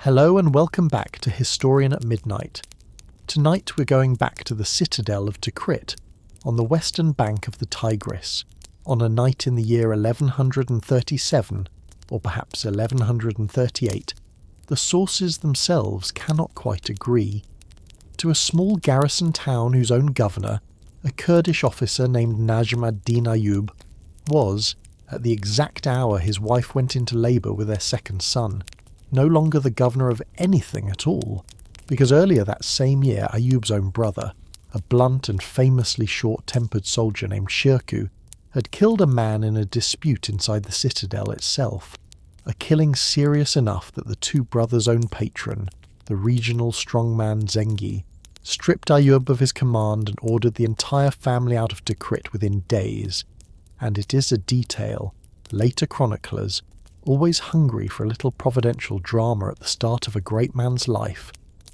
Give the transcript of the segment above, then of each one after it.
Hello and welcome back to Historian at Midnight. Tonight we're going back to the citadel of Tikrit, on the western bank of the Tigris, on a night in the year 1137, or perhaps 1138. The sources themselves cannot quite agree. To a small garrison town whose own governor, a Kurdish officer named Najm ad-Din Ayyub, was, at the exact hour his wife went into labour with their second son, no longer the governor of anything at all, because earlier that same year Ayyub's own brother, a blunt and famously short-tempered soldier named Shirkuh, had killed a man in a dispute inside the citadel itself, a killing serious enough that the two brothers' own patron, the regional strongman Zengi, stripped Ayyub of his command and ordered the entire family out of Tikrit within days. And it is a detail later chroniclers, always hungry for a little providential drama at the start of a great man's life,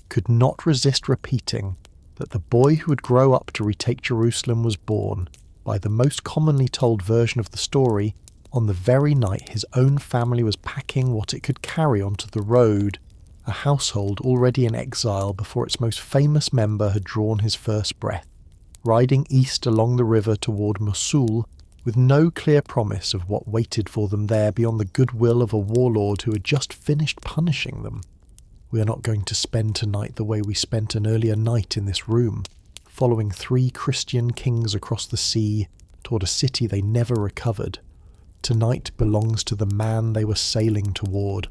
could not resist repeating that the boy who would grow up to retake Jerusalem was born, by the most commonly told version of the story, on the very night his own family was packing what it could carry onto the road, a household already in exile before its most famous member had drawn his first breath, riding east along the river toward Mosul, with no clear promise of what waited for them there beyond the goodwill of a warlord who had just finished punishing them. We are not going to spend tonight the way we spent an earlier night in this room, following 3 Christian kings across the sea toward a city they never recovered. Tonight belongs to the man they were sailing toward,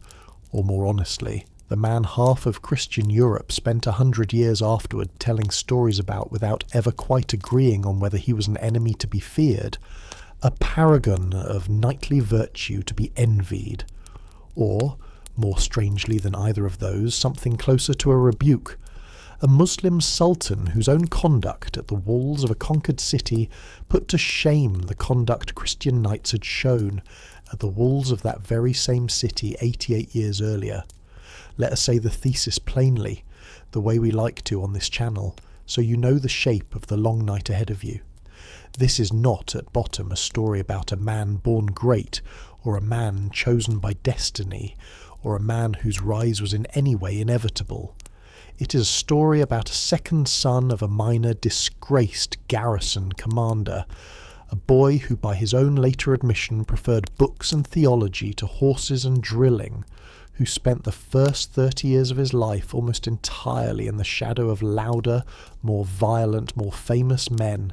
or more honestly, the man half of Christian Europe spent 100 years afterward telling stories about without ever quite agreeing on whether he was an enemy to be feared, a paragon of knightly virtue to be envied, or, more strangely than either of those, something closer to a rebuke, a Muslim sultan whose own conduct at the walls of a conquered city put to shame the conduct Christian knights had shown at the walls of that very same city 88 years earlier. Let us say the thesis plainly, the way we like to on this channel, so you know the shape of the long night ahead of you. This is not, at bottom, a story about a man born great, or a man chosen by destiny, or a man whose rise was in any way inevitable. It is a story about a second son of a minor, disgraced garrison commander, a boy who by his own later admission preferred books and theology to horses and drilling, who spent the first 30 years of his life almost entirely in the shadow of louder, more violent, more famous men,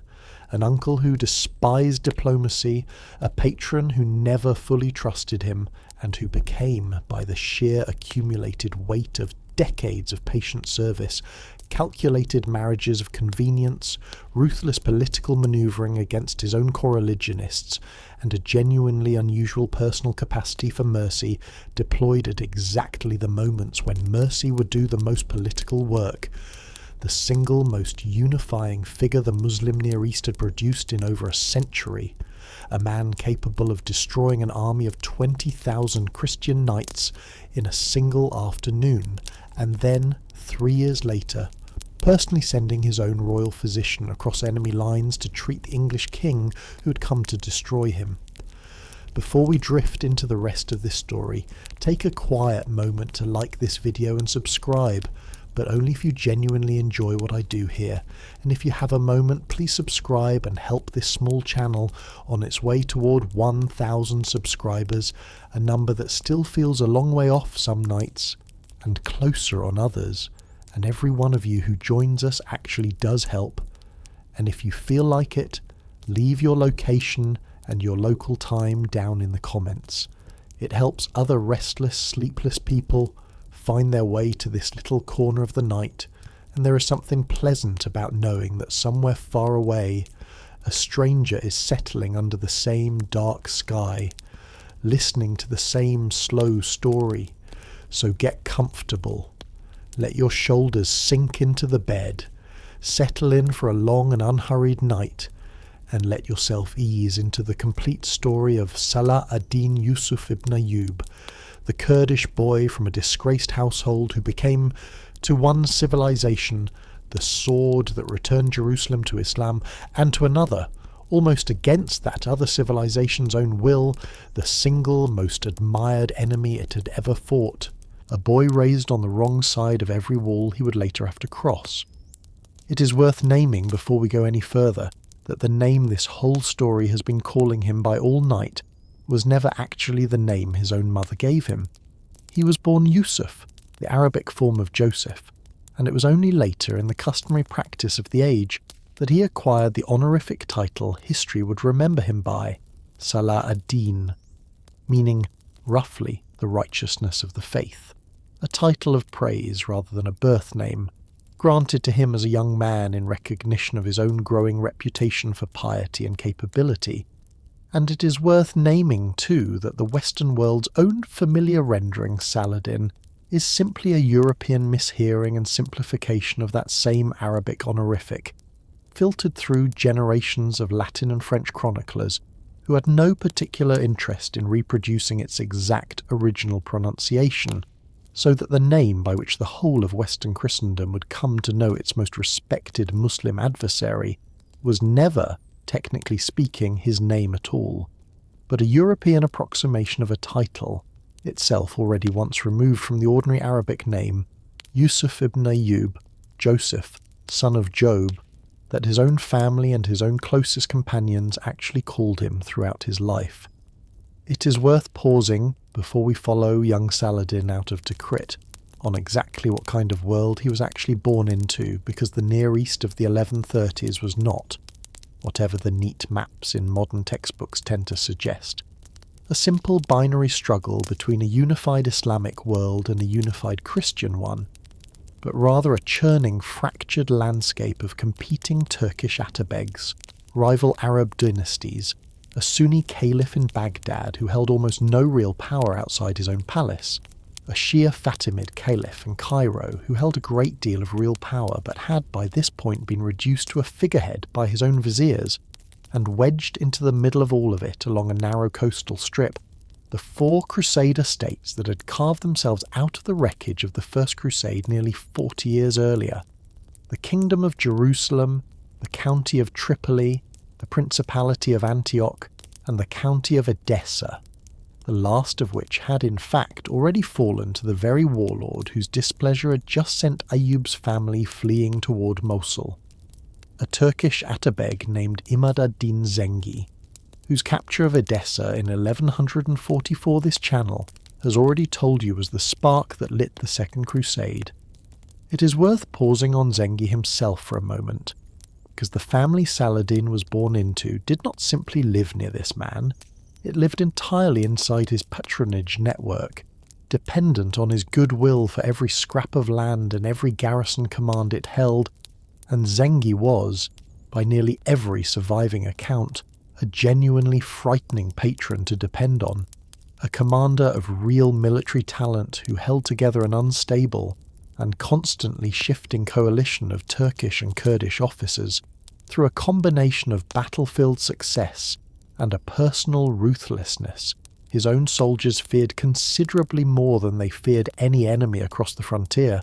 an uncle who despised diplomacy, a patron who never fully trusted him, and who became, by the sheer accumulated weight of decades of patient service, calculated marriages of convenience, ruthless political manoeuvring against his own coreligionists, and a genuinely unusual personal capacity for mercy deployed at exactly the moments when mercy would do the most political work, the single most unifying figure the Muslim Near East had produced in over a century, a man capable of destroying an army of 20,000 Christian knights in a single afternoon, and then, 3 years later, personally sending his own royal physician across enemy lines to treat the English king who had come to destroy him. Before we drift into the rest of this story, take a quiet moment to like this video and subscribe, but only if you genuinely enjoy what I do here. And if you have a moment, please subscribe and help this small channel on its way toward 1,000 subscribers, a number that still feels a long way off some nights, and closer on others. And every one of you who joins us actually does help. And if you feel like it, leave your location and your local time down in the comments. It helps other restless, sleepless people find their way to this little corner of the night, and there is something pleasant about knowing that somewhere far away a stranger is settling under the same dark sky, listening to the same slow story. So get comfortable. Let your shoulders sink into the bed, settle in for a long and unhurried night, and let yourself ease into the complete story of Salah ad-Din Yusuf ibn Ayyub, the Kurdish boy from a disgraced household who became, to one civilization, the sword that returned Jerusalem to Islam, and to another, almost against that other civilization's own will, the single most admired enemy it had ever fought. a boy raised on the wrong side of every wall he would later have to cross. It is worth naming before we go any further that the name this whole story has been calling him by all night was never actually the name his own mother gave him. He was born Yusuf, the Arabic form of Joseph, and it was only later in the customary practice of the age that he acquired the honorific title history would remember him by, Salah ad-Din, meaning, roughly, the righteousness of the faith, a title of praise rather than a birth name, granted to him as a young man in recognition of his own growing reputation for piety and capability. And it is worth naming, too, that the Western world's own familiar rendering Saladin is simply a European mishearing and simplification of that same Arabic honorific, filtered through generations of Latin and French chroniclers who had no particular interest in reproducing its exact original pronunciation, so that the name by which the whole of Western Christendom would come to know its most respected Muslim adversary was never, technically speaking, his name at all, but a European approximation of a title, itself already once removed from the ordinary Arabic name, Yusuf ibn Ayyub, Joseph, son of Job, that his own family and his own closest companions actually called him throughout his life. It is worth pausing, before we follow young Saladin out of Tikrit, on exactly what kind of world he was actually born into, because the Near East of the 1130s was not, whatever the neat maps in modern textbooks tend to suggest, a simple binary struggle between a unified Islamic world and a unified Christian one, but rather a churning, fractured landscape of competing Turkish atabegs, rival Arab dynasties, a Sunni caliph in Baghdad who held almost no real power outside his own palace, a Shia Fatimid caliph in Cairo who held a great deal of real power but had by this point been reduced to a figurehead by his own viziers, and wedged into the middle of all of it along a narrow coastal strip, the four Crusader states that had carved themselves out of the wreckage of the First Crusade nearly 40 years earlier: the Kingdom of Jerusalem, the County of Tripoli, the Principality of Antioch, and the County of Edessa, the last of which had in fact already fallen to the very warlord whose displeasure had just sent Ayyub's family fleeing toward Mosul, a Turkish atabeg named Imad ad-Din Zengi, whose capture of Edessa in 1144 this channel has already told you was the spark that lit the Second Crusade. It is worth pausing on Zengi himself for a moment, because the family Saladin was born into did not simply live near this man, it lived entirely inside his patronage network, dependent on his goodwill for every scrap of land and every garrison command it held, and Zengi was, by nearly every surviving account, a genuinely frightening patron to depend on, a commander of real military talent who held together an unstable and constantly shifting coalition of Turkish and Kurdish officers through a combination of battlefield success and a personal ruthlessness his own soldiers feared considerably more than they feared any enemy across the frontier.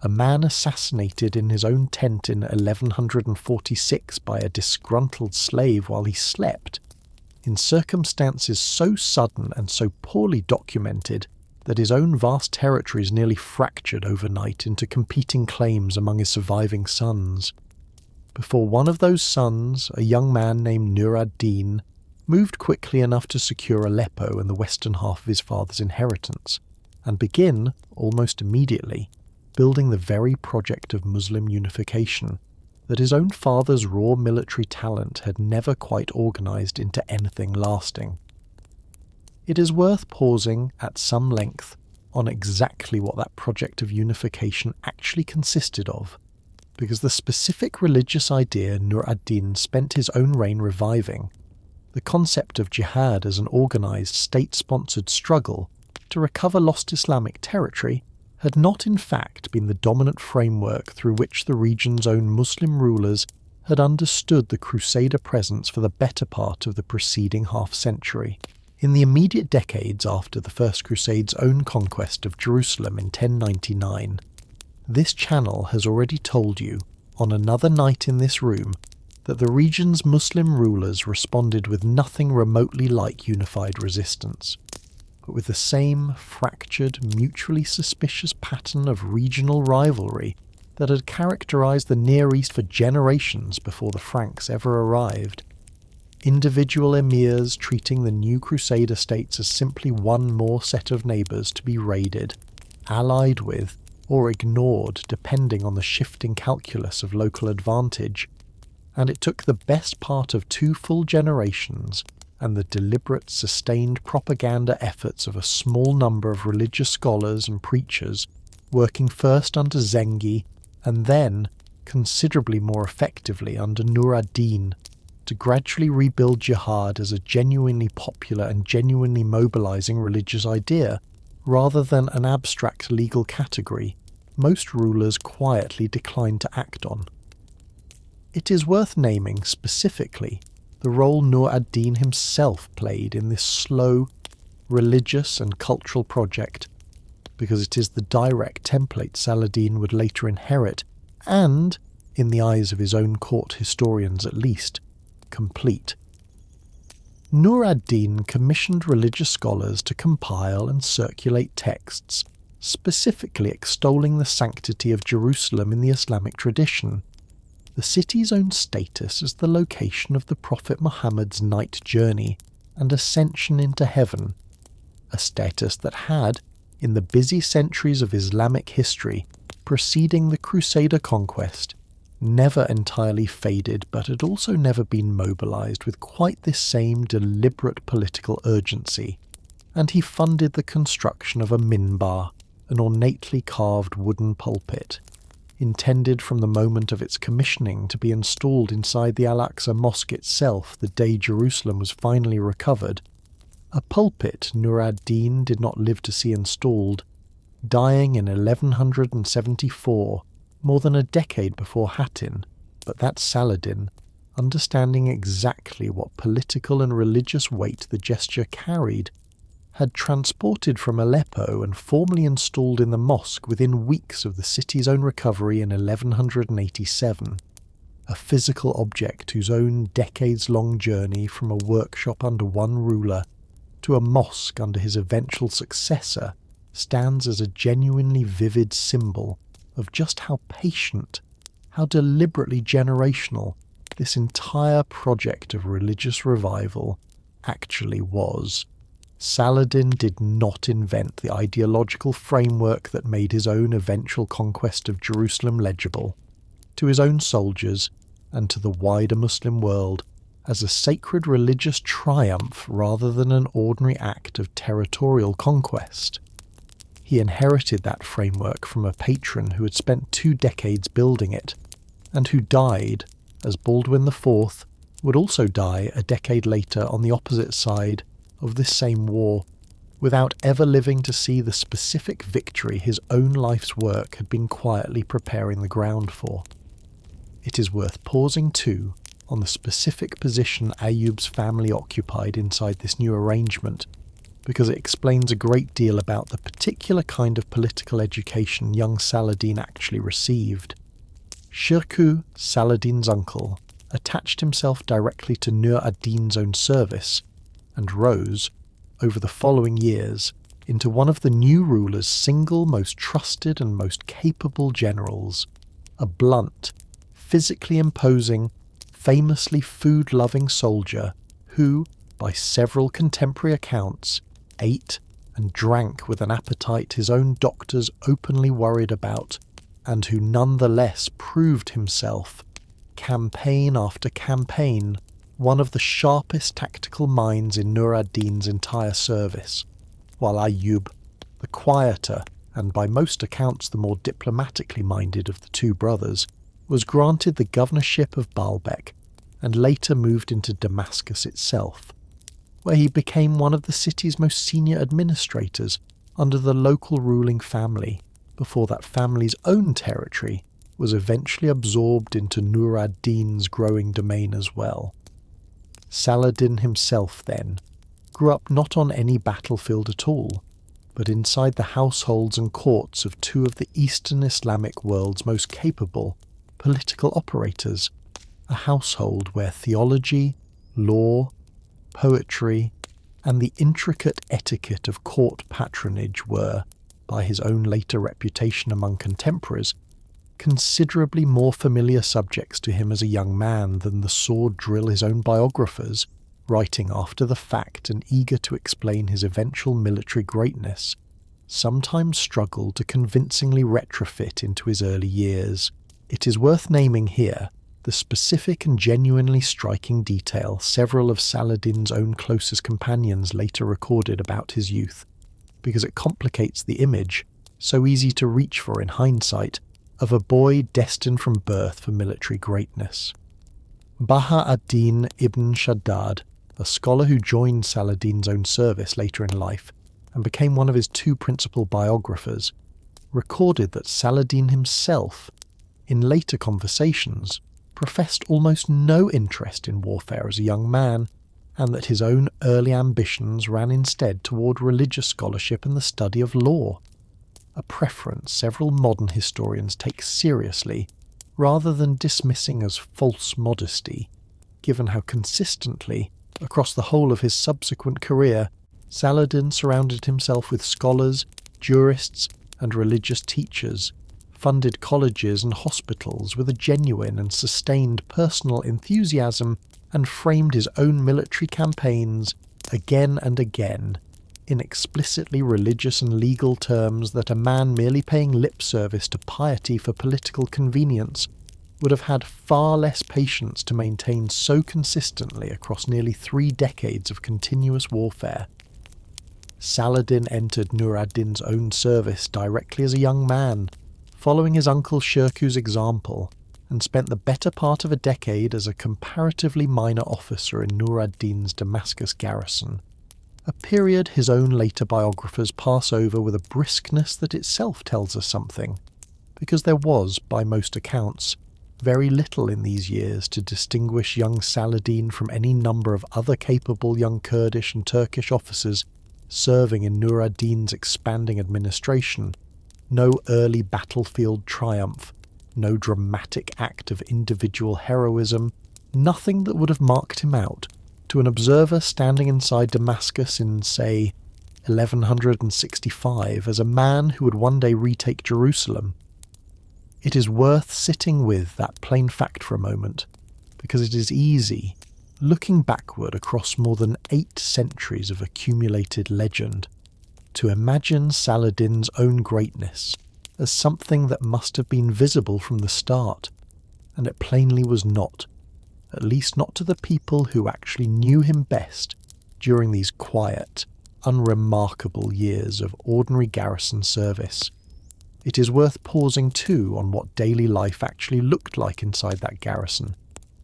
A man assassinated in his own tent in 1146 by a disgruntled slave while he slept, in circumstances so sudden and so poorly documented that his own vast territories nearly fractured overnight into competing claims among his surviving sons, before one of those sons, a young man named Nur ad-Din, moved quickly enough to secure Aleppo and the western half of his father's inheritance, and begin, almost immediately, building the very project of Muslim unification that his own father's raw military talent had never quite organised into anything lasting. It is worth pausing at some length on exactly what that project of unification actually consisted of, because the specific religious idea Nur ad-Din spent his own reign reviving, the concept of jihad as an organised state-sponsored struggle to recover lost Islamic territory, had not in fact been the dominant framework through which the region's own Muslim rulers had understood the Crusader presence for the better part of the preceding half-century. In the immediate decades after the First Crusade's own conquest of Jerusalem in 1099, this channel has already told you, on another night in this room, that the region's Muslim rulers responded with nothing remotely like unified resistance. but with the same fractured, mutually suspicious pattern of regional rivalry that had characterized the Near East for generations before the Franks ever arrived. Individual emirs treating the new Crusader states as simply one more set of neighbours to be raided, allied with, or ignored depending on the shifting calculus of local advantage, and it took the best part of 2 full generations and the deliberate, sustained propaganda efforts of a small number of religious scholars and preachers working first under Zengi and then, considerably more effectively, under Nur ad-Din, to gradually rebuild jihad as a genuinely popular and genuinely mobilizing religious idea, rather than an abstract legal category most rulers quietly declined to act on. It is worth naming specifically the role Nur ad-Din himself played in this slow, religious and cultural project, because it is the direct template Saladin would later inherit and, in the eyes of his own court historians at least, complete. Nur ad-Din commissioned religious scholars to compile and circulate texts specifically extolling the sanctity of Jerusalem in the Islamic tradition, the city's own status as the location of the Prophet Muhammad's night journey and ascension into heaven, a status that had, in the busy centuries of Islamic history preceding the Crusader conquest, never entirely faded but had also never been mobilized with quite this same deliberate political urgency, and he funded the construction of a minbar, an ornately carved wooden pulpit, intended from the moment of its commissioning to be installed inside the Al-Aqsa Mosque itself the day Jerusalem was finally recovered, a pulpit Nur ad-Din did not live to see installed, dying in 1174, more than a decade before Hattin, but that Saladin, understanding exactly what political and religious weight the gesture carried, had transported from Aleppo and formally installed in the mosque within weeks of the city's own recovery in 1187, a physical object whose own decades-long journey from a workshop under one ruler to a mosque under his eventual successor stands as a genuinely vivid symbol of just how patient, how deliberately generational this entire project of religious revival actually was. Saladin did not invent the ideological framework that made his own eventual conquest of Jerusalem legible, to his own soldiers and to the wider Muslim world, as a sacred religious triumph rather than an ordinary act of territorial conquest. He inherited that framework from a patron who had spent 2 decades building it, and who died, as Baldwin IV would also die a decade later on the opposite side of this same war, without ever living to see the specific victory his own life's work had been quietly preparing the ground for. It is worth pausing too on the specific position Ayyub's family occupied inside this new arrangement, because it explains a great deal about the particular kind of political education young Saladin actually received. Shirkuh, Saladin's uncle, attached himself directly to Nur ad-Din's own service, and rose, over the following years, into one of the new ruler's single most trusted and most capable generals, a blunt, physically imposing, famously food-loving soldier who, by several contemporary accounts, ate and drank with an appetite his own doctors openly worried about, and who nonetheless proved himself, campaign after campaign, one of the sharpest tactical minds in Nur ad-Din's entire service, while Ayyub, the quieter and by most accounts the more diplomatically minded of the 2 brothers, was granted the governorship of Baalbek and later moved into Damascus itself, where he became one of the city's most senior administrators under the local ruling family, before that family's own territory was eventually absorbed into Nur ad-Din's growing domain as well. Saladin himself, then, grew up not on any battlefield at all, but inside the households and courts of 2 of the Eastern Islamic world's most capable political operators, a household where theology, law, poetry, and the intricate etiquette of court patronage were, by his own later reputation among contemporaries, considerably more familiar subjects to him as a young man than the sword drill his own biographers, writing after the fact and eager to explain his eventual military greatness, sometimes struggled to convincingly retrofit into his early years. It is worth naming here the specific and genuinely striking detail several of Saladin's own closest companions later recorded about his youth, because it complicates the image, so easy to reach for in hindsight, of a boy destined from birth for military greatness. Baha ad-Din ibn Shaddad, a scholar who joined Saladin's own service later in life and became one of his two principal biographers, recorded that Saladin himself, in later conversations, professed almost no interest in warfare as a young man, and that his own early ambitions ran instead toward religious scholarship and the study of law, a preference several modern historians take seriously rather than dismissing as false modesty, given how consistently, across the whole of his subsequent career, Saladin surrounded himself with scholars, jurists, and religious teachers, funded colleges and hospitals with a genuine and sustained personal enthusiasm, and framed his own military campaigns again and again in explicitly religious and legal terms that a man merely paying lip service to piety for political convenience would have had far less patience to maintain so consistently across nearly 3 decades of continuous warfare. Saladin entered Nur ad-Din's own service directly as a young man, following his uncle Shirkuh's example, and spent the better part of a decade as a comparatively minor officer in Nur ad-Din's Damascus garrison, a period his own later biographers pass over with a briskness that itself tells us something, because there was, by most accounts, very little in these years to distinguish young Saladin from any number of other capable young Kurdish and Turkish officers serving in Nur ad-Din's expanding administration. No early battlefield triumph, no dramatic act of individual heroism, nothing that would have marked him out to an observer standing inside Damascus in, say, 1165 as a man who would one day retake Jerusalem. It is worth sitting with that plain fact for a moment, because it is easy, looking backward across more than 8 centuries of accumulated legend, to imagine Saladin's own greatness as something that must have been visible from the start, and it plainly was not, at least not to the people who actually knew him best during these quiet, unremarkable years of ordinary garrison service. It is worth pausing too on what daily life actually looked like inside that garrison,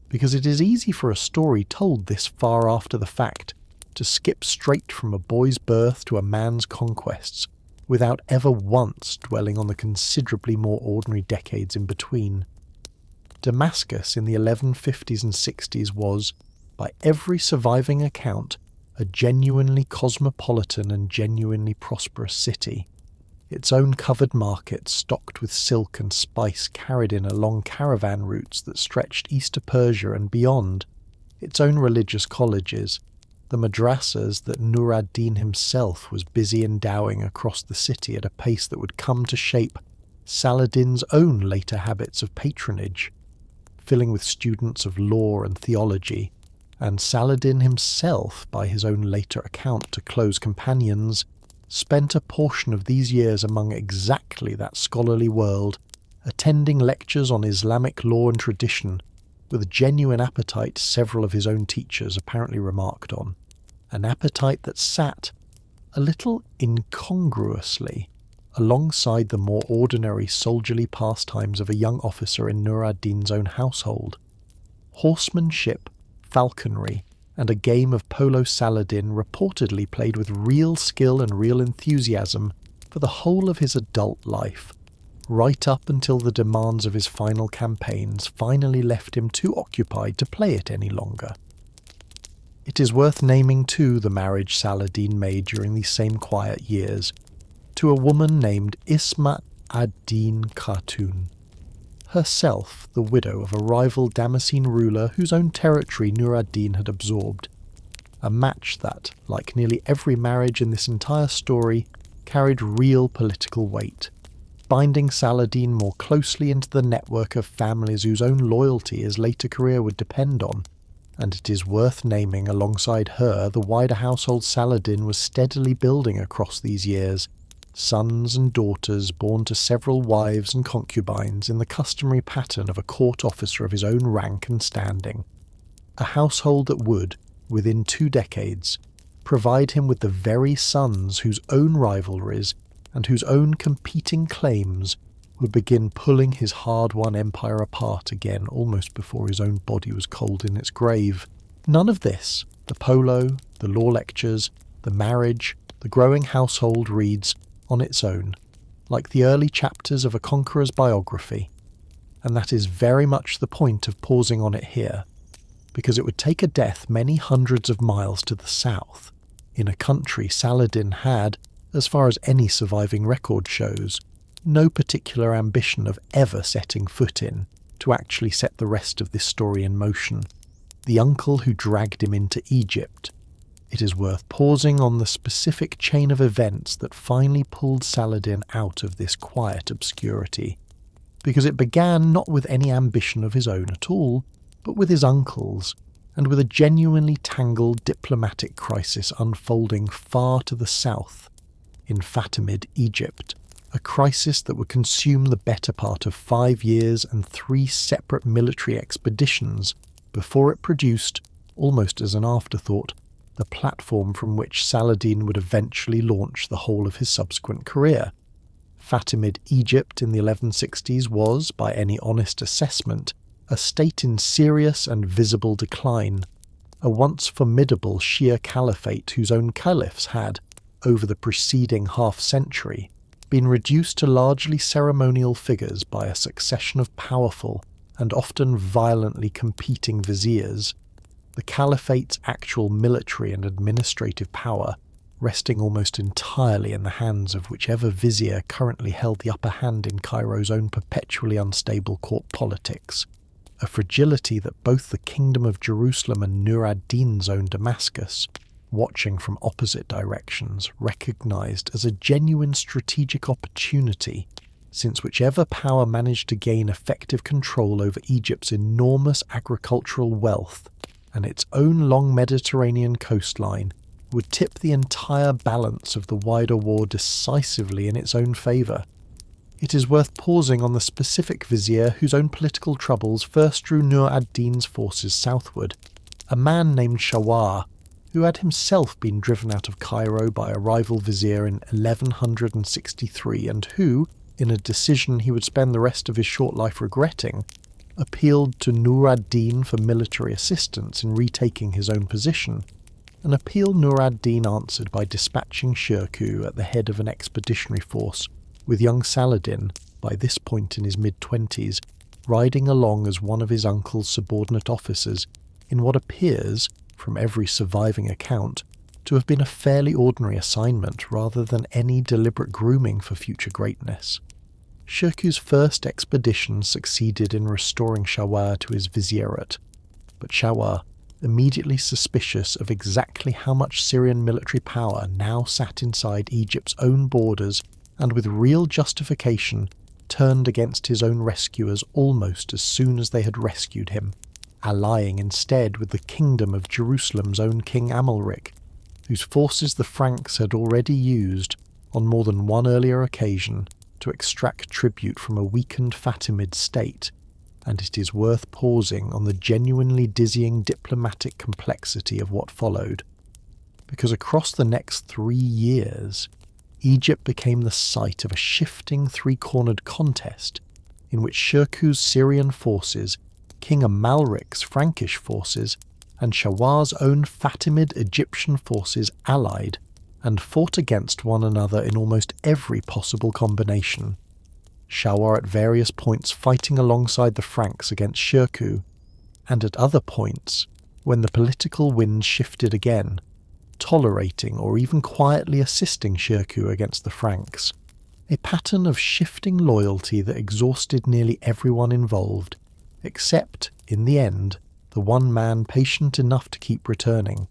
because it is easy for a story told this far after the fact to skip straight from a boy's birth to a man's conquests, without ever once dwelling on the considerably more ordinary decades in between. Damascus in the 1150s and 60s was, by every surviving account, a genuinely cosmopolitan and genuinely prosperous city. Its own covered markets stocked with silk and spice carried in along caravan routes that stretched east to Persia and beyond, its own religious colleges, the madrasas that Nur ad-Din himself was busy endowing across the city at a pace that would come to shape Saladin's own later habits of patronage, filling with students of law and theology, and Saladin himself, by his own later account to close companions, spent a portion of these years among exactly that scholarly world, attending lectures on Islamic law and tradition, with a genuine appetite several of his own teachers apparently remarked on, an appetite that sat, a little incongruously, alongside the more ordinary soldierly pastimes of a young officer in Nur ad-Din's own household. Horsemanship, falconry, and a game of polo Saladin reportedly played with real skill and real enthusiasm for the whole of his adult life, right up until the demands of his final campaigns finally left him too occupied to play it any longer. It is worth naming too the marriage Saladin made during these same quiet years, to a woman named Ismat ad-Din Khatun, herself the widow of a rival Damascene ruler whose own territory Nur ad-Din had absorbed, a match that, like nearly every marriage in this entire story, carried real political weight, binding Saladin more closely into the network of families whose own loyalty his later career would depend on, and it is worth naming alongside her the wider household Saladin was steadily building across these years, sons and daughters born to several wives and concubines in the customary pattern of a court officer of his own rank and standing. A household that would, within 2 decades, provide him with the very sons whose own rivalries and whose own competing claims would begin pulling his hard-won empire apart again almost before his own body was cold in its grave. None of this, the polo, the law lectures, the marriage, the growing household reads on its own, like the early chapters of a conqueror's biography, and that is very much the point of pausing on it here, because it would take a death many hundreds of miles to the south, in a country Saladin had, as far as any surviving record shows, no particular ambition of ever setting foot in, to actually set the rest of this story in motion. The uncle who dragged him into Egypt. It is worth pausing on the specific chain of events that finally pulled Saladin out of this quiet obscurity, because it began not with any ambition of his own at all, but with his uncle's, and with a genuinely tangled diplomatic crisis unfolding far to the south, in Fatimid Egypt, a crisis that would consume the better part of 5 years and 3 separate military expeditions before it produced, almost as an afterthought, the platform from which Saladin would eventually launch the whole of his subsequent career. Fatimid Egypt in the 1160s was, by any honest assessment, a state in serious and visible decline, a once formidable Shia caliphate whose own caliphs had, over the preceding half-century, been reduced to largely ceremonial figures by a succession of powerful and often violently competing viziers, the caliphate's actual military and administrative power resting almost entirely in the hands of whichever vizier currently held the upper hand in Cairo's own perpetually unstable court politics, a fragility that both the Kingdom of Jerusalem and Nur ad-Din's own Damascus, watching from opposite directions, recognised as a genuine strategic opportunity, since whichever power managed to gain effective control over Egypt's enormous agricultural wealth and its own long Mediterranean coastline would tip the entire balance of the wider war decisively in its own favour. It is worth pausing on the specific vizier whose own political troubles first drew Nur ad-Din's forces southward, a man named Shawar, who had himself been driven out of Cairo by a rival vizier in 1163 and who, in a decision he would spend the rest of his short life regretting, appealed to Nur ad-Din for military assistance in retaking his own position, an appeal Nur ad-Din answered by dispatching Shirkuh at the head of an expeditionary force, with young Saladin, by this point in his mid-20s, riding along as one of his uncle's subordinate officers in what appears, from every surviving account, to have been a fairly ordinary assignment rather than any deliberate grooming for future greatness. Shirkuh's first expedition succeeded in restoring Shawar to his vizierate, but Shawar, immediately suspicious of exactly how much Syrian military power now sat inside Egypt's own borders and with real justification, turned against his own rescuers almost as soon as they had rescued him, allying instead with the kingdom of Jerusalem's own King Amalric, whose forces the Franks had already used, on more than one earlier occasion, to extract tribute from a weakened Fatimid state, and it is worth pausing on the genuinely dizzying diplomatic complexity of what followed, because across the next 3 years, Egypt became the site of a shifting three-cornered contest in which Shirkuh's Syrian forces, King Amalric's Frankish forces, and Shawar's own Fatimid Egyptian forces allied and fought against one another in almost every possible combination. Shawar at various points fighting alongside the Franks against Shirkuh, and at other points, when the political winds shifted again, tolerating or even quietly assisting Shirkuh against the Franks, a pattern of shifting loyalty that exhausted nearly everyone involved, except, in the end, the one man patient enough to keep returning.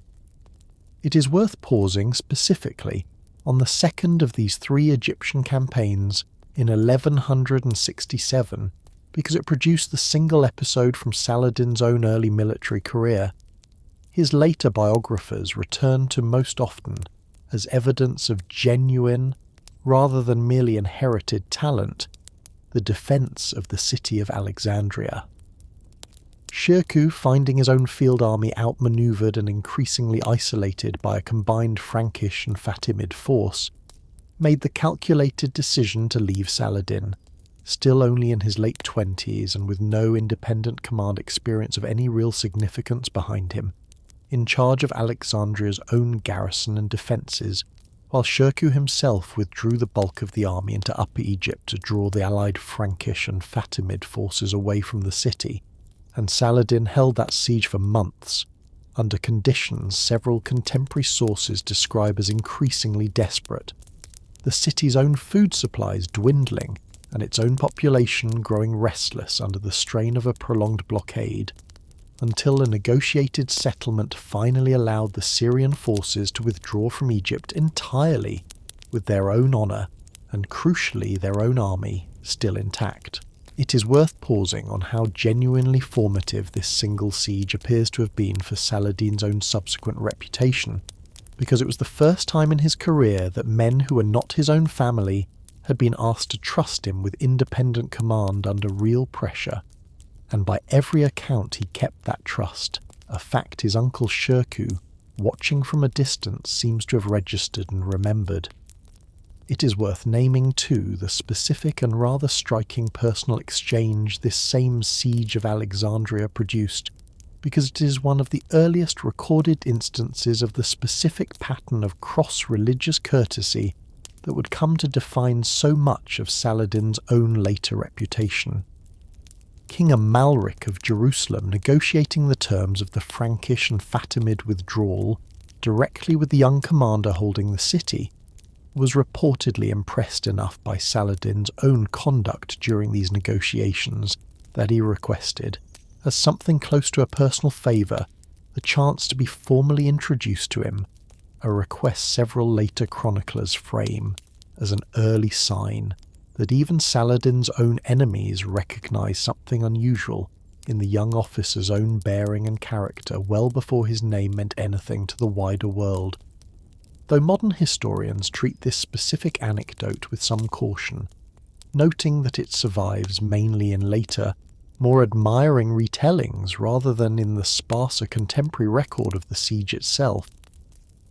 It is worth pausing specifically on the second of these three Egyptian campaigns in 1167 because it produced the single episode from Saladin's own early military career. His later biographers return to most often as evidence of genuine, rather than merely inherited talent, the defence of the city of Alexandria. Shirkuh, finding his own field army outmanoeuvred and increasingly isolated by a combined Frankish and Fatimid force, made the calculated decision to leave Saladin, still only in his late 20s and with no independent command experience of any real significance behind him, in charge of Alexandria's own garrison and defences, while Shirkuh himself withdrew the bulk of the army into Upper Egypt to draw the allied Frankish and Fatimid forces away from the city, and Saladin held that siege for months, under conditions several contemporary sources describe as increasingly desperate, the city's own food supplies dwindling and its own population growing restless under the strain of a prolonged blockade, until a negotiated settlement finally allowed the Syrian forces to withdraw from Egypt entirely, with their own honour and, crucially, their own army still intact. It is worth pausing on how genuinely formative this single siege appears to have been for Saladin's own subsequent reputation, because it was the first time in his career that men who were not his own family had been asked to trust him with independent command under real pressure, and by every account he kept that trust, a fact his uncle Shirkuh, watching from a distance, seems to have registered and remembered. It is worth naming, too, the specific and rather striking personal exchange this same siege of Alexandria produced, because it is one of the earliest recorded instances of the specific pattern of cross-religious courtesy that would come to define so much of Saladin's own later reputation. King Amalric of Jerusalem negotiating the terms of the Frankish and Fatimid withdrawal directly with the young commander holding the city, was reportedly impressed enough by Saladin's own conduct during these negotiations that he requested, as something close to a personal favour, the chance to be formally introduced to him, a request several later chroniclers frame as an early sign that even Saladin's own enemies recognised something unusual in the young officer's own bearing and character well before his name meant anything to the wider world. Though modern historians treat this specific anecdote with some caution, noting that it survives mainly in later, more admiring retellings rather than in the sparser contemporary record of the siege itself,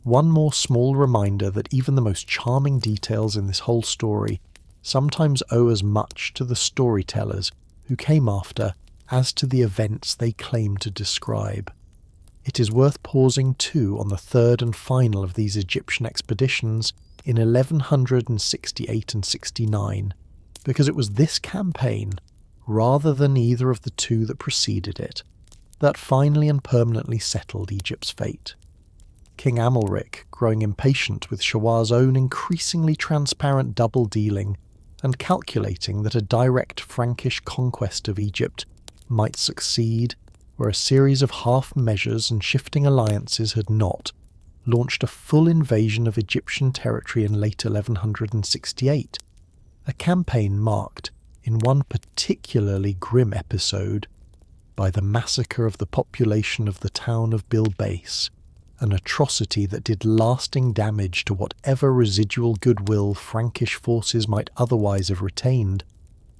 one more small reminder that even the most charming details in this whole story sometimes owe as much to the storytellers who came after as to the events they claim to describe. It is worth pausing too on the third and final of these Egyptian expeditions in 1168 and 69, because it was this campaign, rather than either of the two that preceded it, that finally and permanently settled Egypt's fate. King Amalric, growing impatient with Shawar's own increasingly transparent double-dealing and calculating that a direct Frankish conquest of Egypt might succeed where a series of half measures and shifting alliances had not, launched a full invasion of Egyptian territory in late 1168, a campaign marked, in one particularly grim episode, by the massacre of the population of the town of Bilbais, an atrocity that did lasting damage to whatever residual goodwill Frankish forces might otherwise have retained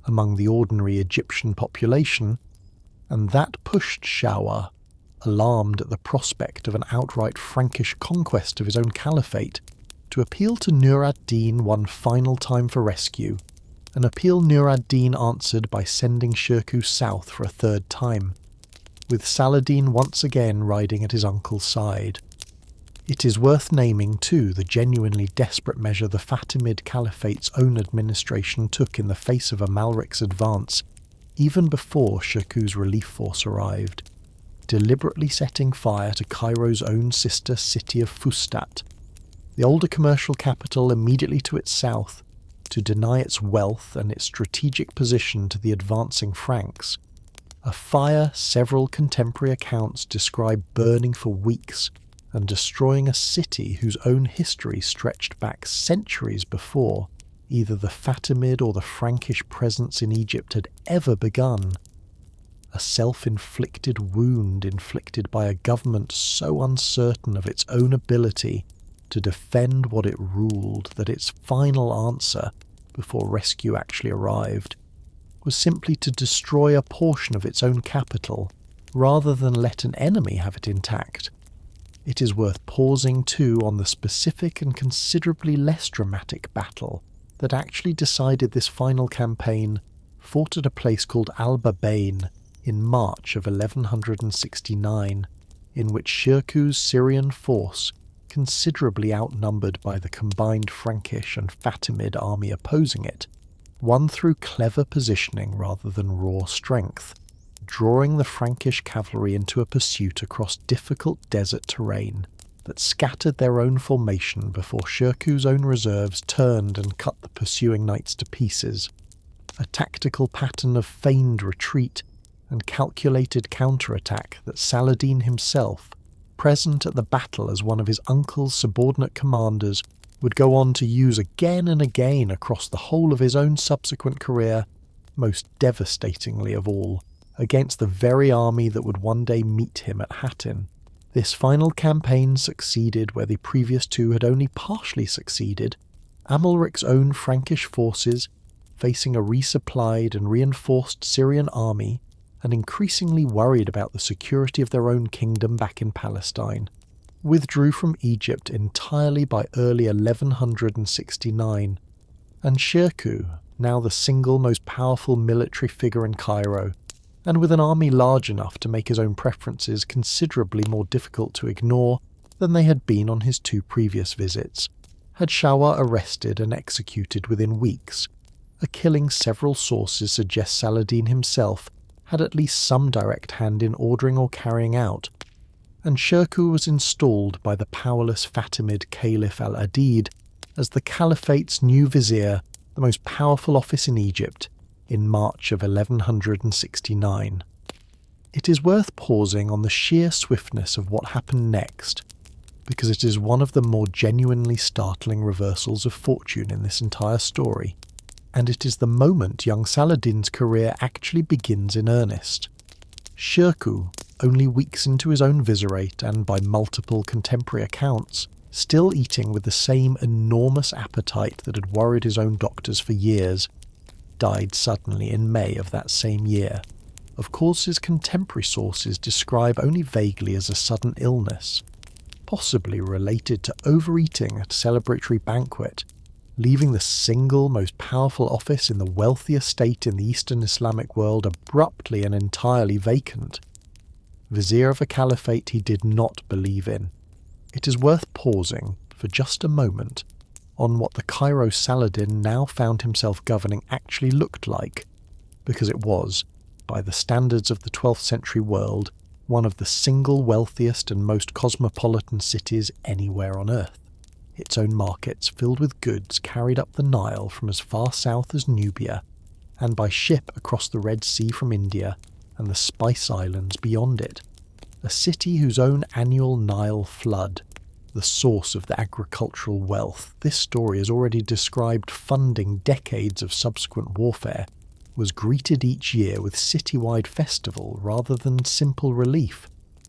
among the ordinary Egyptian population, and that pushed Shawar, alarmed at the prospect of an outright Frankish conquest of his own caliphate, to appeal to Nur ad-Din one final time for rescue, an appeal Nur ad-Din answered by sending Shirkuh south for a third time, with Saladin once again riding at his uncle's side. It is worth naming too the genuinely desperate measure the Fatimid Caliphate's own administration took in the face of Amalric's advance, even before Shirkuh's relief force arrived, deliberately setting fire to Cairo's own sister city of Fustat, the older commercial capital immediately to its south, to deny its wealth and its strategic position to the advancing Franks, a fire several contemporary accounts describe burning for weeks and destroying a city whose own history stretched back centuries before either the Fatimid or the Frankish presence in Egypt had ever begun. A self-inflicted wound inflicted by a government so uncertain of its own ability to defend what it ruled that its final answer, before rescue actually arrived, was simply to destroy a portion of its own capital rather than let an enemy have it intact. It is worth pausing too on the specific and considerably less dramatic battle that actually decided this final campaign, fought at a place called Al-Babain in March of 1169, in which Shirkuh's Syrian force, considerably outnumbered by the combined Frankish and Fatimid army opposing it, won through clever positioning rather than raw strength, drawing the Frankish cavalry into a pursuit across difficult desert terrain that scattered their own formation before Shirkuh's own reserves turned and cut the pursuing knights to pieces. A tactical pattern of feigned retreat and calculated counterattack that Saladin himself, present at the battle as one of his uncle's subordinate commanders, would go on to use again and again across the whole of his own subsequent career, most devastatingly of all, against the very army that would one day meet him at Hattin. This final campaign succeeded where the previous two had only partially succeeded. Amalric's own Frankish forces, facing a resupplied and reinforced Syrian army, and increasingly worried about the security of their own kingdom back in Palestine, withdrew from Egypt entirely by early 1169, and Shirkuh, now the single most powerful military figure in Cairo, and with an army large enough to make his own preferences considerably more difficult to ignore than they had been on his two previous visits, had Shawa arrested and executed within weeks, a killing several sources suggest Saladin himself had at least some direct hand in ordering or carrying out, and Shirkuh was installed by the powerless Fatimid Caliph al-Adid as the Caliphate's new vizier, the most powerful office in Egypt, in March of 1169. It is worth pausing on the sheer swiftness of what happened next, because it is one of the more genuinely startling reversals of fortune in this entire story, and it is the moment young Saladin's career actually begins in earnest. Shirkuh, only weeks into his own vizierate and by multiple contemporary accounts, still eating with the same enormous appetite that had worried his own doctors for years, died suddenly in May of that same year, of course his contemporary sources describe only vaguely as a sudden illness, possibly related to overeating at a celebratory banquet, leaving the single most powerful office in the wealthiest state in the Eastern Islamic world abruptly and entirely vacant. Vizier of a caliphate he did not believe in. It is worth pausing, for just a moment, on what the Cairo Saladin now found himself governing actually looked like, because it was, by the standards of the 12th century world, one of the single wealthiest and most cosmopolitan cities anywhere on earth. Its own markets filled with goods carried up the Nile from as far south as Nubia, and by ship across the Red Sea from India and the Spice Islands beyond it. A city whose own annual Nile flood, the source of the agricultural wealth this story has already described funding decades of subsequent warfare, was greeted each year with citywide festival rather than simple relief,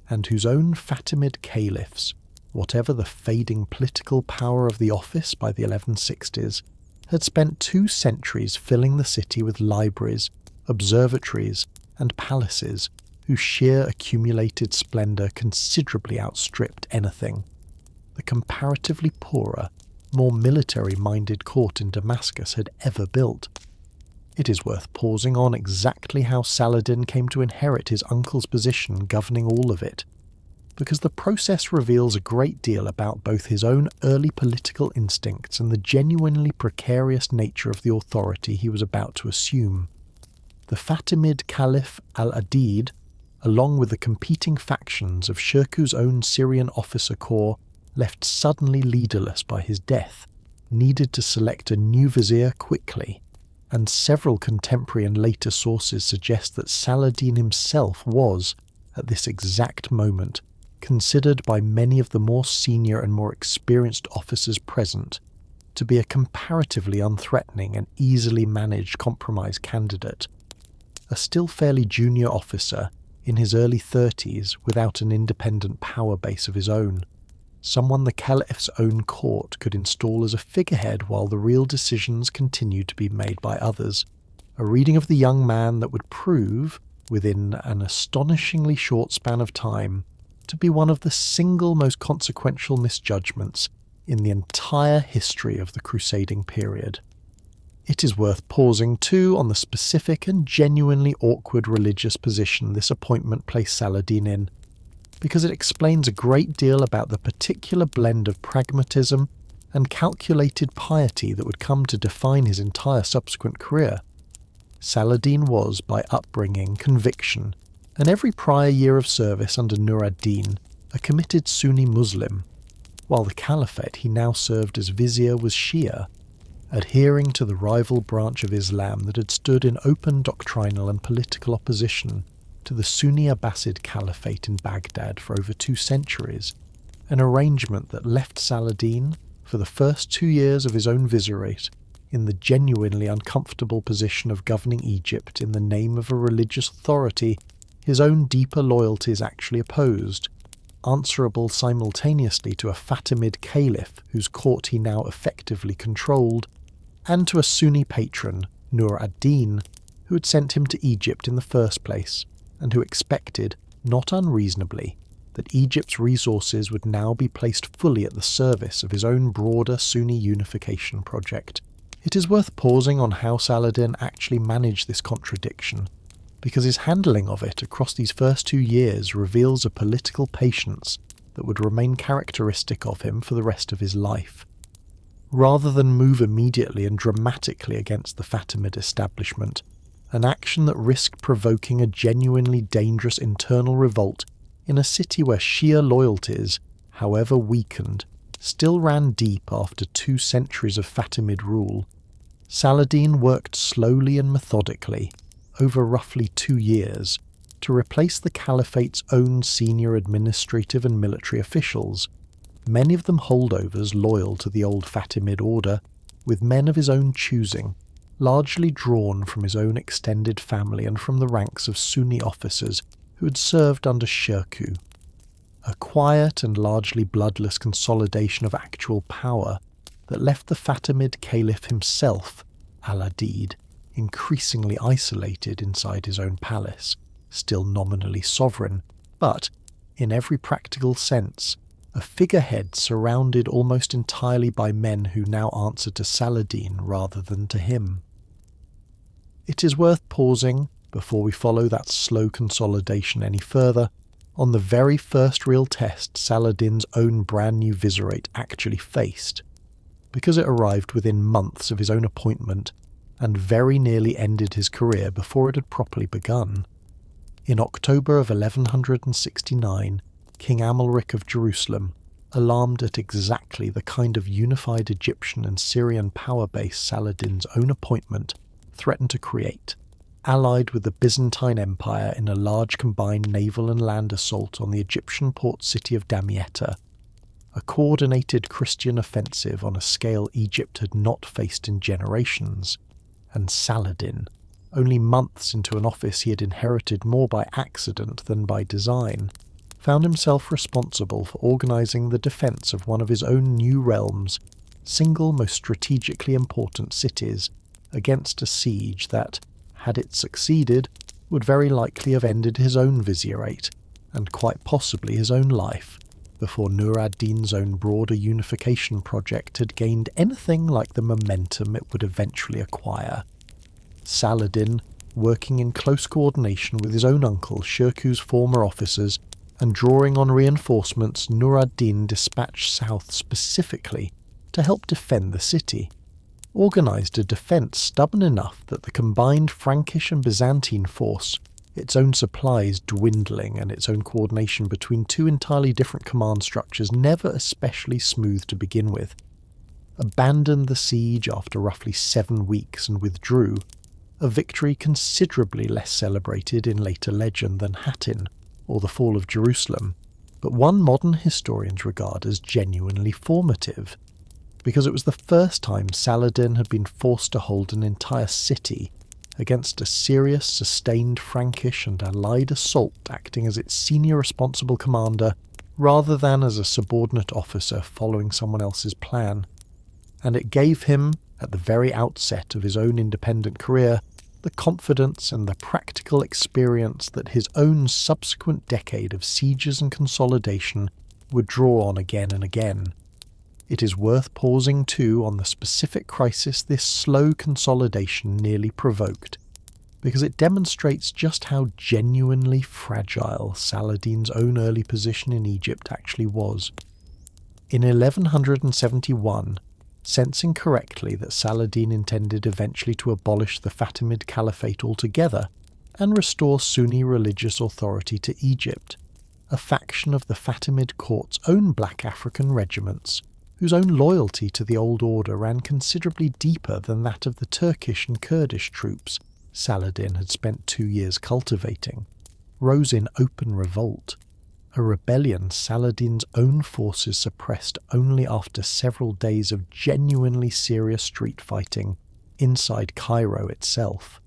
and whose own Fatimid caliphs, whatever the fading political power of the office by the 1160s, had spent 2 centuries filling the city with libraries, observatories, and palaces whose sheer accumulated splendour considerably outstripped anything the comparatively poorer, more military-minded court in Damascus had ever built. It is worth pausing on exactly how Saladin came to inherit his uncle's position governing all of it, because the process reveals a great deal about both his own early political instincts and the genuinely precarious nature of the authority he was about to assume. The Fatimid Caliph al-Adid, along with the competing factions of Shirkuh's own Syrian officer corps, left suddenly leaderless by his death, needed to select a new vizier quickly, and several contemporary and later sources suggest that Saladin himself was, at this exact moment, considered by many of the more senior and more experienced officers present to be a comparatively unthreatening and easily managed compromise candidate, a still fairly junior officer in his early 30s without an independent power base of his own, someone the caliph's own court could install as a figurehead while the real decisions continued to be made by others, a reading of the young man that would prove, within an astonishingly short span of time, to be one of the single most consequential misjudgments in the entire history of the crusading period. It is worth pausing too on the specific and genuinely awkward religious position this appointment placed Saladin in, because it explains a great deal about the particular blend of pragmatism and calculated piety that would come to define his entire subsequent career. Saladin was, by upbringing, conviction, and every prior year of service under Nur ad-Din, a committed Sunni Muslim, while the caliphate he now served as vizier was Shia, adhering to the rival branch of Islam that had stood in open doctrinal and political opposition to the Sunni Abbasid Caliphate in Baghdad for over 2 centuries, an arrangement that left Saladin, for the first 2 years of his own vizierate, in the genuinely uncomfortable position of governing Egypt in the name of a religious authority his own deeper loyalties actually opposed, answerable simultaneously to a Fatimid caliph whose court he now effectively controlled, and to a Sunni patron, Nur ad-Din, who had sent him to Egypt in the first place, and who expected, not unreasonably, that Egypt's resources would now be placed fully at the service of his own broader Sunni unification project. It is worth pausing on how Saladin actually managed this contradiction, because his handling of it across these first 2 years reveals a political patience that would remain characteristic of him for the rest of his life. Rather than move immediately and dramatically against the Fatimid establishment, an action that risked provoking a genuinely dangerous internal revolt in a city where Shia loyalties, however weakened, still ran deep after 2 centuries of Fatimid rule, Saladin worked slowly and methodically, over roughly 2 years, to replace the caliphate's own senior administrative and military officials, many of them holdovers loyal to the old Fatimid order, with men of his own choosing, largely drawn from his own extended family and from the ranks of Sunni officers who had served under Shirkuh. A quiet and largely bloodless consolidation of actual power that left the Fatimid caliph himself, al-Adid, increasingly isolated inside his own palace, still nominally sovereign, but, in every practical sense, a figurehead surrounded almost entirely by men who now answered to Saladin rather than to him. It is worth pausing, before we follow that slow consolidation any further, on the very first real test Saladin's own brand new vizierate actually faced, because it arrived within months of his own appointment and very nearly ended his career before it had properly begun. In October of 1169, King Amalric of Jerusalem, alarmed at exactly the kind of unified Egyptian and Syrian power base Saladin's own appointment threatened to create, allied with the Byzantine Empire in a large combined naval and land assault on the Egyptian port city of Damietta, a coordinated Christian offensive on a scale Egypt had not faced in generations, and Saladin, only months into an office he had inherited more by accident than by design, found himself responsible for organising the defence of one of his own new realm's single most strategically important cities against a siege that, had it succeeded, would very likely have ended his own vizierate, and quite possibly his own life, before Nur ad-Din's own broader unification project had gained anything like the momentum it would eventually acquire. Saladin, working in close coordination with his own uncle Shirkuh's former officers, and drawing on reinforcements Nur ad-Din dispatched south specifically to help defend the city, organised a defence stubborn enough that the combined Frankish and Byzantine force, its own supplies dwindling and its own coordination between 2 entirely different command structures never especially smooth to begin with, abandoned the siege after roughly 7 weeks and withdrew, a victory considerably less celebrated in later legend than Hattin, or the fall of Jerusalem, but one modern historians regard as genuinely formative, because it was the first time Saladin had been forced to hold an entire city against a serious, sustained Frankish and allied assault, acting as its senior responsible commander rather than as a subordinate officer following someone else's plan. And it gave him, at the very outset of his own independent career, the confidence and the practical experience that his own subsequent decade of sieges and consolidation would draw on again and again. It is worth pausing too on the specific crisis this slow consolidation nearly provoked, because it demonstrates just how genuinely fragile Saladin's own early position in Egypt actually was. In 1171, sensing correctly that Saladin intended eventually to abolish the Fatimid Caliphate altogether and restore Sunni religious authority to Egypt, a faction of the Fatimid court's own black African regiments, whose own loyalty to the old order ran considerably deeper than that of the Turkish and Kurdish troops Saladin had spent 2 years cultivating, rose in open revolt, a rebellion Saladin's own forces suppressed only after several days of genuinely serious street fighting inside Cairo itself,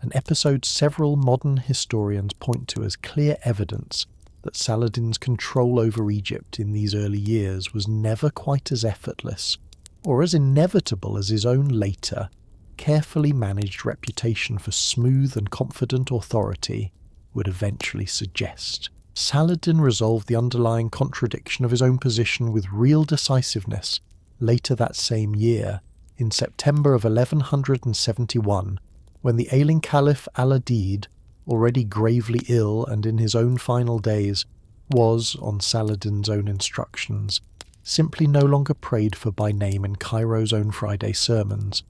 an episode several modern historians point to as clear evidence that Saladin's control over Egypt in these early years was never quite as effortless or as inevitable as his own later, carefully managed reputation for smooth and confident authority would eventually suggest. Saladin resolved the underlying contradiction of his own position with real decisiveness later that same year, in September of 1171, when the ailing Caliph Al-Adid, already gravely ill and in his own final days, was, on Saladin's own instructions, simply no longer prayed for by name in Cairo's own Friday sermons,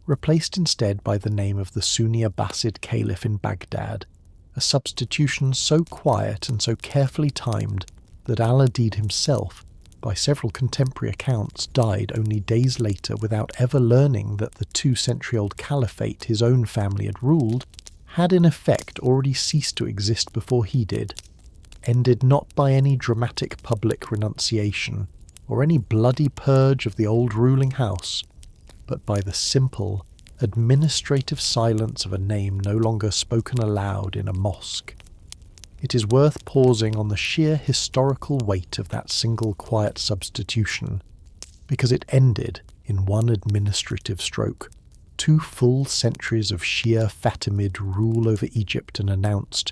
replaced instead by the name of the Sunni Abbasid Caliph in Baghdad, a substitution so quiet and so carefully timed that Al-Adid himself, by several contemporary accounts, died only days later without ever learning that the 2-century-old caliphate his own family had ruled had in effect already ceased to exist before he did, ended not by any dramatic public renunciation or any bloody purge of the old ruling house, but by the simple, administrative silence of a name no longer spoken aloud in a mosque. It is worth pausing on the sheer historical weight of that single quiet substitution, because it ended, in one administrative stroke, 2 full centuries of Shia Fatimid rule over Egypt, and announced,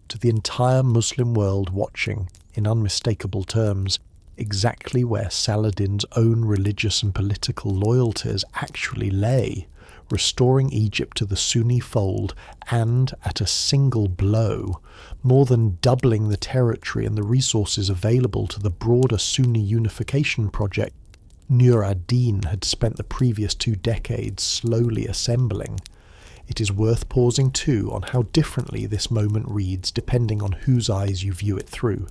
to the entire Muslim world watching, in unmistakable terms, exactly where Saladin's own religious and political loyalties actually lay, restoring Egypt to the Sunni fold and, at a single blow, more than doubling the territory and the resources available to the broader Sunni unification project Nur ad-Din had spent the previous 2 decades slowly assembling. It is worth pausing too on how differently this moment reads depending on whose eyes you view it through,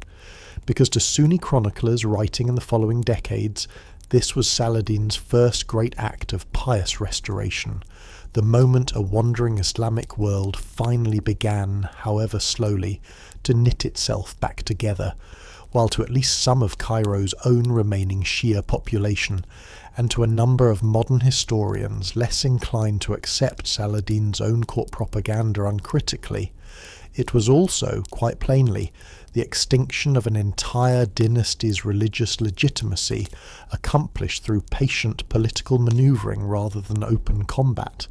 because to Sunni chroniclers writing in the following decades, this was Saladin's first great act of pious restoration, the moment a wandering Islamic world finally began, however slowly, to knit itself back together, while to at least some of Cairo's own remaining Shia population, and to a number of modern historians less inclined to accept Saladin's own court propaganda uncritically, it was also, quite plainly, the extinction of an entire dynasty's religious legitimacy, accomplished through patient political manoeuvring rather than open combat,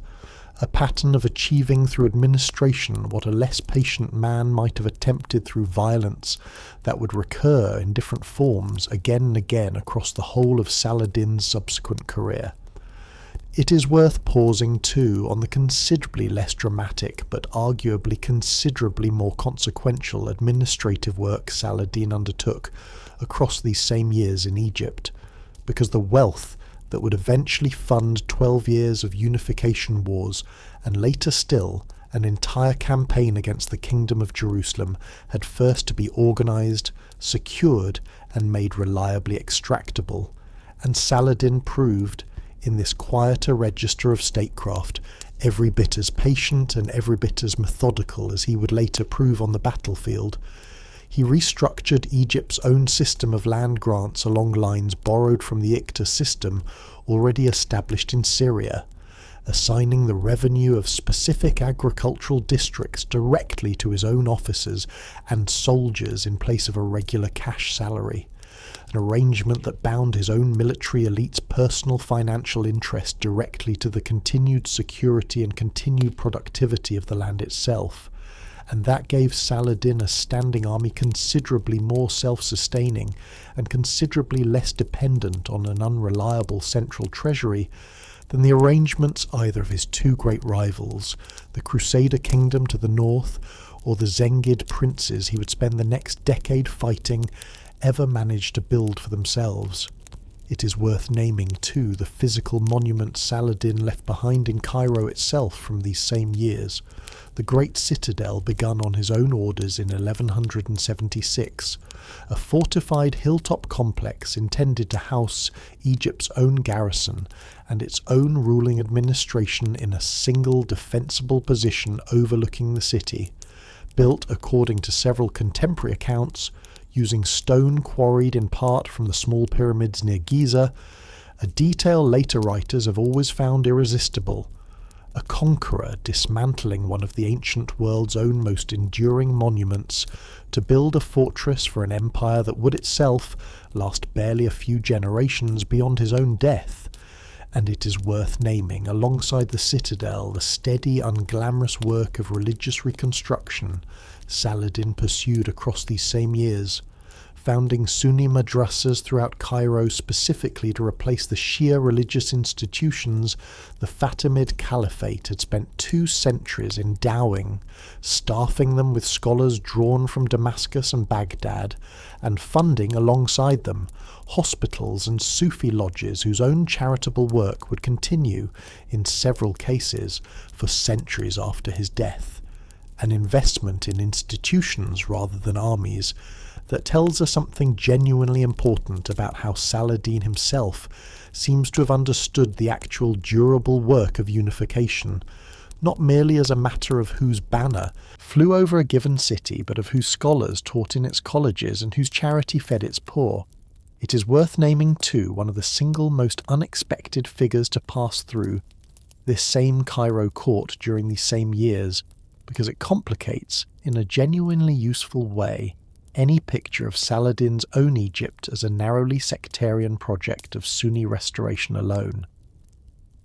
a pattern of achieving through administration what a less patient man might have attempted through violence that would recur in different forms again and again across the whole of Saladin's subsequent career. It is worth pausing too on the considerably less dramatic but arguably considerably more consequential administrative work Saladin undertook across these same years in Egypt, because the wealth that would eventually fund 12 years of unification wars, and later still an entire campaign against the Kingdom of Jerusalem, had first to be organised, secured, and made reliably extractable, and Saladin proved, in this quieter register of statecraft, every bit as patient and every bit as methodical as he would later prove on the battlefield, He restructured Egypt's own system of land grants along lines borrowed from the Iqta system already established in Syria, assigning the revenue of specific agricultural districts directly to his own officers and soldiers in place of a regular cash salary, an arrangement that bound his own military elite's personal financial interest directly to the continued security and continued productivity of the land itself, and that gave Saladin a standing army considerably more self-sustaining and considerably less dependent on an unreliable central treasury than the arrangements either of his two great rivals, the Crusader kingdom to the north or the Zengid princes he would spend the next decade fighting, ever managed to build for themselves. It is worth naming, too, the physical monument Saladin left behind in Cairo itself from these same years, the great citadel begun on his own orders in 1176, a fortified hilltop complex intended to house Egypt's own garrison and its own ruling administration in a single defensible position overlooking the city, built according to several contemporary accounts, using stone quarried in part from the small pyramids near Giza, a detail later writers have always found irresistible, a conqueror dismantling one of the ancient world's own most enduring monuments to build a fortress for an empire that would itself last barely a few generations beyond his own death. And it is worth naming, alongside the citadel, the steady, unglamorous work of religious reconstruction Saladin pursued across these same years, founding Sunni madrasas throughout Cairo specifically to replace the Shia religious institutions the Fatimid Caliphate had spent 2 centuries endowing, staffing them with scholars drawn from Damascus and Baghdad, and funding alongside them hospitals and Sufi lodges whose own charitable work would continue, in several cases, for centuries after his death. An investment in institutions rather than armies that tells us something genuinely important about how Saladin himself seems to have understood the actual durable work of unification, not merely as a matter of whose banner flew over a given city, but of whose scholars taught in its colleges and whose charity fed its poor. It is worth naming, too, one of the single most unexpected figures to pass through this same Cairo court during these same years, because it complicates, in a genuinely useful way, any picture of Saladin's own Egypt as a narrowly sectarian project of Sunni restoration alone.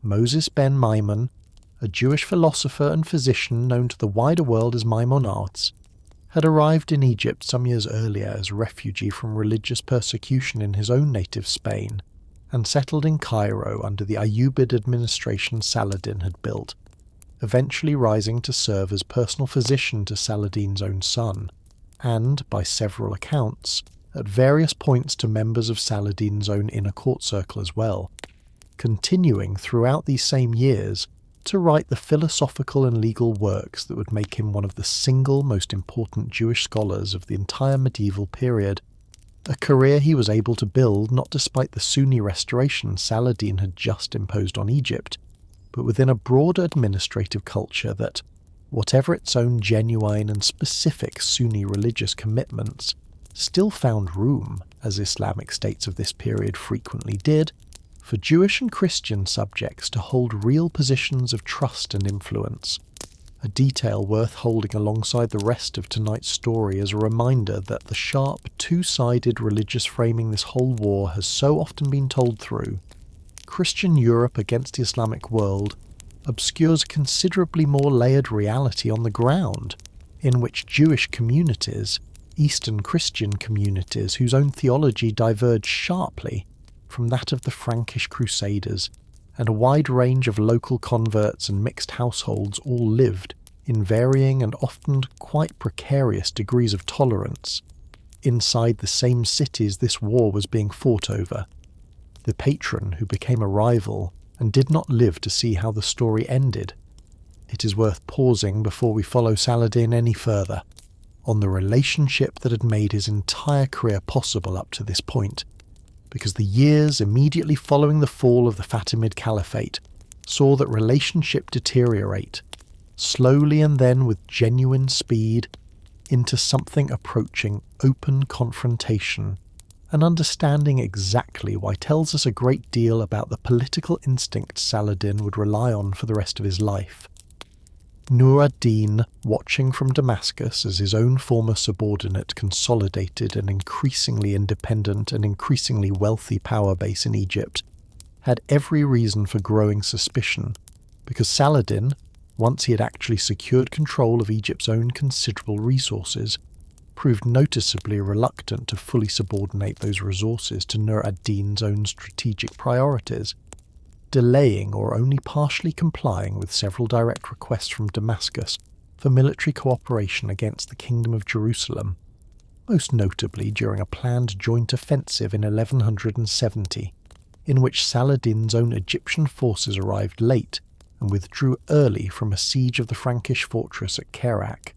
Moses ben Maimon, a Jewish philosopher and physician known to the wider world as Maimonides, had arrived in Egypt some years earlier as a refugee from religious persecution in his own native Spain, and settled in Cairo under the Ayyubid administration Saladin had built, eventually rising to serve as personal physician to Saladin's own son, and, by several accounts, at various points to members of Saladin's own inner court circle as well, continuing throughout these same years to write the philosophical and legal works that would make him one of the single most important Jewish scholars of the entire medieval period, a career he was able to build not despite the Sunni restoration Saladin had just imposed on Egypt, but within a broader administrative culture that, whatever its own genuine and specific Sunni religious commitments, still found room, as Islamic states of this period frequently did, for Jewish and Christian subjects to hold real positions of trust and influence, a detail worth holding alongside the rest of tonight's story as a reminder that the sharp, two-sided religious framing this whole war has so often been told through, Christian Europe against the Islamic world, obscures a considerably more layered reality on the ground, in which Jewish communities, Eastern Christian communities whose own theology diverged sharply from that of the Frankish Crusaders, and a wide range of local converts and mixed households all lived, in varying and often quite precarious degrees of tolerance, inside the same cities this war was being fought over. The patron who became a rival and did not live to see how the story ended. It is worth pausing before we follow Saladin any further on the relationship that had made his entire career possible up to this point, because the years immediately following the fall of the Fatimid Caliphate saw that relationship deteriorate, slowly and then with genuine speed, into something approaching open confrontation, and understanding exactly why tells us a great deal about the political instinct Saladin would rely on for the rest of his life. Nur ad-Din, watching from Damascus as his own former subordinate consolidated an increasingly independent and increasingly wealthy power base in Egypt, had every reason for growing suspicion, because Saladin, once he had actually secured control of Egypt's own considerable resources, proved noticeably reluctant to fully subordinate those resources to Nur ad-Din's own strategic priorities, delaying or only partially complying with several direct requests from Damascus for military cooperation against the Kingdom of Jerusalem, most notably during a planned joint offensive in 1170, in which Saladin's own Egyptian forces arrived late and withdrew early from a siege of the Frankish fortress at Kerak,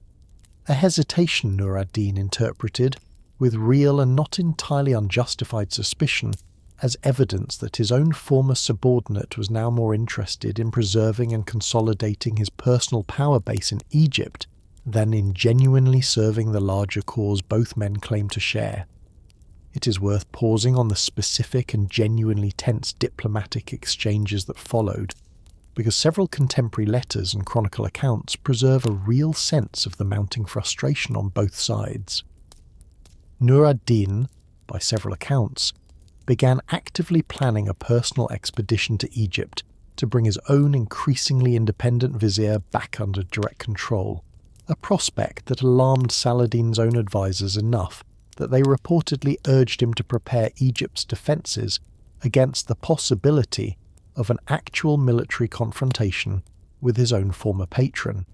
a hesitation Nur ad-Din interpreted, with real and not entirely unjustified suspicion, as evidence that his own former subordinate was now more interested in preserving and consolidating his personal power base in Egypt than in genuinely serving the larger cause both men claimed to share. It is worth pausing on the specific and genuinely tense diplomatic exchanges that followed, because several contemporary letters and chronicle accounts preserve a real sense of the mounting frustration on both sides. Nur ad-Din, by several accounts, began actively planning a personal expedition to Egypt to bring his own increasingly independent vizier back under direct control, a prospect that alarmed Saladin's own advisors enough that they reportedly urged him to prepare Egypt's defences against the possibility of an actual military confrontation with his own former patron,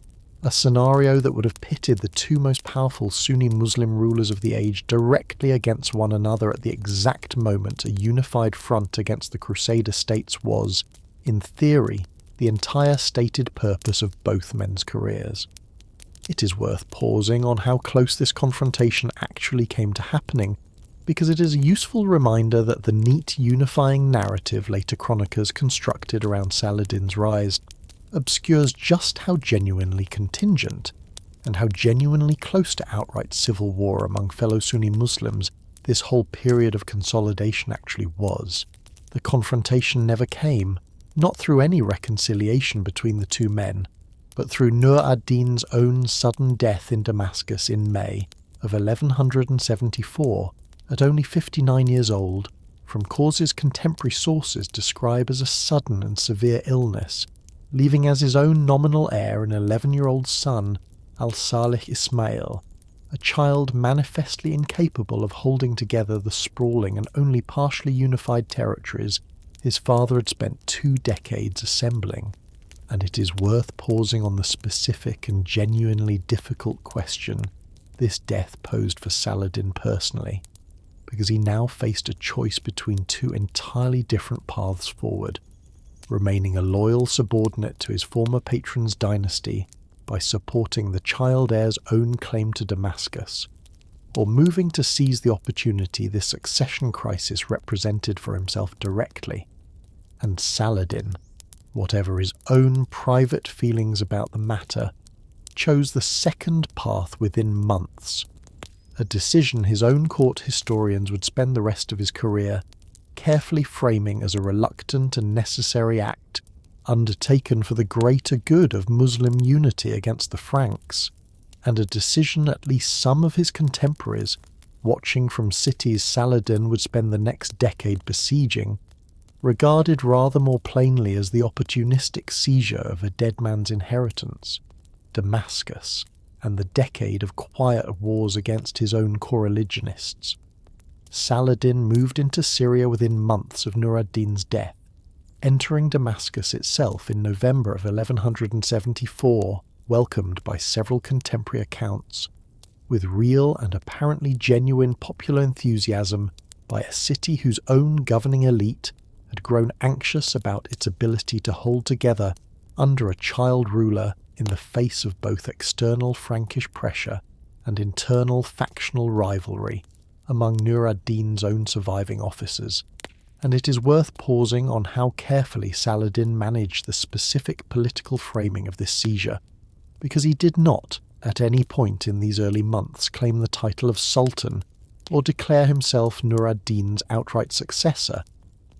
a scenario that would have pitted the two most powerful Sunni Muslim rulers of the age directly against one another at the exact moment a unified front against the Crusader states was, in theory, the entire stated purpose of both men's careers. It is worth pausing on how close this confrontation actually came to happening, because it is a useful reminder that the neat unifying narrative later chroniclers constructed around Saladin's rise obscures just how genuinely contingent, and how genuinely close to outright civil war among fellow Sunni Muslims this whole period of consolidation actually was. The confrontation never came, not through any reconciliation between the two men, but through Nur ad-Din's own sudden death in Damascus in May of 1174, at only 59 years old, from causes contemporary sources describe as a sudden and severe illness, leaving as his own nominal heir an 11-year-old son, al-Salih Ismail, a child manifestly incapable of holding together the sprawling and only partially unified territories his father had spent 2 decades assembling. And it is worth pausing on the specific and genuinely difficult question this death posed for Saladin personally, because he now faced a choice between 2 entirely different paths forward: remaining a loyal subordinate to his former patron's dynasty by supporting the child heir's own claim to Damascus, or moving to seize the opportunity this succession crisis represented for himself directly. And Saladin, whatever his own private feelings about the matter, chose the second path within months, a decision his own court historians would spend the rest of his career carefully framing as a reluctant and necessary act undertaken for the greater good of Muslim unity against the Franks, and a decision at least some of his contemporaries, watching from cities Saladin would spend the next decade besieging, regarded rather more plainly as the opportunistic seizure of a dead man's inheritance, Damascus, and the decade of quiet wars against his own coreligionists. Saladin moved into Syria within months of Nur ad-Din's death, entering Damascus itself in November of 1174, welcomed by several contemporary accounts, with real and apparently genuine popular enthusiasm by a city whose own governing elite had grown anxious about its ability to hold together under a child ruler in the face of both external Frankish pressure and internal factional rivalry among Nur ad-Din's own surviving officers, and it is worth pausing on how carefully Saladin managed the specific political framing of this seizure, because he did not, at any point in these early months, claim the title of Sultan or declare himself Nur ad-Din's outright successor,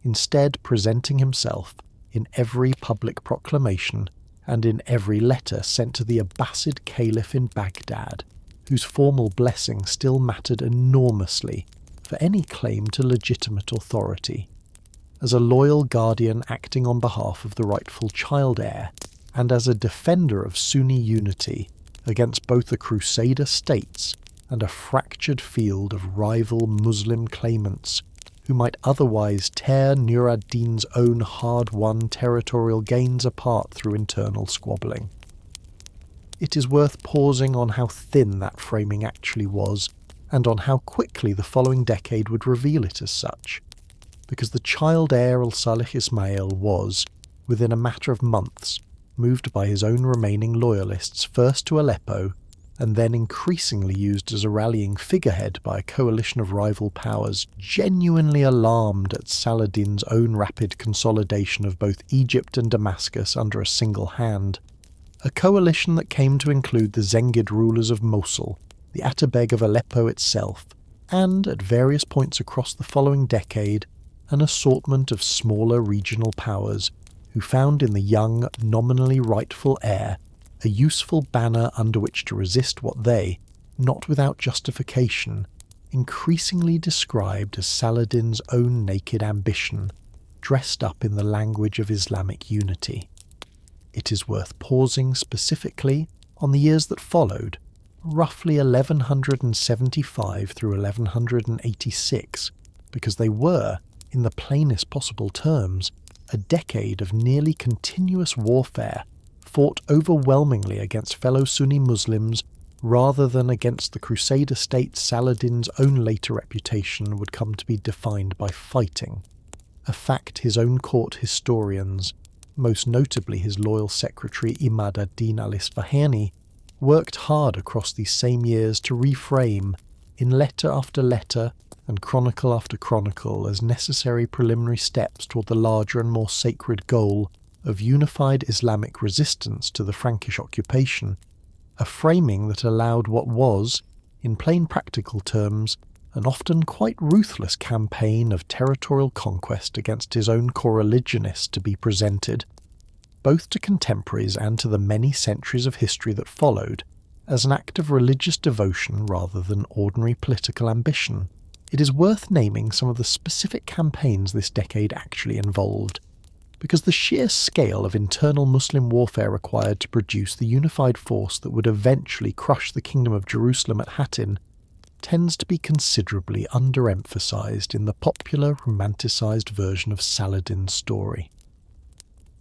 instead presenting himself in every public proclamation and in every letter sent to the Abbasid Caliph in Baghdad, whose formal blessing still mattered enormously for any claim to legitimate authority. As a loyal guardian acting on behalf of the rightful child heir, and as a defender of Sunni unity against both the Crusader states and a fractured field of rival Muslim claimants who might otherwise tear Nur ad-Din's own hard-won territorial gains apart through internal squabbling. It is worth pausing on how thin that framing actually was, and on how quickly the following decade would reveal it as such, because the child heir al-Salih Ismail was, within a matter of months, moved by his own remaining loyalists first to Aleppo, and then increasingly used as a rallying figurehead by a coalition of rival powers genuinely alarmed at Saladin's own rapid consolidation of both Egypt and Damascus under a single hand. A coalition that came to include the Zengid rulers of Mosul, the Atabeg of Aleppo itself, and, at various points across the following decade, an assortment of smaller regional powers who found in the young, nominally rightful heir a useful banner under which to resist what they, not without justification, increasingly described as Saladin's own naked ambition, dressed up in the language of Islamic unity. It is worth pausing specifically on the years that followed, roughly 1175 through 1186, because they were, in the plainest possible terms, a decade of nearly continuous warfare fought overwhelmingly against fellow Sunni Muslims rather than against the Crusader state Saladin's own later reputation would come to be defined by fighting, a fact his own court historians, most notably his loyal secretary Imad ad-Din al-Isfahani, worked hard across these same years to reframe, in letter after letter and chronicle after chronicle, as necessary preliminary steps toward the larger and more sacred goal of unified Islamic resistance to the Frankish occupation, a framing that allowed what was, in plain practical terms, an often quite ruthless campaign of territorial conquest against his own coreligionists to be presented, both to contemporaries and to the many centuries of history that followed, as an act of religious devotion rather than ordinary political ambition. It is worth naming some of the specific campaigns this decade actually involved, because the sheer scale of internal Muslim warfare required to produce the unified force that would eventually crush the Kingdom of Jerusalem at Hattin tends to be considerably underemphasized in the popular romanticized version of Saladin's story.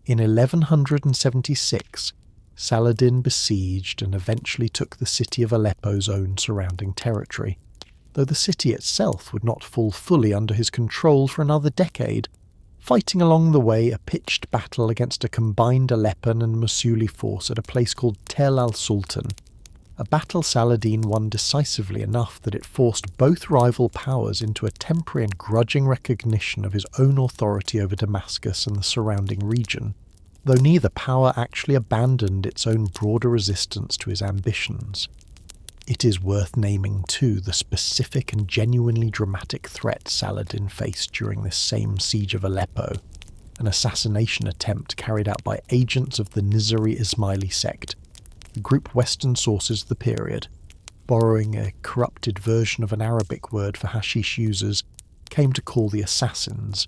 In 1176, Saladin besieged and eventually took the city of Aleppo's own surrounding territory, though the city itself would not fall fully under his control for another decade, fighting along the way a pitched battle against a combined Aleppan and Mosuli force at a place called Tel al-Sultan, a battle Saladin won decisively enough that it forced both rival powers into a temporary and grudging recognition of his own authority over Damascus and the surrounding region, though neither power actually abandoned its own broader resistance to his ambitions. It is worth naming, too, the specific and genuinely dramatic threat Saladin faced during this same siege of Aleppo, an assassination attempt carried out by agents of the Nizari Ismaili sect, the group Western sources of the period, borrowing a corrupted version of an Arabic word for hashish users, came to call the Assassins,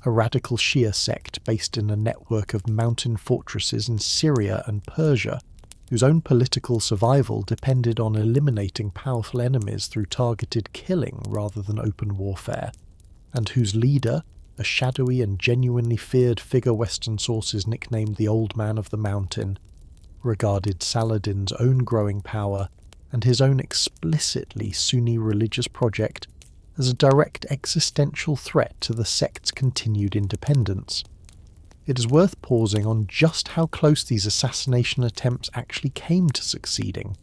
a radical Shia sect based in a network of mountain fortresses in Syria and Persia, whose own political survival depended on eliminating powerful enemies through targeted killing rather than open warfare, and whose leader, a shadowy and genuinely feared figure Western sources nicknamed the Old Man of the Mountain, regarded Saladin's own growing power and his own explicitly Sunni religious project as a direct existential threat to the sect's continued independence. It is worth pausing on just how close these assassination attempts actually came to succeeding,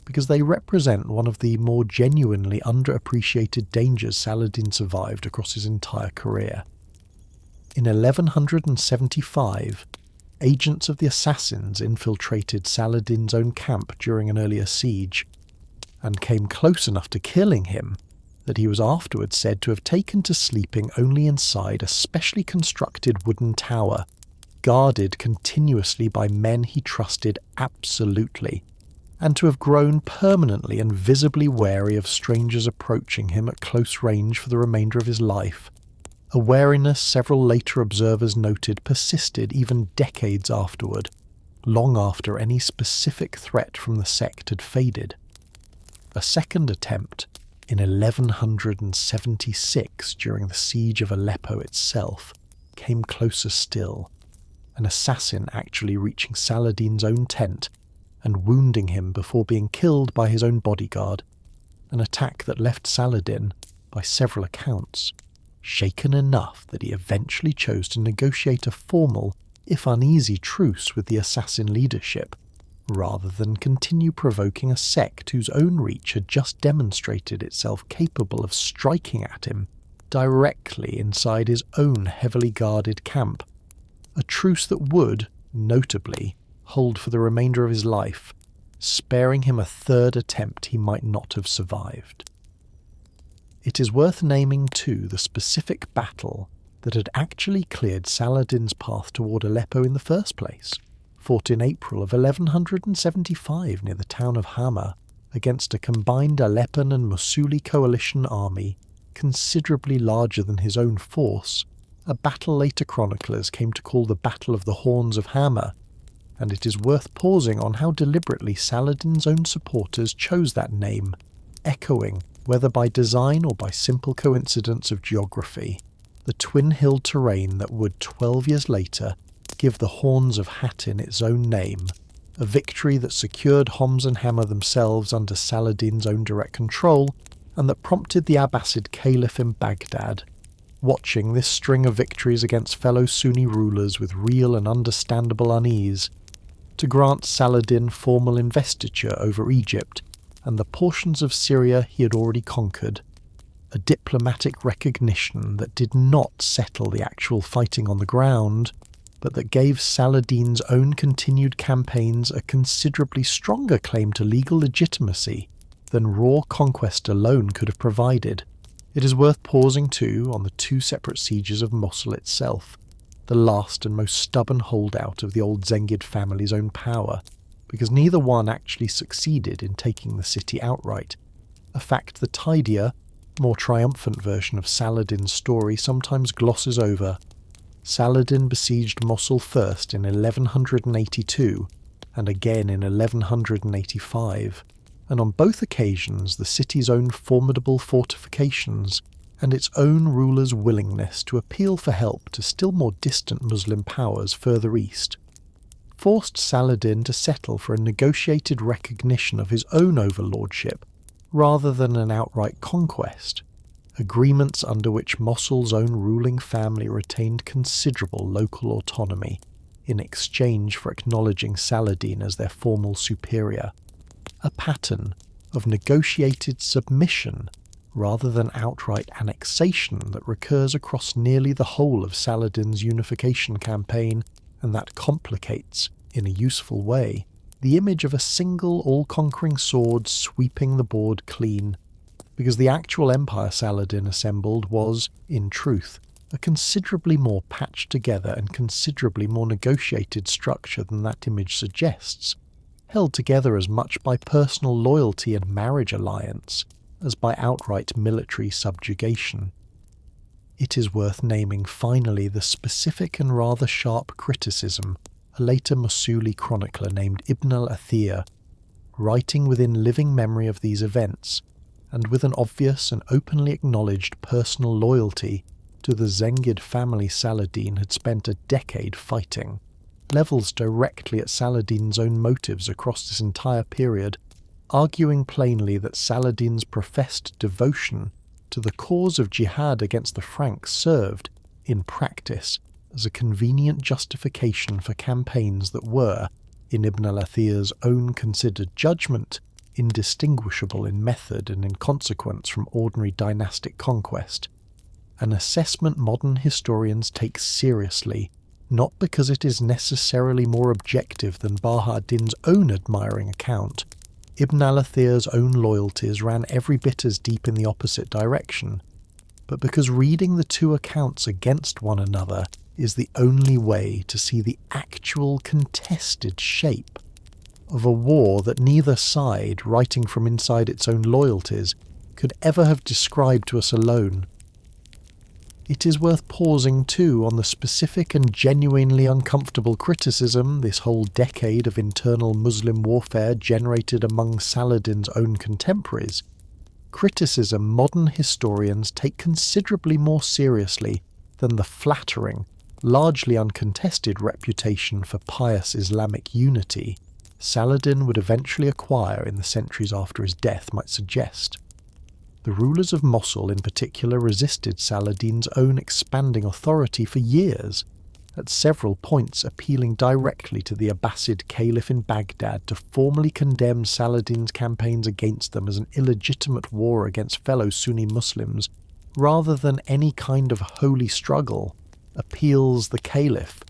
because they represent one of the more genuinely underappreciated dangers Saladin survived across his entire career. In 1175, agents of the assassins infiltrated Saladin's own camp during an earlier siege, and came close enough to killing him that he was afterwards said to have taken to sleeping only inside a specially constructed wooden tower, guarded continuously by men he trusted absolutely, and to have grown permanently and visibly wary of strangers approaching him at close range for the remainder of his life, a wariness several later observers noted persisted even decades afterward, long after any specific threat from the sect had faded. A second attempt, in 1176 during the siege of Aleppo itself, came closer still, an assassin actually reaching Saladin's own tent and wounding him before being killed by his own bodyguard, an attack that left Saladin, by several accounts, shaken enough that he eventually chose to negotiate a formal, if uneasy, truce with the assassin leadership, rather than continue provoking a sect whose own reach had just demonstrated itself capable of striking at him directly inside his own heavily guarded camp, a truce that would, notably, hold for the remainder of his life, sparing him a third attempt he might not have survived. It is worth naming too the specific battle that had actually cleared Saladin's path toward Aleppo in the first place, fought in April of 1175 near the town of Hama against a combined Aleppan and Mosuli coalition army considerably larger than his own force, a battle later chroniclers came to call the Battle of the Horns of Hama, and it is worth pausing on how deliberately Saladin's own supporters chose that name, echoing, whether by design or by simple coincidence of geography, the twin-hilled terrain that would 12 years later give the Horns of Hattin its own name, a victory that secured Homs and Hama themselves under Saladin's own direct control, and that prompted the Abbasid Caliph in Baghdad, watching this string of victories against fellow Sunni rulers with real and understandable unease, to grant Saladin formal investiture over Egypt and the portions of Syria he had already conquered, a diplomatic recognition that did not settle the actual fighting on the ground, but that gave Saladin's own continued campaigns a considerably stronger claim to legal legitimacy than raw conquest alone could have provided. It is worth pausing too on the two separate sieges of Mosul itself, the last and most stubborn holdout of the old Zengid family's own power, because neither one actually succeeded in taking the city outright, a fact the tidier, more triumphant version of Saladin's story sometimes glosses over. Saladin besieged Mosul first in 1182 and again in 1185, and on both occasions the city's own formidable fortifications and its own ruler's willingness to appeal for help to still more distant Muslim powers further east forced Saladin to settle for a negotiated recognition of his own overlordship rather than an outright conquest, agreements under which Mosul's own ruling family retained considerable local autonomy in exchange for acknowledging Saladin as their formal superior, a pattern of negotiated submission rather than outright annexation that recurs across nearly the whole of Saladin's unification campaign, and that complicates, in a useful way, the image of a single all-conquering sword sweeping the board clean, because the actual empire Saladin assembled was, in truth, a considerably more patched together and considerably more negotiated structure than that image suggests, held together as much by personal loyalty and marriage alliance as by outright military subjugation. It is worth naming finally the specific and rather sharp criticism a later Mosuli chronicler named Ibn al-Athir, writing within living memory of these events, and with an obvious and openly acknowledged personal loyalty to the Zengid family Saladin had spent a decade fighting, levels directly at Saladin's own motives across this entire period, arguing plainly that Saladin's professed devotion to the cause of jihad against the Franks served, in practice, as a convenient justification for campaigns that were, in Ibn al-Athir's own considered judgment, indistinguishable in method and in consequence from ordinary dynastic conquest, an assessment modern historians take seriously not because it is necessarily more objective than Baha ad-Din's own admiring account. Ibn al-Athir's own loyalties ran every bit as deep in the opposite direction, but because reading the two accounts against one another is the only way to see the actual contested shape of a war that neither side, writing from inside its own loyalties, could ever have described to us alone. It is worth pausing too on the specific and genuinely uncomfortable criticism this whole decade of internal Muslim warfare generated among Saladin's own contemporaries, criticism modern historians take considerably more seriously than the flattering, largely uncontested reputation for pious Islamic unity Saladin would eventually acquire in the centuries after his death might suggest. The rulers of Mosul in particular resisted Saladin's own expanding authority for years, at several points appealing directly to the Abbasid Caliph in Baghdad to formally condemn Saladin's campaigns against them as an illegitimate war against fellow Sunni Muslims, rather than any kind of holy struggle. Appeals the Caliph,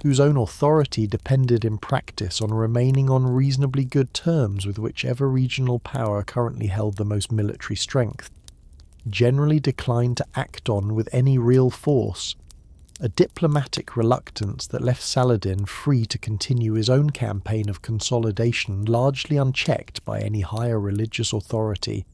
whose own authority depended in practice on remaining on reasonably good terms with whichever regional power currently held the most military strength, generally declined to act on with any real force, a diplomatic reluctance that left Saladin free to continue his own campaign of consolidation largely unchecked by any higher religious authority,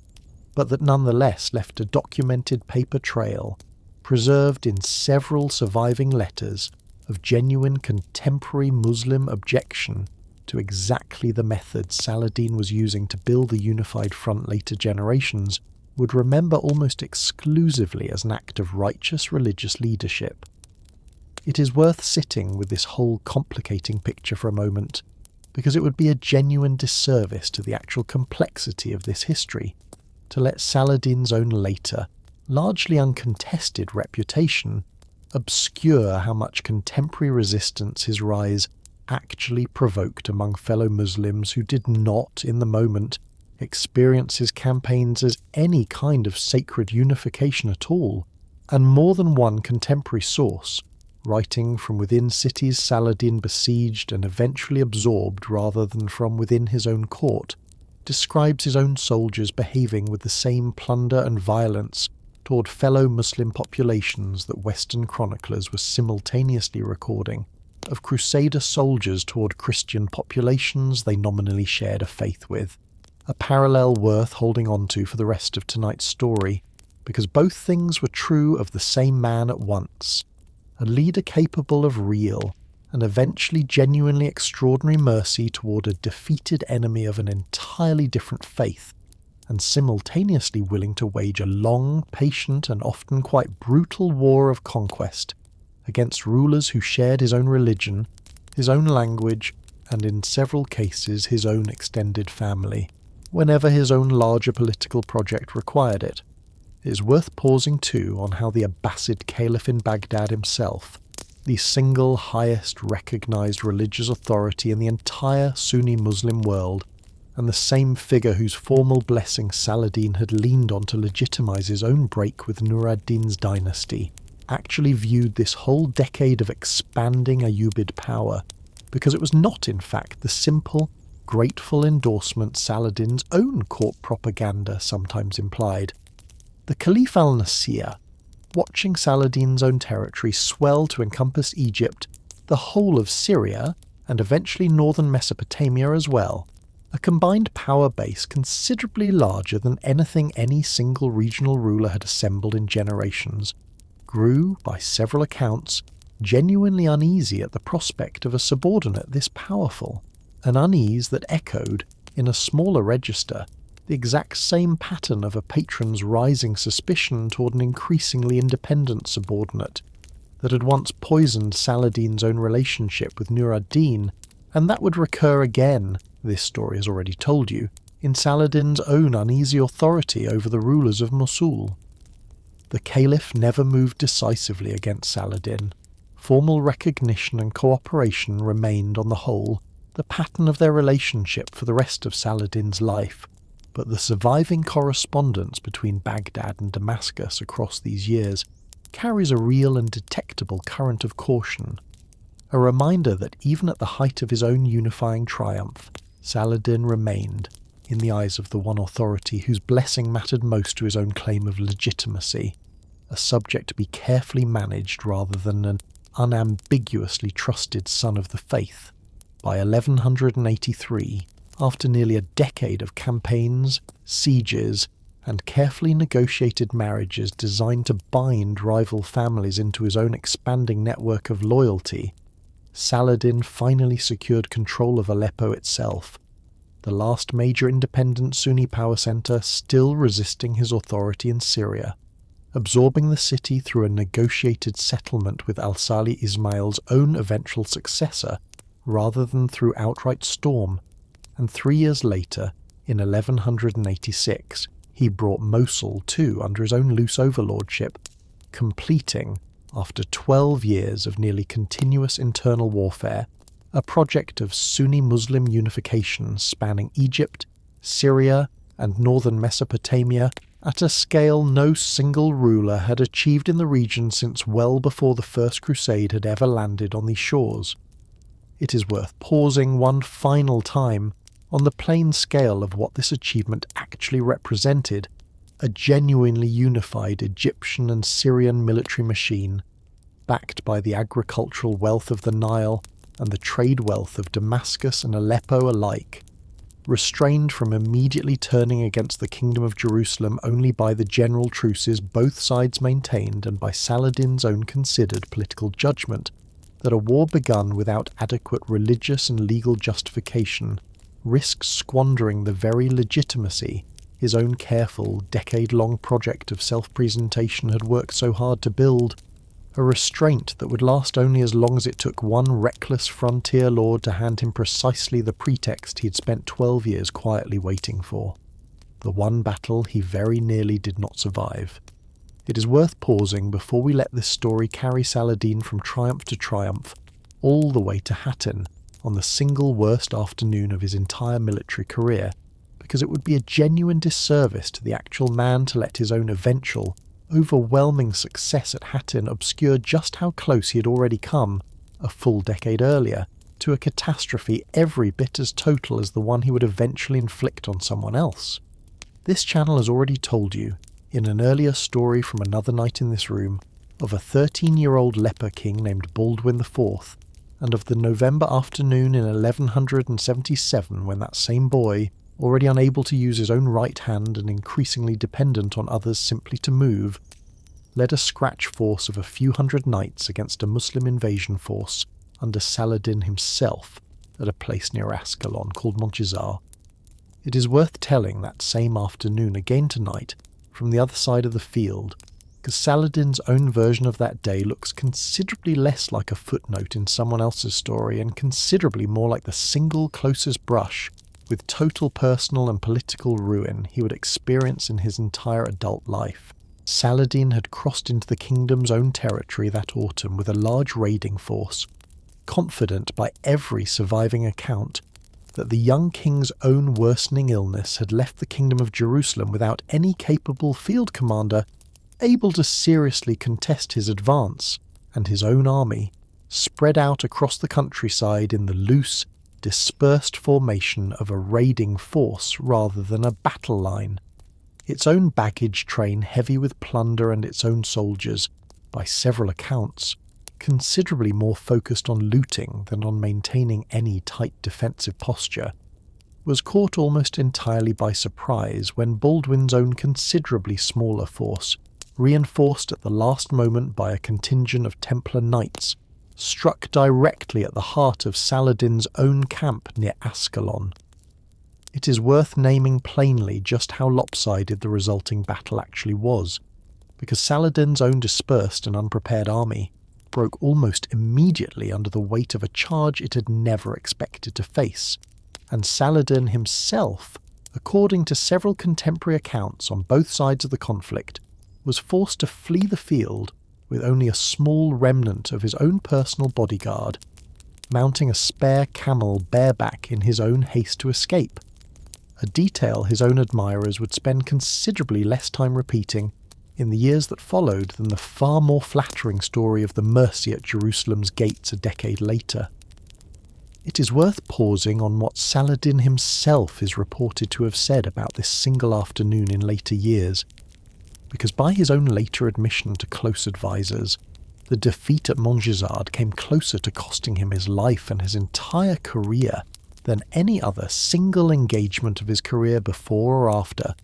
but that nonetheless left a documented paper trail, preserved in several surviving letters, of genuine contemporary Muslim objection to exactly the methods Saladin was using to build the unified front later generations would remember almost exclusively as an act of righteous religious leadership. It is worth sitting with this whole complicating picture for a moment, because it would be a genuine disservice to the actual complexity of this history to let Saladin's own later, largely uncontested reputation obscure how much contemporary resistance his rise actually provoked among fellow Muslims who did not, in the moment, experience his campaigns as any kind of sacred unification at all, and more than one contemporary source, writing from within cities Saladin besieged and eventually absorbed rather than from within his own court, describes his own soldiers behaving with the same plunder and violence toward fellow Muslim populations that Western chroniclers were simultaneously recording, of Crusader soldiers toward Christian populations they nominally shared a faith with, a parallel worth holding on to for the rest of tonight's story, because both things were true of the same man at once, a leader capable of real and eventually genuinely extraordinary mercy toward a defeated enemy of an entirely different faith, and simultaneously willing to wage a long, patient, and often quite brutal war of conquest against rulers who shared his own religion, his own language, and in several cases his own extended family, whenever his own larger political project required it. It is worth pausing too on how the Abbasid Caliph in Baghdad himself, the single highest recognized religious authority in the entire Sunni Muslim world, and the same figure whose formal blessing Saladin had leaned on to legitimize his own break with Nur ad-Din's dynasty, actually viewed this whole decade of expanding Ayyubid power, because it was not in fact the simple, grateful endorsement Saladin's own court propaganda sometimes implied. The Caliph al-Nasir, watching Saladin's own territory swell to encompass Egypt, the whole of Syria, and eventually northern Mesopotamia as well, a combined power base considerably larger than anything any single regional ruler had assembled in generations, grew, by several accounts, genuinely uneasy at the prospect of a subordinate this powerful, an unease that echoed, in a smaller register, the exact same pattern of a patron's rising suspicion toward an increasingly independent subordinate that had once poisoned Saladin's own relationship with Nur ad-Din, and that would recur again, this story has already told you, in Saladin's own uneasy authority over the rulers of Mosul. The Caliph never moved decisively against Saladin. Formal recognition and cooperation remained, on the whole, the pattern of their relationship for the rest of Saladin's life, but the surviving correspondence between Baghdad and Damascus across these years carries a real and detectable current of caution. a reminder that even at the height of his own unifying triumph, Saladin remained, in the eyes of the one authority whose blessing mattered most to his own claim of legitimacy, a subject to be carefully managed rather than an unambiguously trusted son of the faith. By 1183, after nearly a decade of campaigns, sieges, and carefully negotiated marriages designed to bind rival families into his own expanding network of loyalty, Saladin finally secured control of Aleppo itself, the last major independent Sunni power centre still resisting his authority in Syria, absorbing the city through a negotiated settlement with Al-Salih Ismail's own eventual successor, rather than through outright storm, and 3 years later, in 1186, he brought Mosul too under his own loose overlordship, completing, after 12 years of nearly continuous internal warfare, a project of Sunni Muslim unification spanning Egypt, Syria, and northern Mesopotamia at a scale no single ruler had achieved in the region since well before the First Crusade had ever landed on these shores. It is worth pausing one final time on the plain scale of what this achievement actually represented: a genuinely unified Egyptian and Syrian military machine, backed by the agricultural wealth of the Nile and the trade wealth of Damascus and Aleppo alike, restrained from immediately turning against the Kingdom of Jerusalem only by the general truces both sides maintained and by Saladin's own considered political judgment that a war begun without adequate religious and legal justification risks squandering the very legitimacy his own careful, decade-long project of self-presentation had worked so hard to build, a restraint that would last only as long as it took one reckless frontier lord to hand him precisely the pretext he had spent 12 years quietly waiting for. The one battle he very nearly did not survive. It is worth pausing before we let this story carry Saladin from triumph to triumph, all the way to Hattin, on the single worst afternoon of his entire military career, because it would be a genuine disservice to the actual man to let his own eventual, overwhelming success at Hattin obscure just how close he had already come, a full decade earlier, to a catastrophe every bit as total as the one he would eventually inflict on someone else. This channel has already told you, in an earlier story from another night in this room, of a 13-year-old leper king named Baldwin IV, and of the November afternoon in 1177 when that same boy, already unable to use his own right hand and increasingly dependent on others simply to move, led a scratch force of a few hundred knights against a Muslim invasion force under Saladin himself at a place near Ascalon called Montjazar. It is worth telling that same afternoon again tonight from the other side of the field, because Saladin's own version of that day looks considerably less like a footnote in someone else's story and considerably more like the single closest brush with total personal and political ruin he would experience in his entire adult life. Saladin had crossed into the kingdom's own territory that autumn with a large raiding force, confident by every surviving account that the young king's own worsening illness had left the Kingdom of Jerusalem without any capable field commander able to seriously contest his advance, and his own army, spread out across the countryside in the loose, dispersed formation of a raiding force rather than a battle line, its own baggage train heavy with plunder and its own soldiers, by several accounts, considerably more focused on looting than on maintaining any tight defensive posture, was caught almost entirely by surprise when Baldwin's own considerably smaller force, reinforced at the last moment by a contingent of Templar knights, struck directly at the heart of Saladin's own camp near Ascalon. It is worth naming plainly just how lopsided the resulting battle actually was, because Saladin's own dispersed and unprepared army broke almost immediately under the weight of a charge it had never expected to face, and Saladin himself, according to several contemporary accounts on both sides of the conflict, was forced to flee the field with only a small remnant of his own personal bodyguard, mounting a spare camel bareback in his own haste to escape, a detail his own admirers would spend considerably less time repeating in the years that followed than the far more flattering story of the mercy at Jerusalem's gates a decade later. It is worth pausing on what Saladin himself is reported to have said about this single afternoon in later years, because by his own later admission to close advisors, the defeat at Montgisard came closer to costing him his life and his entire career than any other single engagement of his career before or after,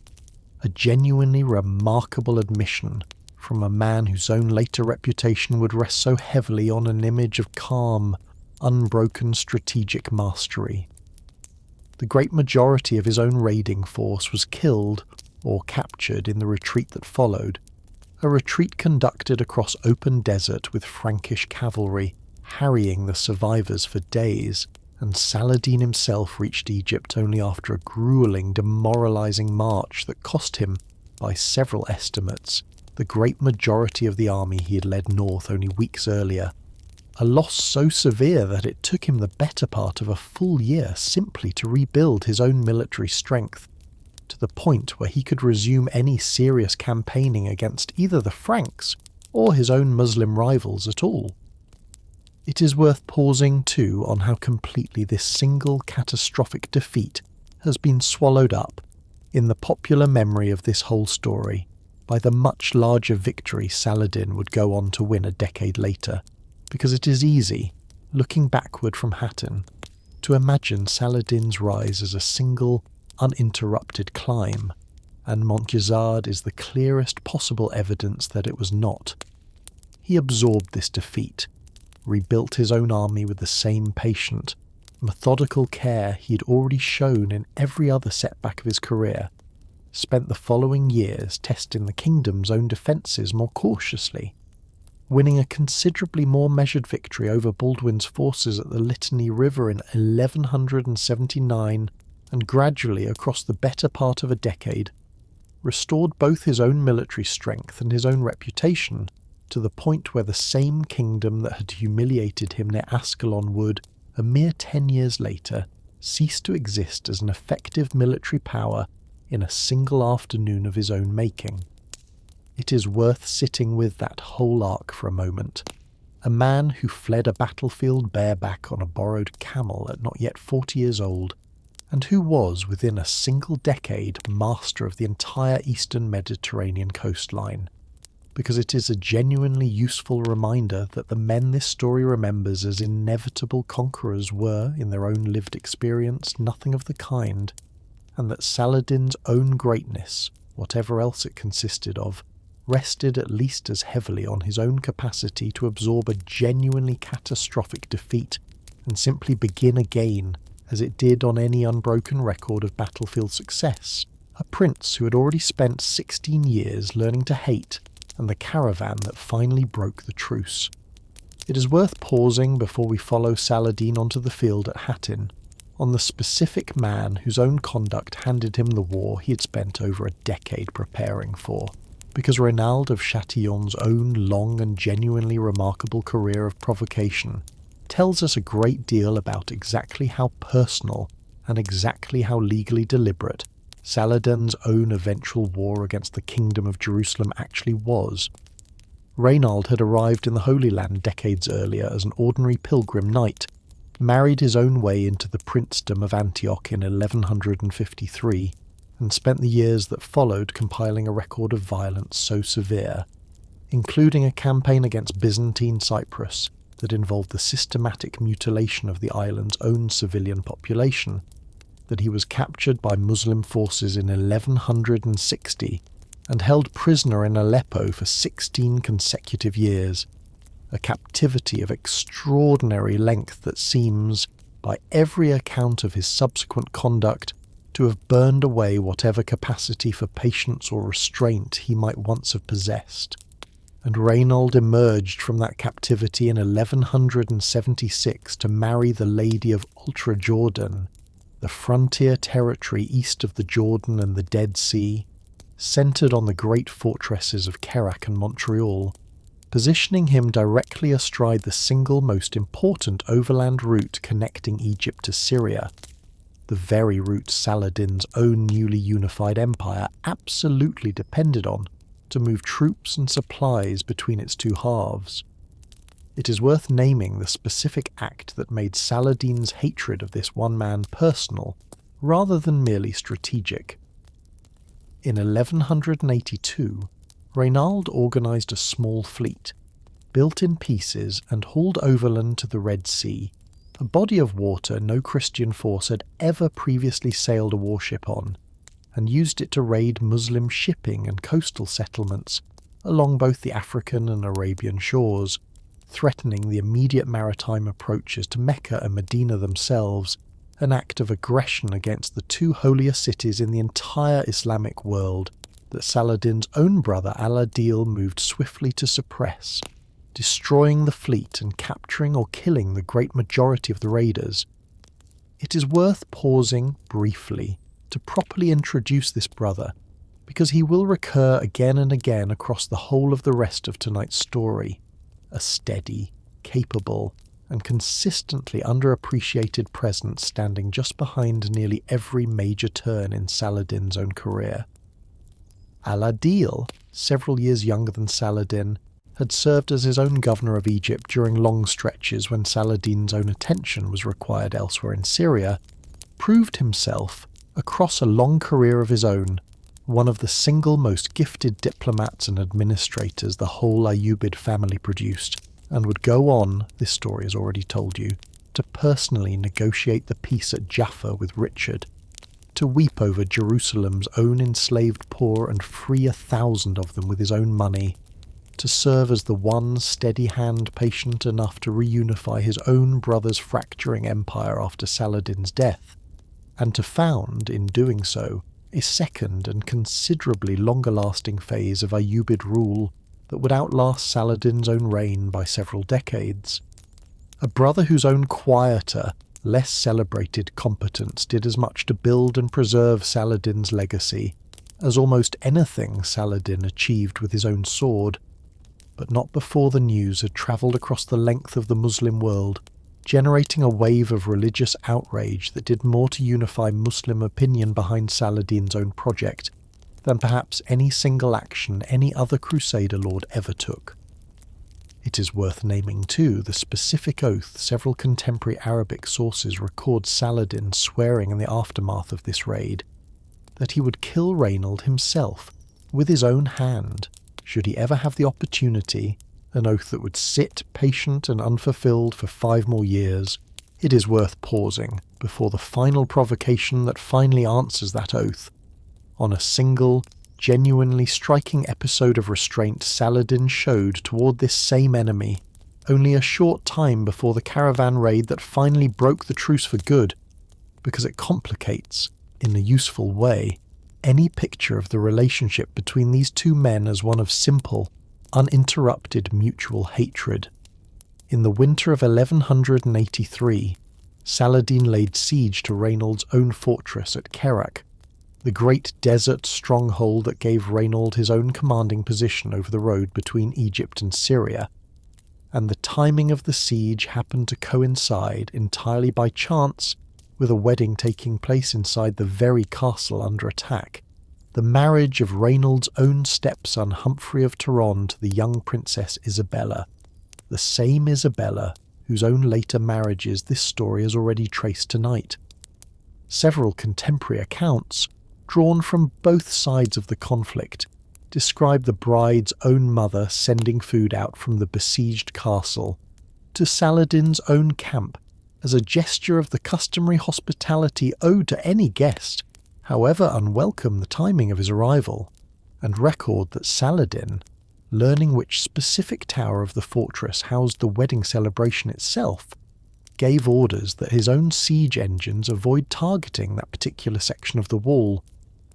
a genuinely remarkable admission from a man whose own later reputation would rest so heavily on an image of calm, unbroken strategic mastery. The great majority of his own raiding force was killed or captured in the retreat that followed, a retreat conducted across open desert with Frankish cavalry harrying the survivors for days, and Saladin himself reached Egypt only after a grueling, demoralizing march that cost him, by several estimates, the great majority of the army he had led north only weeks earlier, a loss so severe that it took him the better part of a full year simply to rebuild his own military strength, to the point where he could resume any serious campaigning against either the Franks or his own Muslim rivals at all. It is worth pausing too on how completely this single catastrophic defeat has been swallowed up, in the popular memory of this whole story, by the much larger victory Saladin would go on to win a decade later, because it is easy, looking backward from Hattin, to imagine Saladin's rise as a single, uninterrupted climb, and Montgisard is the clearest possible evidence that it was not. He absorbed this defeat, rebuilt his own army with the same patient, methodical care he had already shown in every other setback of his career, spent the following years testing the kingdom's own defences more cautiously, winning a considerably more measured victory over Baldwin's forces at the Litany River in 1179, and gradually across the better part of a decade, restored both his own military strength and his own reputation to the point where the same kingdom that had humiliated him near Ascalon would, a mere 10 years later, cease to exist as an effective military power in a single afternoon of his own making. It is worth sitting with that whole arc for a moment. A man who fled a battlefield bareback on a borrowed camel at not yet 40 years old, and who was, within a single decade, master of the entire eastern Mediterranean coastline, because it is a genuinely useful reminder that the men this story remembers as inevitable conquerors were, in their own lived experience, nothing of the kind, and that Saladin's own greatness, whatever else it consisted of, rested at least as heavily on his own capacity to absorb a genuinely catastrophic defeat and simply begin again as it did on any unbroken record of battlefield success, a prince who had already spent 16 years learning to hate, and the caravan that finally broke the truce. It is worth pausing before we follow Saladin onto the field at Hattin, on the specific man whose own conduct handed him the war he had spent over a decade preparing for, because Reynald of Chatillon's own long and genuinely remarkable career of provocation tells us a great deal about exactly how personal and exactly how legally deliberate Saladin's own eventual war against the Kingdom of Jerusalem actually was. Reynald had arrived in the Holy Land decades earlier as an ordinary pilgrim knight, married his own way into the princedom of Antioch in 1153, and spent the years that followed compiling a record of violence so severe, including a campaign against Byzantine Cyprus that involved the systematic mutilation of the island's own civilian population, that he was captured by Muslim forces in 1160 and held prisoner in Aleppo for 16 consecutive years, a captivity of extraordinary length that seems, by every account of his subsequent conduct, to have burned away whatever capacity for patience or restraint he might once have possessed. And Reynald emerged from that captivity in 1176 to marry the Lady of Ultra Jordan, the frontier territory east of the Jordan and the Dead Sea, centred on the great fortresses of Kerak and Montreal, positioning him directly astride the single most important overland route connecting Egypt to Syria, the very route Saladin's own newly unified empire absolutely depended on to move troops and supplies between its two halves. It is worth naming the specific act that made Saladin's hatred of this one man personal, rather than merely strategic. In 1182, Reynald organised a small fleet, built in pieces and hauled overland to the Red Sea, a body of water no Christian force had ever previously sailed a warship on, and used it to raid Muslim shipping and coastal settlements along both the African and Arabian shores, threatening the immediate maritime approaches to Mecca and Medina themselves, an act of aggression against the two holiest cities in the entire Islamic world that Saladin's own brother Al-Adil moved swiftly to suppress, destroying the fleet and capturing or killing the great majority of the raiders. It is worth pausing briefly to properly introduce this brother, because he will recur again and again across the whole of the rest of tonight's story. A steady, capable, and consistently underappreciated presence standing just behind nearly every major turn in Saladin's own career. Al-Adil, several years younger than Saladin, had served as his own governor of Egypt during long stretches when Saladin's own attention was required elsewhere in Syria, proved himself, across a long career of his own, one of the single most gifted diplomats and administrators the whole Ayyubid family produced, and would go on, this story has already told you, to personally negotiate the peace at Jaffa with Richard, to weep over Jerusalem's own enslaved poor and free 1,000 of them with his own money, to serve as the one steady hand patient enough to reunify his own brother's fracturing empire after Saladin's death, and to found, in doing so, a second and considerably longer-lasting phase of Ayyubid rule that would outlast Saladin's own reign by several decades. A brother whose own quieter, less celebrated competence did as much to build and preserve Saladin's legacy as almost anything Saladin achieved with his own sword, but not before the news had travelled across the length of the Muslim world, generating a wave of religious outrage that did more to unify Muslim opinion behind Saladin's own project than perhaps any single action any other Crusader lord ever took. It is worth naming too the specific oath several contemporary Arabic sources record Saladin swearing in the aftermath of this raid, that he would kill Reynald himself with his own hand should he ever have the opportunity, an oath that would sit patient and unfulfilled for 5 more years. It is worth pausing before the final provocation that finally answers that oath. On a single, genuinely striking episode of restraint Saladin showed toward this same enemy, only a short time before the caravan raid that finally broke the truce for good, because it complicates, in a useful way, any picture of the relationship between these two men as one of simple, uninterrupted mutual hatred. In the winter of 1183, Saladin laid siege to Reynald's own fortress at Kerak, the great desert stronghold that gave Reynald his own commanding position over the road between Egypt and Syria, and the timing of the siege happened to coincide entirely by chance with a wedding taking place inside the very castle under attack, the marriage of Reynald's own stepson Humphrey of Turon to the young Princess Isabella, the same Isabella whose own later marriages this story has already traced tonight. Several contemporary accounts, drawn from both sides of the conflict, describe the bride's own mother sending food out from the besieged castle to Saladin's own camp as a gesture of the customary hospitality owed to any guest, however unwelcome the timing of his arrival, and record that Saladin, learning which specific tower of the fortress housed the wedding celebration itself, gave orders that his own siege engines avoid targeting that particular section of the wall,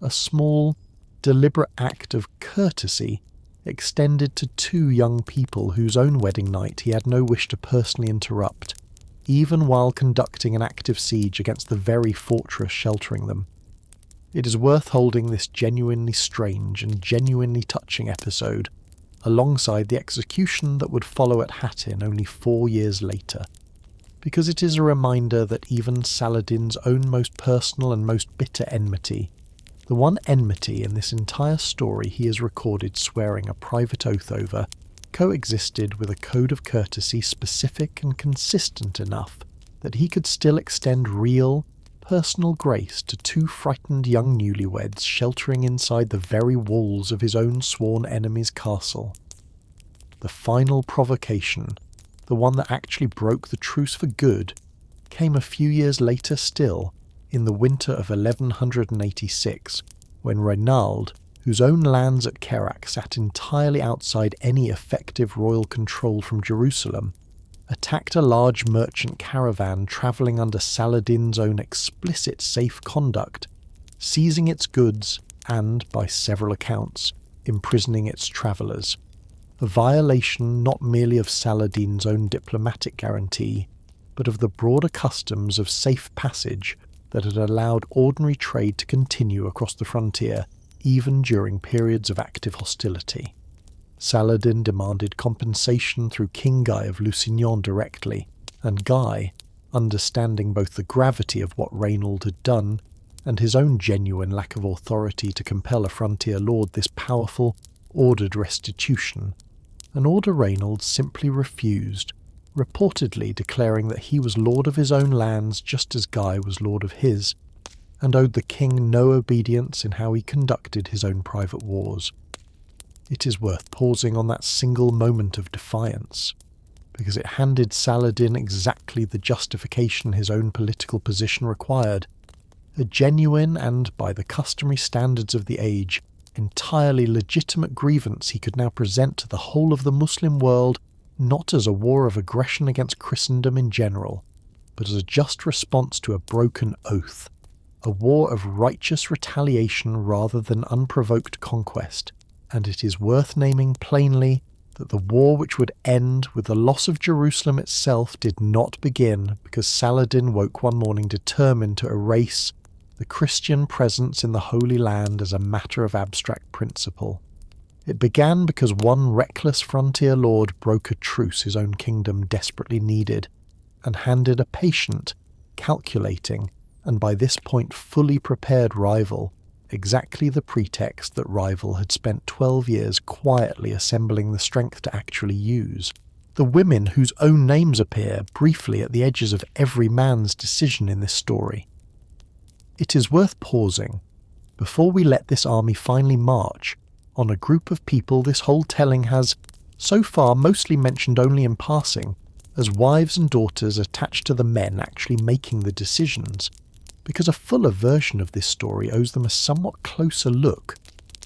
a small, deliberate act of courtesy extended to 2 young people whose own wedding night he had no wish to personally interrupt, even while conducting an active siege against the very fortress sheltering them. It is worth holding this genuinely strange and genuinely touching episode alongside the execution that would follow at Hattin only 4 years later, because it is a reminder that even Saladin's own most personal and most bitter enmity, The one enmity in this entire story he is recorded swearing a private oath over coexisted with a code of courtesy specific and consistent enough that he could still extend real, personal grace to two frightened young newlyweds sheltering inside the very walls of his own sworn enemy's castle. The final provocation, the one that actually broke the truce for good, came a few years later still, in the winter of 1186, when Reynald, whose own lands at Kerak sat entirely outside any effective royal control from Jerusalem, attacked a large merchant caravan travelling under Saladin's own explicit safe conduct, seizing its goods and, by several accounts, imprisoning its travellers. A violation not merely of Saladin's own diplomatic guarantee, but of the broader customs of safe passage that had allowed ordinary trade to continue across the frontier even during periods of active hostility. Saladin demanded compensation through King Guy of Lusignan directly, and Guy, understanding both the gravity of what Reynald had done and his own genuine lack of authority to compel a frontier lord this powerful, ordered restitution, an order Reynald simply refused, reportedly declaring that he was lord of his own lands just as Guy was lord of his, and owed the king no obedience in how he conducted his own private wars. It is worth pausing on that single moment of defiance, because it handed Saladin exactly the justification his own political position required, a genuine and, by the customary standards of the age, entirely legitimate grievance he could now present to the whole of the Muslim world not as a war of aggression against Christendom in general, but as a just response to a broken oath, a war of righteous retaliation rather than unprovoked conquest, and it is worth naming plainly that the war which would end with the loss of Jerusalem itself did not begin because Saladin woke one morning determined to erase the Christian presence in the Holy Land as a matter of abstract principle. It began because one reckless frontier lord broke a truce his own kingdom desperately needed, and handed a patient, calculating, and by this point fully prepared rival exactly the pretext that rival had spent 12 years quietly assembling the strength to actually use. The women whose own names appear briefly at the edges of every man's decision in this story. It is worth pausing, before we let this army finally march, on a group of people this whole telling has, so far mostly mentioned only in passing, as wives and daughters attached to the men actually making the decisions, because a fuller version of this story owes them a somewhat closer look,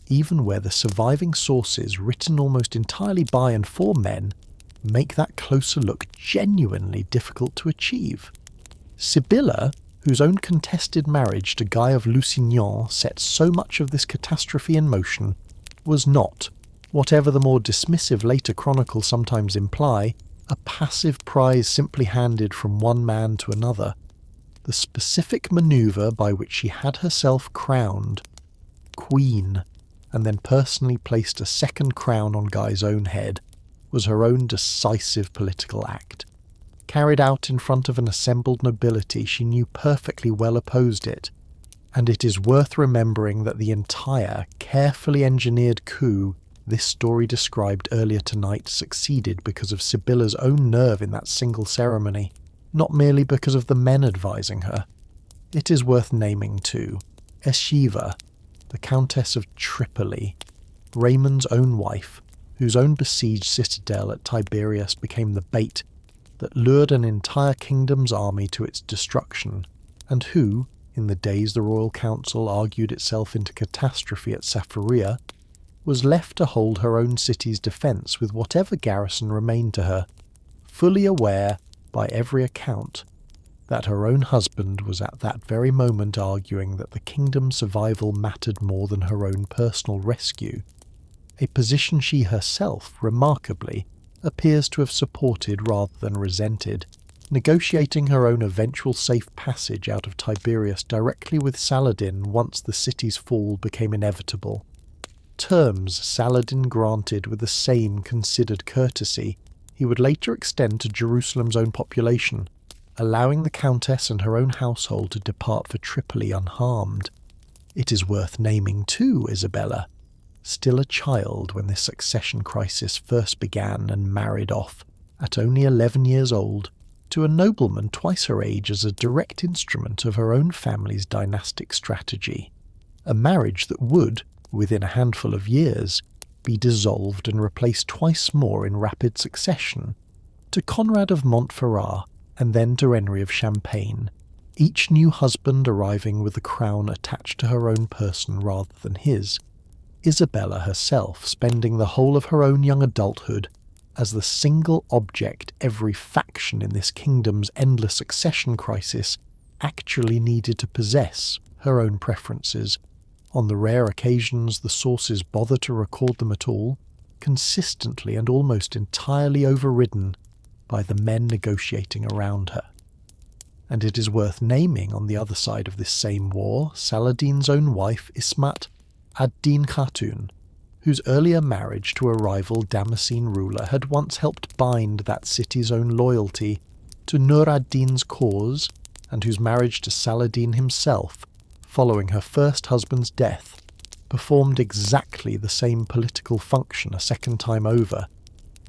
even where the surviving sources written almost entirely by and for men make that closer look genuinely difficult to achieve. Sibylla, whose own contested marriage to Guy of Lusignan set so much of this catastrophe in motion, was not, whatever the more dismissive later chronicles sometimes imply, a passive prize simply handed from one man to another. The specific manoeuvre by which she had herself crowned queen, and then personally placed a second crown on Guy's own head, was her own decisive political act. Carried out in front of an assembled nobility she knew perfectly well opposed it, and it is worth remembering that the entire, carefully engineered coup this story described earlier tonight succeeded because of Sibylla's own nerve in that single ceremony, not merely because of the men advising her. It is worth naming too, Eschiva, the Countess of Tripoli, Raymond's own wife, whose own besieged citadel at Tiberias became the bait that lured an entire kingdom's army to its destruction, and who, in the days the Royal Council argued itself into catastrophe at Safaria, was left to hold her own city's defence with whatever garrison remained to her, fully aware, by every account, that her own husband was at that very moment arguing that the kingdom's survival mattered more than her own personal rescue, a position she herself, remarkably, appears to have supported rather than resented, negotiating her own eventual safe passage out of Tiberias directly with Saladin once the city's fall became inevitable. Terms Saladin granted with the same considered courtesy he would later extend to Jerusalem's own population, allowing the Countess and her own household to depart for Tripoli unharmed. It is worth naming too Isabella, still a child when this succession crisis first began and married off, at only 11 years old, to a nobleman twice her age as a direct instrument of her own family's dynastic strategy, a marriage that would, within a handful of years, be dissolved and replaced twice more in rapid succession, to Conrad of Montferrat and then to Henry of Champagne, each new husband arriving with the crown attached to her own person rather than his, Isabella herself spending the whole of her own young adulthood as the single object every faction in this kingdom's endless succession crisis actually needed to possess, her own preferences, on the rare occasions the sources bother to record them at all, consistently and almost entirely overridden by the men negotiating around her. And it is worth naming on the other side of this same war Saladin's own wife Ismat ad-Din Khatun, whose earlier marriage to a rival Damascene ruler had once helped bind that city's own loyalty to Nur ad-Din's cause, and whose marriage to Saladin himself, following her first husband's death, performed exactly the same political function a second time over,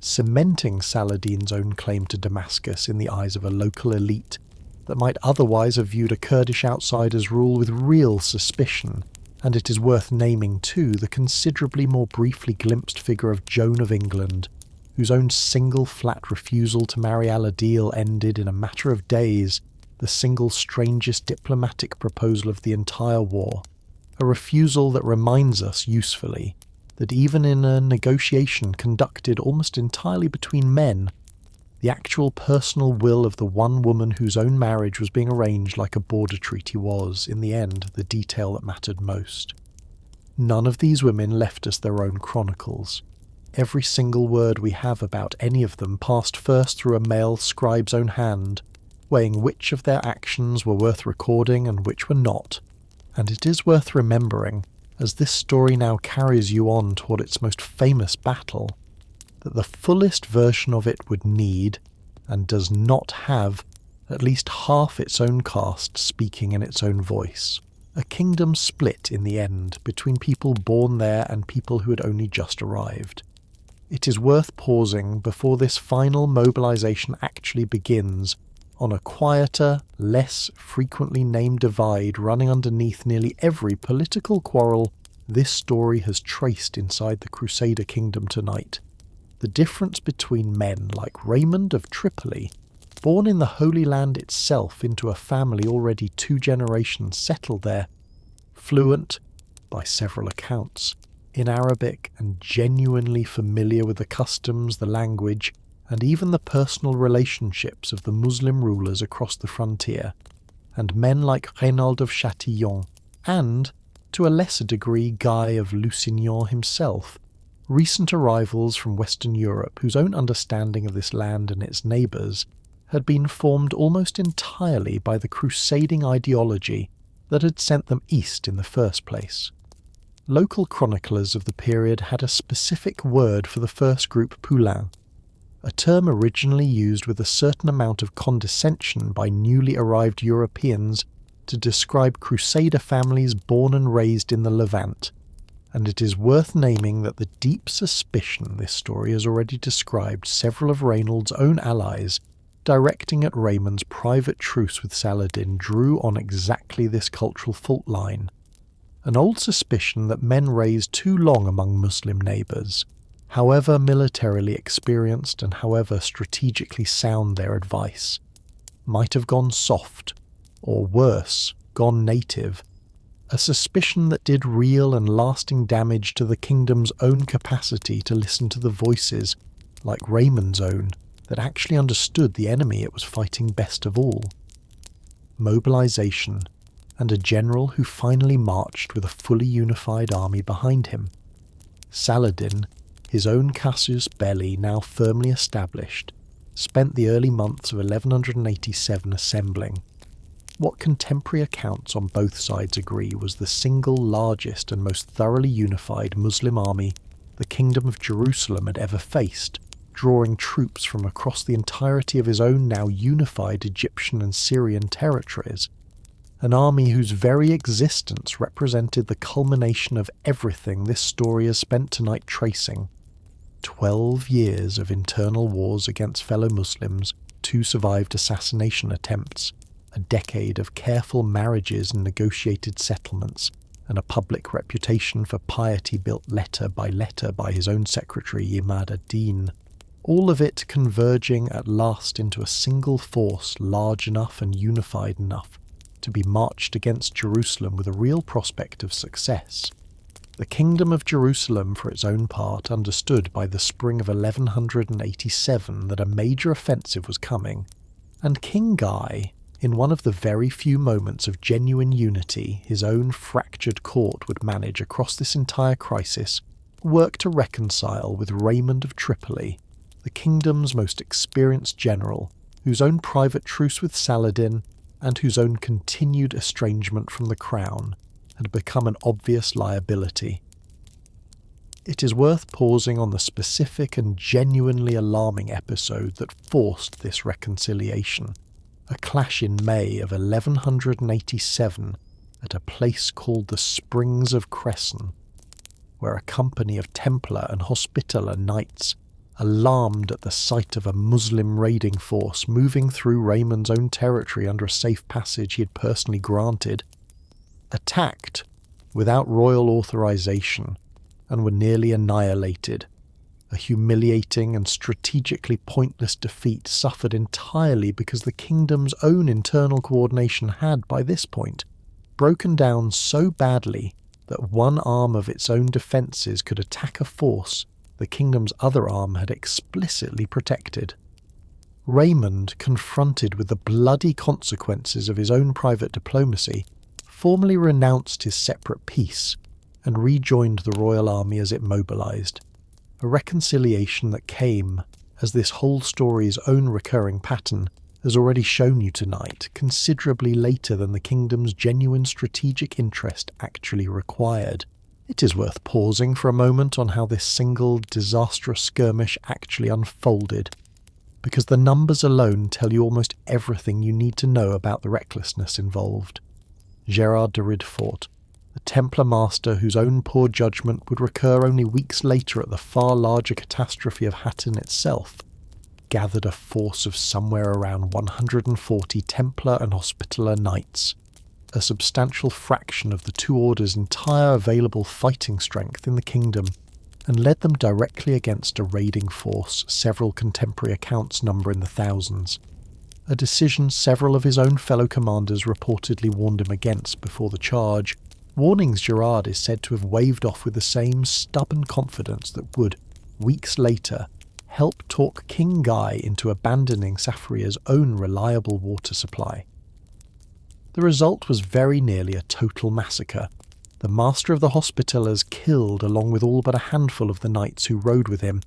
cementing Saladin's own claim to Damascus in the eyes of a local elite that might otherwise have viewed a Kurdish outsider's rule with real suspicion. And it is worth naming too the considerably more briefly glimpsed figure of Joan of England, whose own single flat refusal to marry Al-Adil ended in a matter of days the single strangest diplomatic proposal of the entire war, a refusal that reminds us usefully that even in a negotiation conducted almost entirely between men, the actual personal will of the one woman whose own marriage was being arranged like a border treaty was, in the end, the detail that mattered most. None of these women left us their own chronicles. Every single word we have about any of them passed first through a male scribe's own hand, weighing which of their actions were worth recording and which were not. And it is worth remembering, as this story now carries you on toward its most famous battle, that the fullest version of it would need, and does not have, at least half its own cast speaking in its own voice. A kingdom split in the end between people born there and people who had only just arrived. It is worth pausing before this final mobilization actually begins on a quieter, less frequently named divide running underneath nearly every political quarrel this story has traced inside the Crusader kingdom tonight. The difference between men like Raymond of Tripoli, born in the Holy Land itself into a family already 2 generations settled there, fluent, by several accounts, in Arabic and genuinely familiar with the customs, the language, and even the personal relationships of the Muslim rulers across the frontier, and men like Reynald of Châtillon, and, to a lesser degree, Guy of Lusignan himself, recent arrivals from Western Europe whose own understanding of this land and its neighbours had been formed almost entirely by the crusading ideology that had sent them east in the first place. Local chroniclers of the period had a specific word for the first group poulain, a term originally used with a certain amount of condescension by newly arrived Europeans to describe Crusader families born and raised in the Levant, and it is worth naming that the deep suspicion this story has already described several of Reynald's own allies directing at Raymond's private truce with Saladin drew on exactly this cultural fault line, an old suspicion that men raised too long among Muslim neighbours, however militarily experienced and however strategically sound their advice, might have gone soft, or worse, gone native, a suspicion that did real and lasting damage to the kingdom's own capacity to listen to the voices, like Raymond's own, that actually understood the enemy it was fighting best of all. Mobilization, and a general who finally marched with a fully unified army behind him. Saladin, his own casus belli now firmly established, spent the early months of 1187 assembling what contemporary accounts on both sides agree was the single largest and most thoroughly unified Muslim army the Kingdom of Jerusalem had ever faced, drawing troops from across the entirety of his own now unified Egyptian and Syrian territories, an army whose very existence represented the culmination of everything this story has spent tonight tracing. 12 years of internal wars against fellow Muslims, 2 survived assassination attempts, a decade of careful marriages and negotiated settlements, and a public reputation for piety built letter by his own secretary Imad ad-Din, all of it converging at last into a single force large enough and unified enough to be marched against Jerusalem with a real prospect of success. The Kingdom of Jerusalem, for its own part, understood by the spring of 1187 that a major offensive was coming, and King Guy, in one of the very few moments of genuine unity his own fractured court would manage across this entire crisis, worked to reconcile with Raymond of Tripoli, the kingdom's most experienced general, whose own private truce with Saladin and whose own continued estrangement from the crown had become an obvious liability. It is worth pausing on the specific and genuinely alarming episode that forced this reconciliation, a clash in May of 1187 at a place called the Springs of Cresson, where a company of Templar and Hospitaller knights, alarmed at the sight of a Muslim raiding force moving through Raymond's own territory under a safe passage he had personally granted, attacked without royal authorization and were nearly annihilated, a humiliating and strategically pointless defeat suffered entirely because the kingdom's own internal coordination had, by this point, broken down so badly that one arm of its own defences could attack a force the kingdom's other arm had explicitly protected. Raymond, confronted with the bloody consequences of his own private diplomacy, formally renounced his separate peace and rejoined the royal army as it mobilised, a reconciliation that came, as this whole story's own recurring pattern has already shown you tonight, considerably later than the kingdom's genuine strategic interest actually required. It is worth pausing for a moment on how this single disastrous skirmish actually unfolded, because the numbers alone tell you almost everything you need to know about the recklessness involved. Gerard de Ridefort, the Templar master whose own poor judgment would recur only weeks later at the far larger catastrophe of Hattin itself, gathered a force of somewhere around 140 Templar and Hospitaller knights, a substantial fraction of the 2 orders' entire available fighting strength in the kingdom, and led them directly against a raiding force several contemporary accounts number in the thousands, a decision several of his own fellow commanders reportedly warned him against before the charge, warnings Gerard is said to have waved off with the same stubborn confidence that would, weeks later, help talk King Guy into abandoning Safria's own reliable water supply. The result was very nearly a total massacre, the master of the Hospitallers killed along with all but a handful of the knights who rode with him,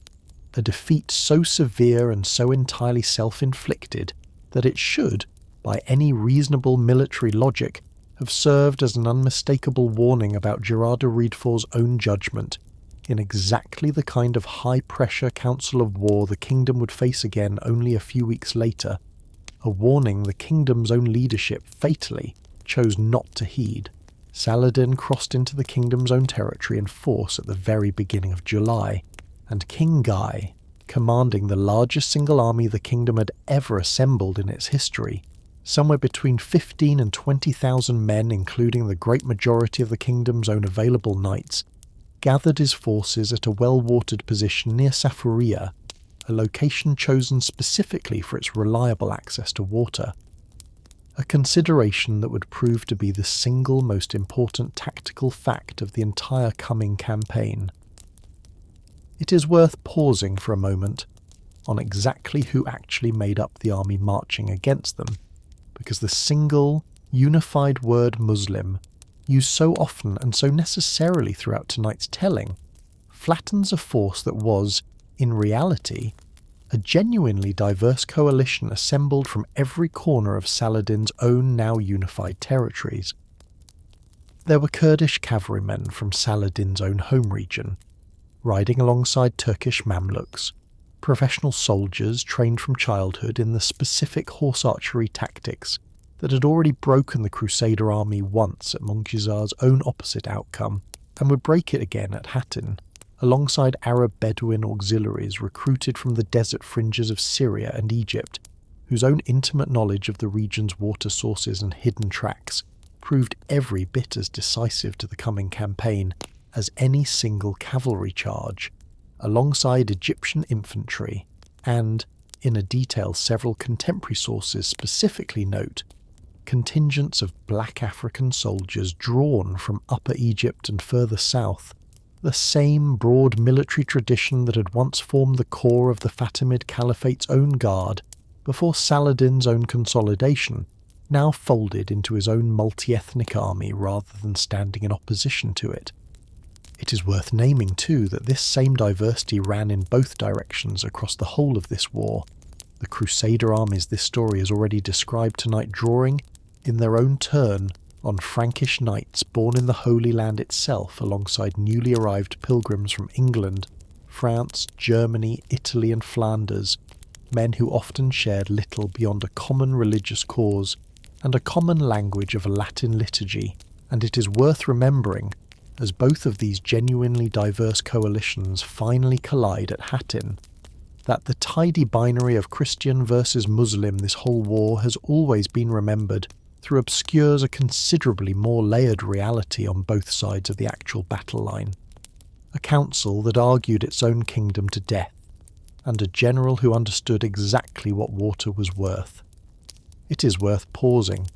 a defeat so severe and so entirely self-inflicted that it should, by any reasonable military logic, have served as an unmistakable warning about Gerard de Ridefort's own judgment in exactly the kind of high-pressure council of war the kingdom would face again only a few weeks later, a warning the kingdom's own leadership fatally chose not to heed. Saladin crossed into the kingdom's own territory in force at the very beginning of July, and King Guy, commanding the largest single army the kingdom had ever assembled in its history, somewhere between 15 and 20,000 men including the great majority of the kingdom's own available knights, gathered his forces at a well-watered position near Safaria, a location chosen specifically for its reliable access to water, a consideration that would prove to be the single most important tactical fact of the entire coming campaign. It is worth pausing for a moment on exactly who actually made up the army marching against them, because the single, unified word Muslim, used so often and so necessarily throughout tonight's telling, flattens a force that was, in reality, a genuinely diverse coalition assembled from every corner of Saladin's own now unified territories. There were Kurdish cavalrymen from Saladin's own home region, riding alongside Turkish Mamluks, professional soldiers trained from childhood in the specific horse archery tactics that had already broken the Crusader army once at Montgisar's own opposite outcome, and would break it again at Hattin, alongside Arab Bedouin auxiliaries recruited from the desert fringes of Syria and Egypt, whose own intimate knowledge of the region's water sources and hidden tracks proved every bit as decisive to the coming campaign as any single cavalry charge, alongside Egyptian infantry, and, in a detail several contemporary sources specifically note, contingents of black African soldiers drawn from Upper Egypt and further south, the same broad military tradition that had once formed the core of the Fatimid Caliphate's own guard before Saladin's own consolidation, now folded into his own multi-ethnic army rather than standing in opposition to it. It is worth naming too that this same diversity ran in both directions across the whole of this war, the Crusader armies this story has already described tonight drawing, in their own turn, on Frankish knights born in the Holy Land itself alongside newly arrived pilgrims from England, France, Germany, Italy and Flanders, men who often shared little beyond a common religious cause and a common language of a Latin liturgy, and it is worth remembering, as both of these genuinely diverse coalitions finally collide at Hattin, that the tidy binary of Christian versus Muslim this whole war has always been remembered through obscures a considerably more layered reality on both sides of the actual battle line. A council that argued its own kingdom to death, and a general who understood exactly what water was worth. It is worth pausing,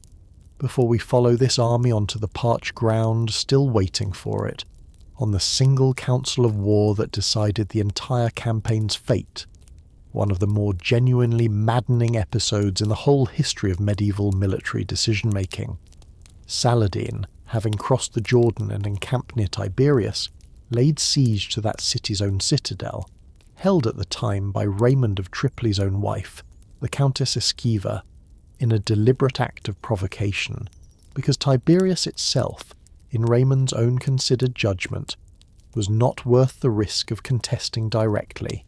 before we follow this army onto the parched ground still waiting for it, on the single council of war that decided the entire campaign's fate, one of the more genuinely maddening episodes in the whole history of medieval military decision-making. Saladin, having crossed the Jordan and encamped near Tiberias, laid siege to that city's own citadel, held at the time by Raymond of Tripoli's own wife, the Countess Esquiva, in a deliberate act of provocation, because Tiberias itself, in Raymond's own considered judgment, was not worth the risk of contesting directly.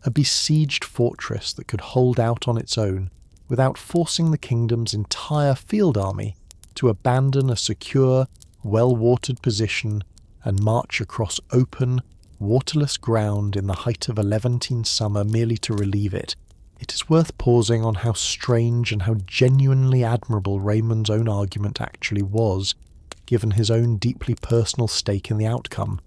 A besieged fortress that could hold out on its own without forcing the kingdom's entire field army to abandon a secure, well-watered position and march across open, waterless ground in the height of a Levantine summer merely to relieve it. It is worth pausing on how strange and how genuinely admirable Raymond's own argument actually was, given his own deeply personal stake in the outcome,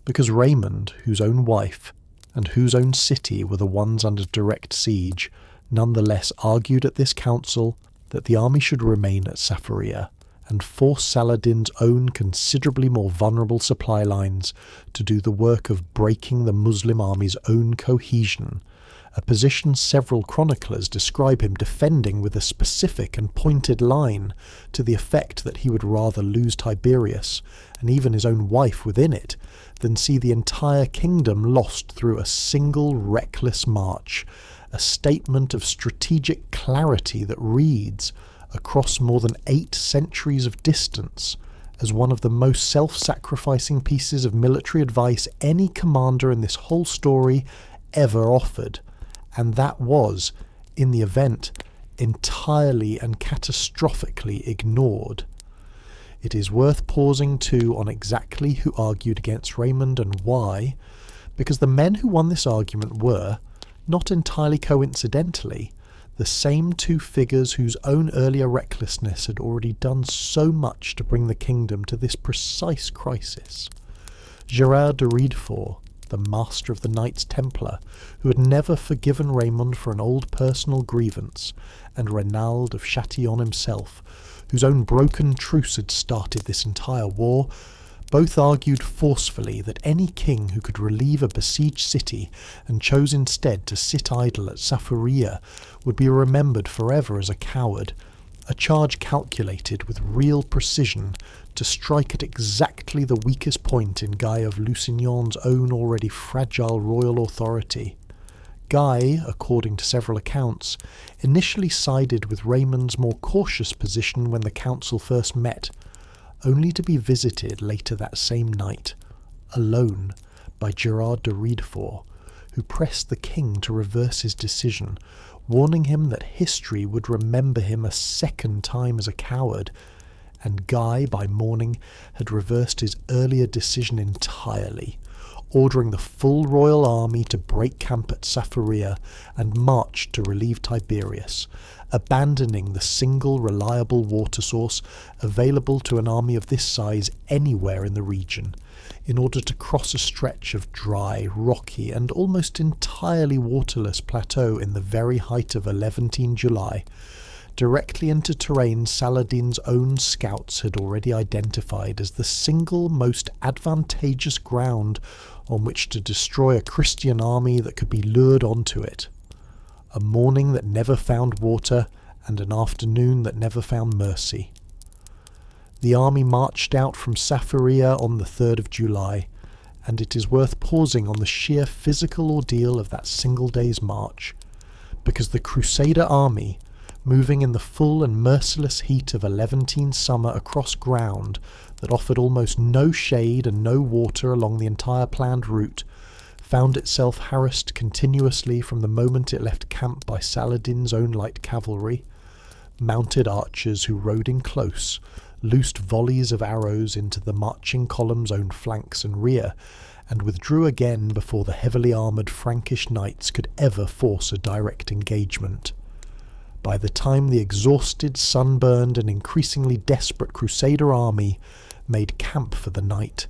because Raymond, whose own wife, and whose own city were the ones under direct siege, nonetheless argued at this council that the army should remain at Safaria and force Saladin's own considerably more vulnerable supply lines to do the work of breaking the Muslim army's own cohesion, a position several chroniclers describe him defending with a specific and pointed line to the effect that he would rather lose Tiberias, and even his own wife within it, than see the entire kingdom lost through a single reckless march, a statement of strategic clarity that reads, across more than 8 centuries of distance, as one of the most self-sacrificing pieces of military advice any commander in this whole story ever offered, and that was, in the event, entirely and catastrophically ignored. It is worth pausing too on exactly who argued against Raymond and why, because the men who won this argument were, not entirely coincidentally, the same 2 figures whose own earlier recklessness had already done so much to bring the kingdom to this precise crisis. Gerard de Riedefort, the master of the Knights Templar, who had never forgiven Raymond for an old personal grievance, and Reynald of Chatillon himself, whose own broken truce had started this entire war, both argued forcefully that any king who could relieve a besieged city and chose instead to sit idle at Safaria would be remembered forever as a coward, a charge calculated with real precision to strike at exactly the weakest point in Guy of Lusignan's own already fragile royal authority. Guy, according to several accounts, initially sided with Raymond's more cautious position when the council first met, only to be visited later that same night, alone, by Gerard de Riedefort, who pressed the king to reverse his decision, warning him that history would remember him a second time as a coward, and Guy, by morning, had reversed his earlier decision entirely, ordering the full royal army to break camp at Sapharia and march to relieve Tiberius, abandoning the single reliable water source available to an army of this size anywhere in the region, in order to cross a stretch of dry, rocky, and almost entirely waterless plateau in the very height of 11 July, directly into terrain Saladin's own scouts had already identified as the single most advantageous ground on which to destroy a Christian army that could be lured onto it. A morning that never found water, and an afternoon that never found mercy. The army marched out from Sapharia on the 3rd of July, and it is worth pausing on the sheer physical ordeal of that single day's march, because the Crusader army, moving in the full and merciless heat of a Levantine summer across ground that offered almost no shade and no water along the entire planned route, found itself harassed continuously from the moment it left camp by Saladin's own light cavalry. Mounted archers who rode in close loosed volleys of arrows into the marching column's own flanks and rear, and withdrew again before the heavily armoured Frankish knights could ever force a direct engagement. By the time the exhausted, sunburned, and increasingly desperate Crusader army made camp for the night,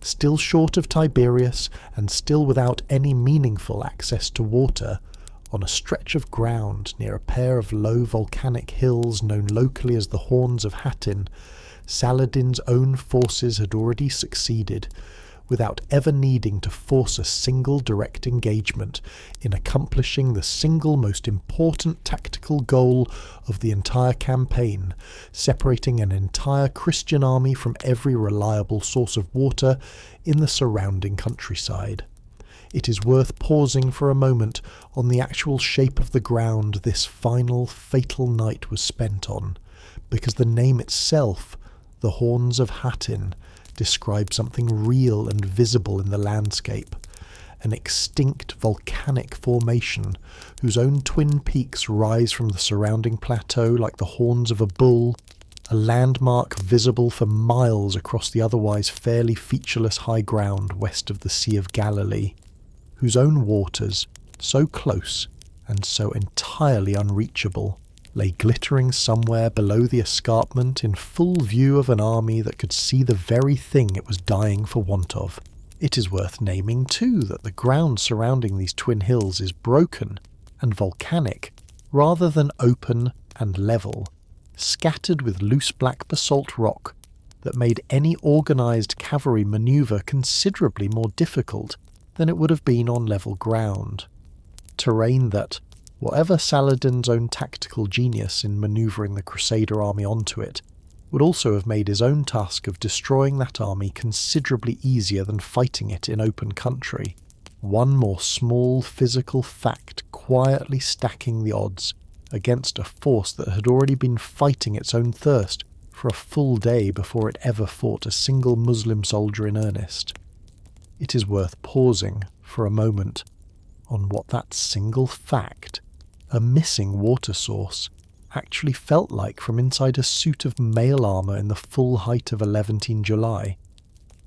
still short of Tiberius and still without any meaningful access to water, on a stretch of ground near a pair of low volcanic hills known locally as the Horns of Hattin, Saladin's own forces had already succeeded, without ever needing to force a single direct engagement, in accomplishing the single most important tactical goal of the entire campaign, separating an entire Christian army from every reliable source of water in the surrounding countryside. It is worth pausing for a moment on the actual shape of the ground this final, fatal night was spent on, because the name itself, the Horns of Hattin, describes something real and visible in the landscape, an extinct volcanic formation whose own twin peaks rise from the surrounding plateau like the horns of a bull, a landmark visible for miles across the otherwise fairly featureless high ground west of the Sea of Galilee, whose own waters, so close and so entirely unreachable, lay glittering somewhere below the escarpment in full view of an army that could see the very thing it was dying for want of. It is worth naming, too, that the ground surrounding these twin hills is broken and volcanic, rather than open and level, scattered with loose black basalt rock that made any organised cavalry manoeuvre considerably more difficult than it would have been on level ground. Terrain that, whatever Saladin's own tactical genius in manoeuvring the Crusader army onto it, would also have made his own task of destroying that army considerably easier than fighting it in open country. One more small physical fact quietly stacking the odds against a force that had already been fighting its own thirst for a full day before it ever fought a single Muslim soldier in earnest. It is worth pausing for a moment on what that single fact, a missing water source, actually felt like from inside a suit of mail armour in the full height of 11 July,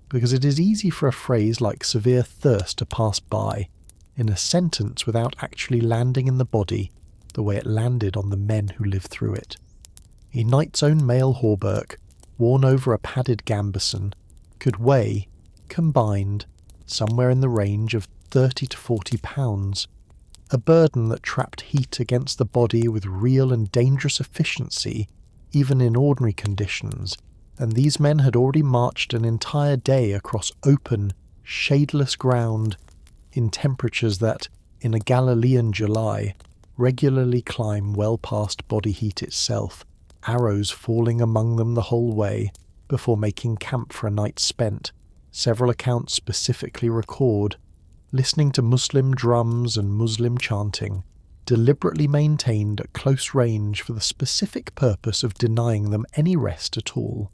because it is easy for a phrase like severe thirst to pass by in a sentence without actually landing in the body the way it landed on the men who lived through it. A knight's own mail hauberk, worn over a padded gambeson, could weigh, combined, somewhere in the range of 30 to 40 pounds, a burden that trapped heat against the body with real and dangerous efficiency, even in ordinary conditions, and these men had already marched an entire day across open, shadeless ground in temperatures that, in a Galilean July, regularly climb well past body heat itself, arrows falling among them the whole way, before making camp for a night spent, several accounts specifically record, listening to Muslim drums and Muslim chanting, deliberately maintained at close range for the specific purpose of denying them any rest at all,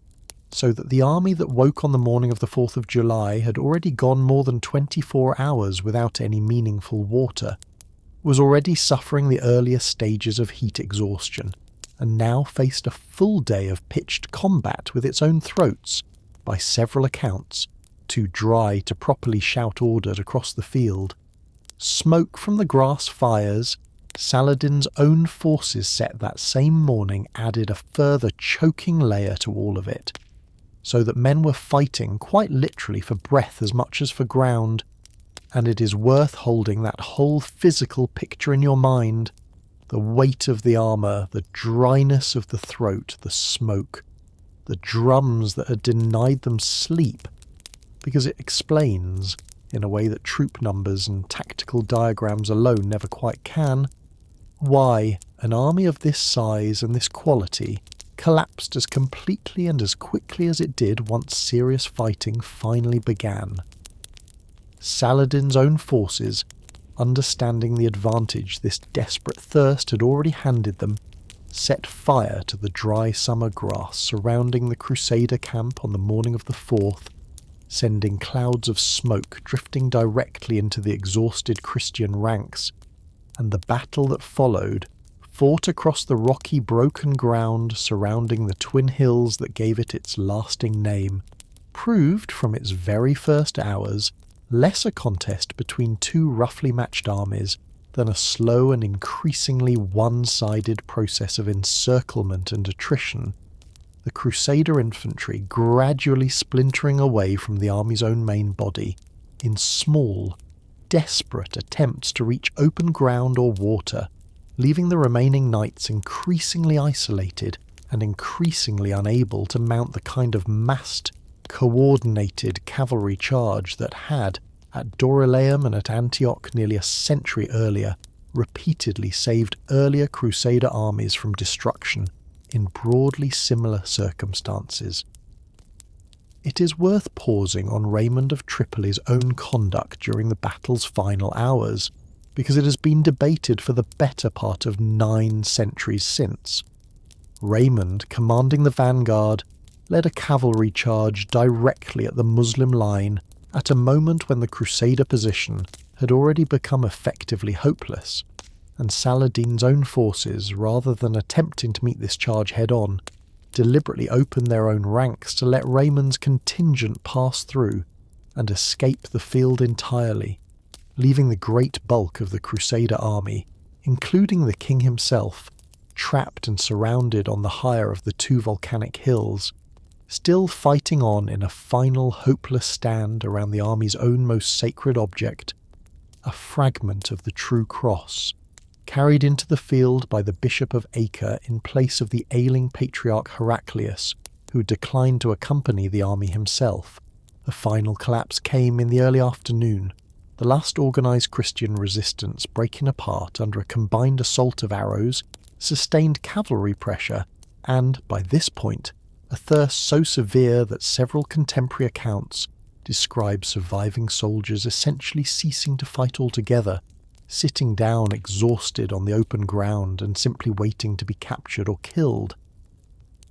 so that the army that woke on the morning of the 4th of July had already gone more than 24 hours without any meaningful water, was already suffering the earlier stages of heat exhaustion, and now faced a full day of pitched combat with its own throats, by several accounts, too dry to properly shout order across the field. Smoke from the grass fires Saladin's own forces set that same morning added a further choking layer to all of it, so that men were fighting quite literally for breath as much as for ground, and it is worth holding that whole physical picture in your mind. The weight of the armour, the dryness of the throat, the smoke, the drums that had denied them sleep, because it explains, in a way that troop numbers and tactical diagrams alone never quite can, why an army of this size and this quality collapsed as completely and as quickly as it did once serious fighting finally began. Saladin's own forces, understanding the advantage this desperate thirst had already handed them, set fire to the dry summer grass surrounding the Crusader camp on the morning of the 4th, sending clouds of smoke drifting directly into the exhausted Christian ranks, and the battle that followed, fought across the rocky broken ground surrounding the twin hills that gave it its lasting name, proved from its very first hours less a contest between two roughly matched armies than a slow and increasingly one-sided process of encirclement and attrition, the Crusader infantry gradually splintering away from the army's own main body in small, desperate attempts to reach open ground or water, leaving the remaining knights increasingly isolated and increasingly unable to mount the kind of massed, coordinated cavalry charge that had, at Dorylaeum and at Antioch nearly a century earlier, repeatedly saved earlier Crusader armies from destruction in broadly similar circumstances. It is worth pausing on Raymond of Tripoli's own conduct during the battle's final hours, because it has been debated for the better part of 9 centuries since. Raymond, commanding the vanguard, led a cavalry charge directly at the Muslim line at a moment when the Crusader position had already become effectively hopeless, and Saladin's own forces, rather than attempting to meet this charge head-on, deliberately opened their own ranks to let Raymond's contingent pass through and escape the field entirely, leaving the great bulk of the Crusader army, including the king himself, trapped and surrounded on the higher of the 2 volcanic hills, still fighting on in a final hopeless stand around the army's own most sacred object, a fragment of the true cross, carried into the field by the Bishop of Acre in place of the ailing patriarch Heraclius, who declined to accompany the army himself. The final collapse came in the early afternoon, the last organised Christian resistance breaking apart under a combined assault of arrows, sustained cavalry pressure, and, by this point, a thirst so severe that several contemporary accounts describe surviving soldiers essentially ceasing to fight altogether, sitting down exhausted on the open ground and simply waiting to be captured or killed.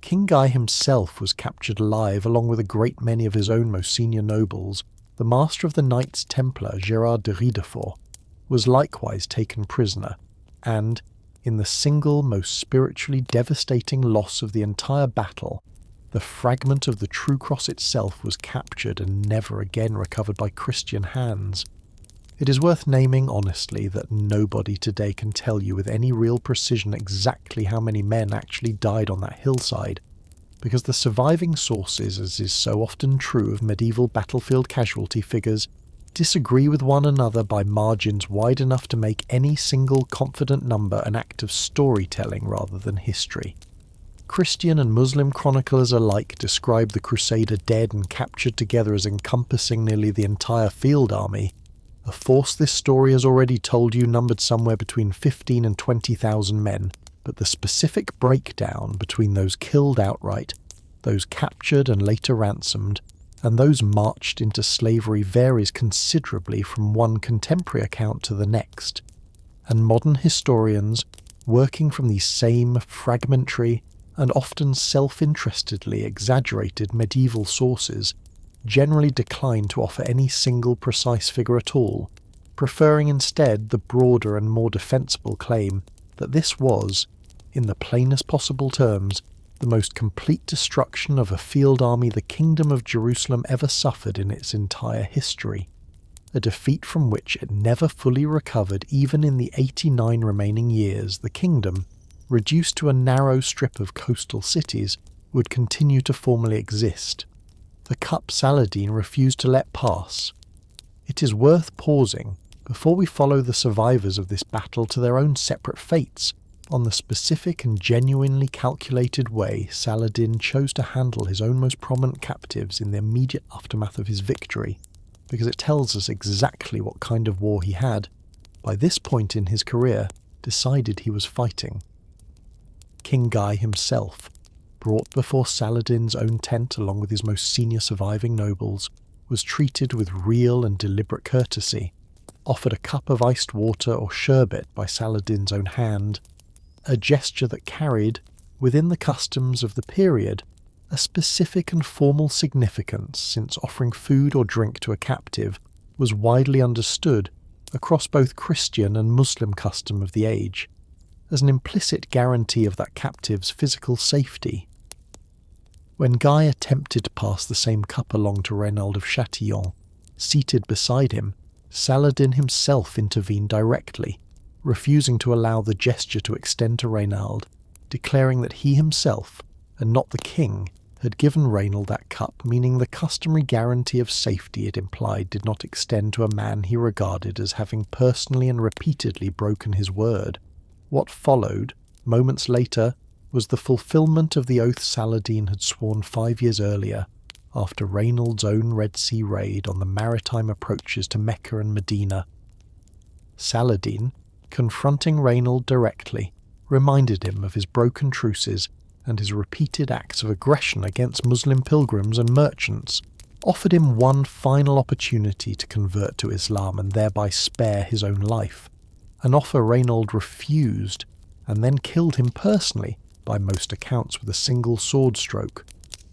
King Guy himself was captured alive along with a great many of his own most senior nobles. The master of the Knights Templar, Gerard de Ridefort, was likewise taken prisoner, and, in the single most spiritually devastating loss of the entire battle, the fragment of the True Cross itself was captured and never again recovered by Christian hands. It is worth naming honestly that nobody today can tell you with any real precision exactly how many men actually died on that hillside, because the surviving sources, as is so often true of medieval battlefield casualty figures, disagree with one another by margins wide enough to make any single confident number an act of storytelling rather than history. Christian and Muslim chroniclers alike describe the Crusader dead and captured together as encompassing nearly the entire field army, a force this story has already told you numbered somewhere between 15 and 20,000 men, but the specific breakdown between those killed outright, those captured and later ransomed, and those marched into slavery varies considerably from one contemporary account to the next, and modern historians, working from these same fragmentary and often self-interestedly exaggerated medieval sources, generally decline to offer any single precise figure at all, preferring instead the broader and more defensible claim that this was, in the plainest possible terms, the most complete destruction of a field army the Kingdom of Jerusalem ever suffered in its entire history, a defeat from which it never fully recovered even in the 89 remaining years the kingdom, reduced to a narrow strip of coastal cities, would continue to formally exist. The cup Saladin refused to let pass. It is worth pausing, before we follow the survivors of this battle to their own separate fates, on the specific and genuinely calculated way Saladin chose to handle his own most prominent captives in the immediate aftermath of his victory, because it tells us exactly what kind of war he had, by this point in his career, decided he was fighting. King Guy himself, brought before Saladin's own tent along with his most senior surviving nobles, was treated with real and deliberate courtesy, offered a cup of iced water or sherbet by Saladin's own hand, a gesture that carried, within the customs of the period, a specific and formal significance, since offering food or drink to a captive was widely understood across both Christian and Muslim custom of the age, as an implicit guarantee of that captive's physical safety. When Guy attempted to pass the same cup along to Reynald of Chatillon, seated beside him, Saladin himself intervened directly, refusing to allow the gesture to extend to Reynald, declaring that he himself, and not the king, had given Reynald that cup, meaning the customary guarantee of safety it implied did not extend to a man he regarded as having personally and repeatedly broken his word. What followed, moments later, was the fulfillment of the oath Saladin had sworn 5 years earlier, after Reynald's own Red Sea raid on the maritime approaches to Mecca and Medina. Saladin, confronting Reynald directly, reminded him of his broken truces and his repeated acts of aggression against Muslim pilgrims and merchants, offered him one final opportunity to convert to Islam and thereby spare his own life, an offer Reynald refused, and then killed him personally, by most accounts with a single sword stroke,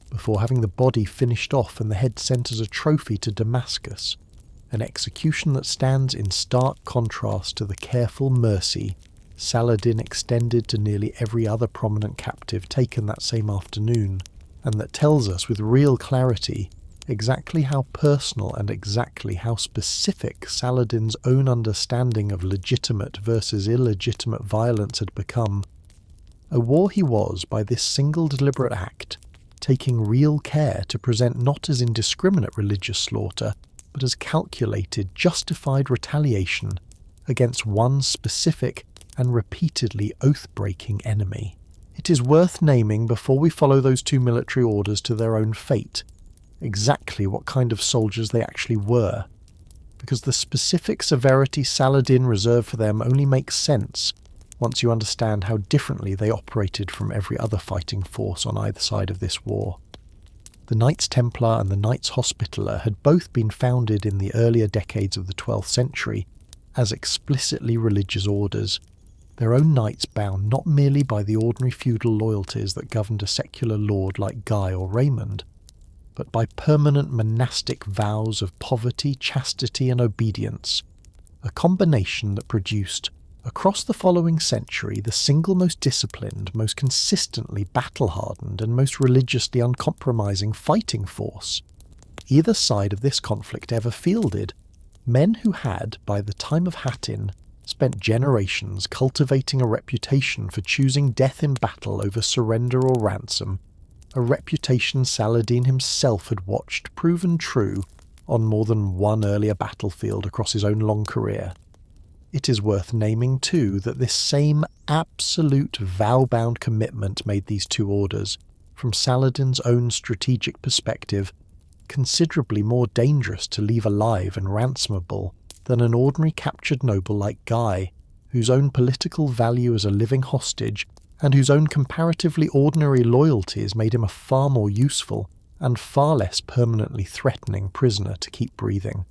before having the body finished off and the head sent as a trophy to Damascus, an execution that stands in stark contrast to the careful mercy Saladin extended to nearly every other prominent captive taken that same afternoon, and that tells us with real clarity exactly how personal and exactly how specific Saladin's own understanding of legitimate versus illegitimate violence had become. A war he was, by this single deliberate act, taking real care to present not as indiscriminate religious slaughter, but as calculated, justified retaliation against one specific and repeatedly oath-breaking enemy. It is worth naming, before we follow those two military orders to their own fate, exactly what kind of soldiers they actually were, because the specific severity Saladin reserved for them only makes sense once you understand how differently they operated from every other fighting force on either side of this war. The Knights Templar and the Knights Hospitaller had both been founded in the earlier decades of the 12th century as explicitly religious orders, their own knights bound not merely by the ordinary feudal loyalties that governed a secular lord like Guy or Raymond, but by permanent monastic vows of poverty, chastity and obedience, a combination that produced, across the following century, the single most disciplined, most consistently battle-hardened and most religiously uncompromising fighting force either side of this conflict ever fielded, men who had, by the time of Hattin, spent generations cultivating a reputation for choosing death in battle over surrender or ransom, a reputation Saladin himself had watched proven true on more than one earlier battlefield across his own long career. It is worth naming, too, that this same absolute vow-bound commitment made these two orders, from Saladin's own strategic perspective, considerably more dangerous to leave alive and ransomable than an ordinary captured noble like Guy, whose own political value as a living hostage and whose own comparatively ordinary loyalties made him a far more useful and far less permanently threatening prisoner to keep breathing.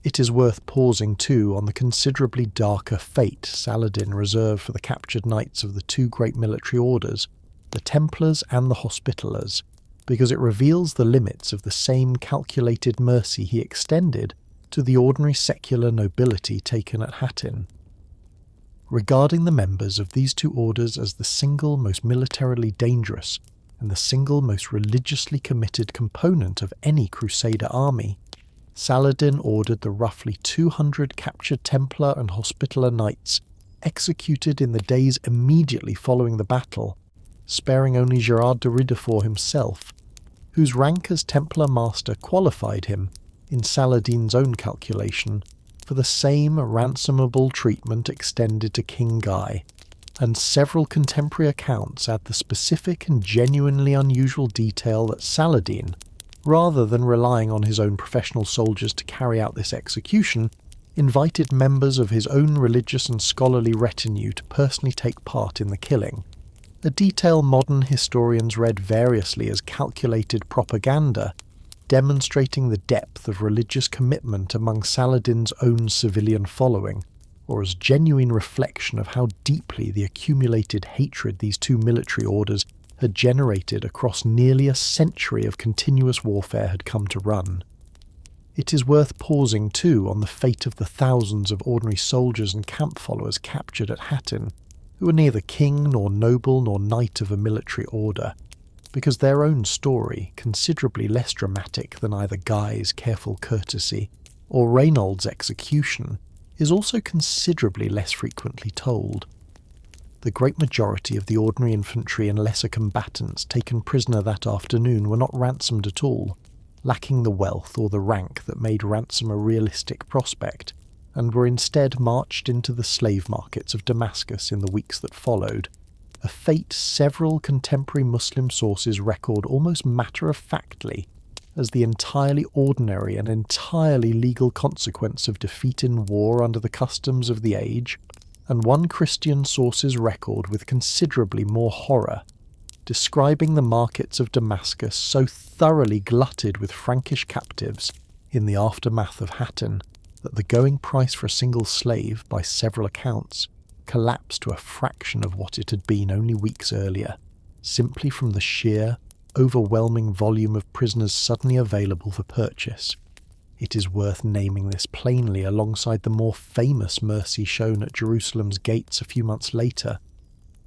It is worth pausing too on the considerably darker fate Saladin reserved for the captured knights of the two great military orders, the Templars and the Hospitallers, because it reveals the limits of the same calculated mercy he extended to the ordinary secular nobility taken at Hattin. Regarding the members of these two orders as the single most militarily dangerous and the single most religiously committed component of any Crusader army, Saladin ordered the roughly 200 captured Templar and Hospitaller knights executed in the days immediately following the battle, sparing only Gerard de Ridefort himself, whose rank as Templar Master qualified him, in Saladin's own calculation, for the same ransomable treatment extended to King Guy, and several contemporary accounts add the specific and genuinely unusual detail that Saladin, rather than relying on his own professional soldiers to carry out this execution, invited members of his own religious and scholarly retinue to personally take part in the killing, a detail modern historians read variously as calculated propaganda, demonstrating the depth of religious commitment among Saladin's own civilian following, or as genuine reflection of how deeply the accumulated hatred these two military orders had generated across nearly a century of continuous warfare had come to run. It is worth pausing too on the fate of the thousands of ordinary soldiers and camp followers captured at Hattin, who were neither king nor noble nor knight of a military order, because their own story, considerably less dramatic than either Guy's careful courtesy or Reynold's execution, is also considerably less frequently told. The great majority of the ordinary infantry and lesser combatants taken prisoner that afternoon were not ransomed at all, lacking the wealth or the rank that made ransom a realistic prospect, and were instead marched into the slave markets of Damascus in the weeks that followed, a fate several contemporary Muslim sources record almost matter-of-factly as the entirely ordinary and entirely legal consequence of defeat in war under the customs of the age, and one Christian source's record with considerably more horror, describing the markets of Damascus so thoroughly glutted with Frankish captives in the aftermath of Hattin that the going price for a single slave, by several accounts, collapsed to a fraction of what it had been only weeks earlier, simply from the sheer, overwhelming volume of prisoners suddenly available for purchase. It is worth naming this plainly alongside the more famous mercy shown at Jerusalem's gates a few months later,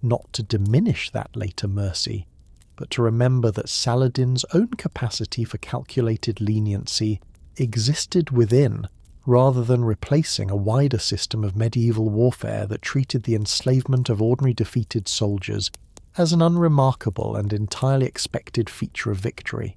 not to diminish that later mercy, but to remember that Saladin's own capacity for calculated leniency existed within, rather than replacing a wider system of medieval warfare that treated the enslavement of ordinary defeated soldiers as an unremarkable and entirely expected feature of victory.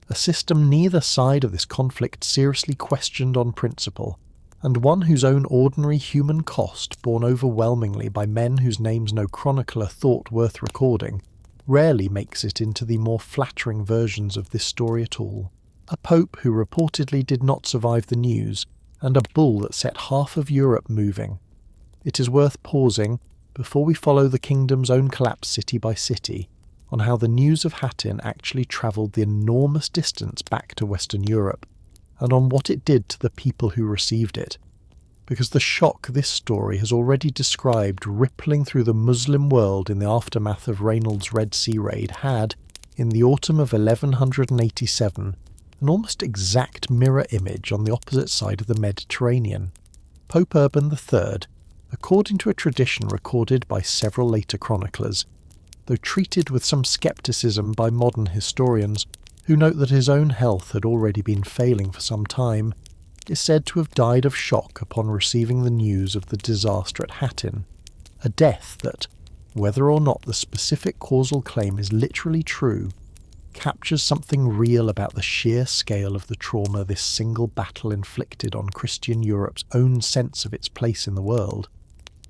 A system neither side of this conflict seriously questioned on principle, and one whose own ordinary human cost, borne overwhelmingly by men whose names no chronicler thought worth recording, rarely makes it into the more flattering versions of this story at all. A pope who reportedly did not survive the news, and a bull that set half of Europe moving. It is worth pausing, before we follow the kingdom's own collapse city by city, on how the news of Hattin actually travelled the enormous distance back to Western Europe, and on what it did to the people who received it, because the shock this story has already described rippling through the Muslim world in the aftermath of Reynold's Red Sea raid had, in the autumn of 1187, an almost exact mirror image on the opposite side of the Mediterranean. Pope Urban III, according to a tradition recorded by several later chroniclers, though treated with some scepticism by modern historians who note that his own health had already been failing for some time, is said to have died of shock upon receiving the news of the disaster at Hattin, a death that, whether or not the specific causal claim is literally true, captures something real about the sheer scale of the trauma this single battle inflicted on Christian Europe's own sense of its place in the world.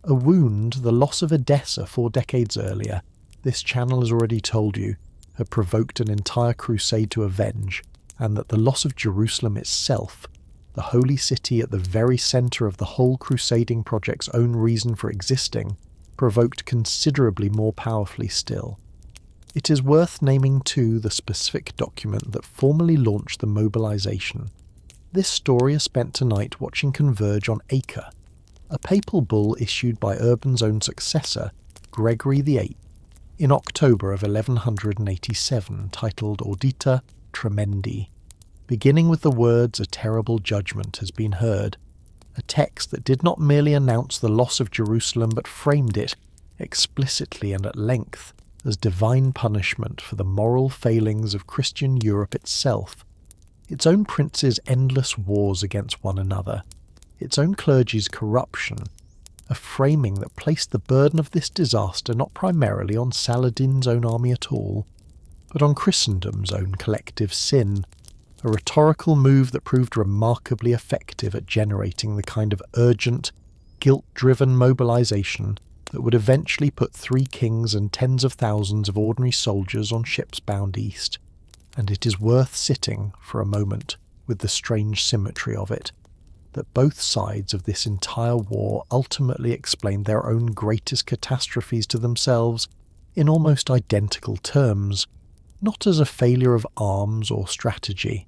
A wound, the loss of Edessa 4 decades earlier, this channel has already told you, had provoked an entire crusade to avenge, and that the loss of Jerusalem itself, the holy city at the very centre of the whole crusading project's own reason for existing, provoked considerably more powerfully still. It is worth naming too the specific document that formally launched the mobilisation. This story is spent tonight watching converge on Acre, a papal bull issued by Urban's own successor, Gregory VIII, in October of 1187, titled Audita Tremendi, beginning with the words "a terrible judgment has been heard," a text that did not merely announce the loss of Jerusalem but framed it, explicitly and at length, as divine punishment for the moral failings of Christian Europe itself, its own princes' endless wars against one another, its own clergy's corruption, a framing that placed the burden of this disaster not primarily on Saladin's own army at all, but on Christendom's own collective sin, a rhetorical move that proved remarkably effective at generating the kind of urgent, guilt-driven mobilization that would eventually put 3 kings and tens of thousands of ordinary soldiers on ships bound east. And it is worth sitting for a moment with the strange symmetry of it, that both sides of this entire war ultimately explained their own greatest catastrophes to themselves in almost identical terms, not as a failure of arms or strategy,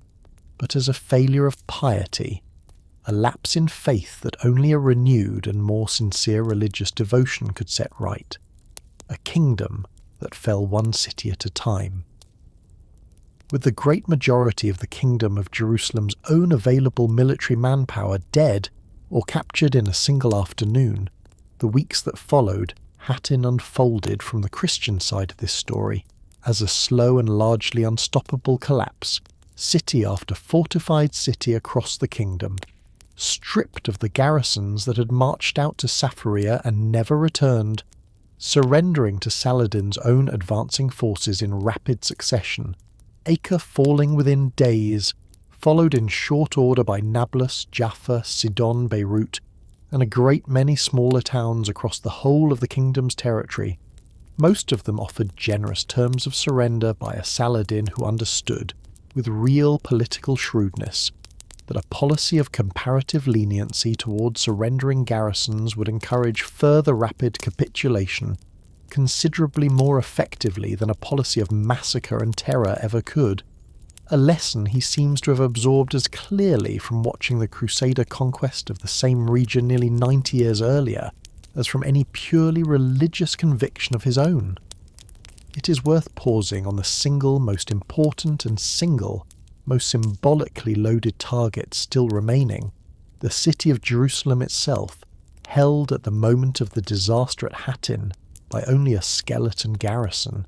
but as a failure of piety, a lapse in faith that only a renewed and more sincere religious devotion could set right, a kingdom that fell one city at a time. With the great majority of the Kingdom of Jerusalem's own available military manpower dead or captured in a single afternoon, the weeks that followed, Hattin unfolded from the Christian side of this story as a slow and largely unstoppable collapse, city after fortified city across the kingdom, stripped of the garrisons that had marched out to Safaria and never returned, surrendering to Saladin's own advancing forces in rapid succession, Acre falling within days, followed in short order by Nablus, Jaffa, Sidon, Beirut, and a great many smaller towns across the whole of the kingdom's territory, most of them offered generous terms of surrender by a Saladin who understood, with real political shrewdness, that a policy of comparative leniency towards surrendering garrisons would encourage further rapid capitulation considerably more effectively than a policy of massacre and terror ever could, a lesson he seems to have absorbed as clearly from watching the Crusader conquest of the same region nearly 90 years earlier as from any purely religious conviction of his own. It is worth pausing on the single most important and single most symbolically loaded target still remaining, the city of Jerusalem itself, held at the moment of the disaster at Hattin by only a skeleton garrison,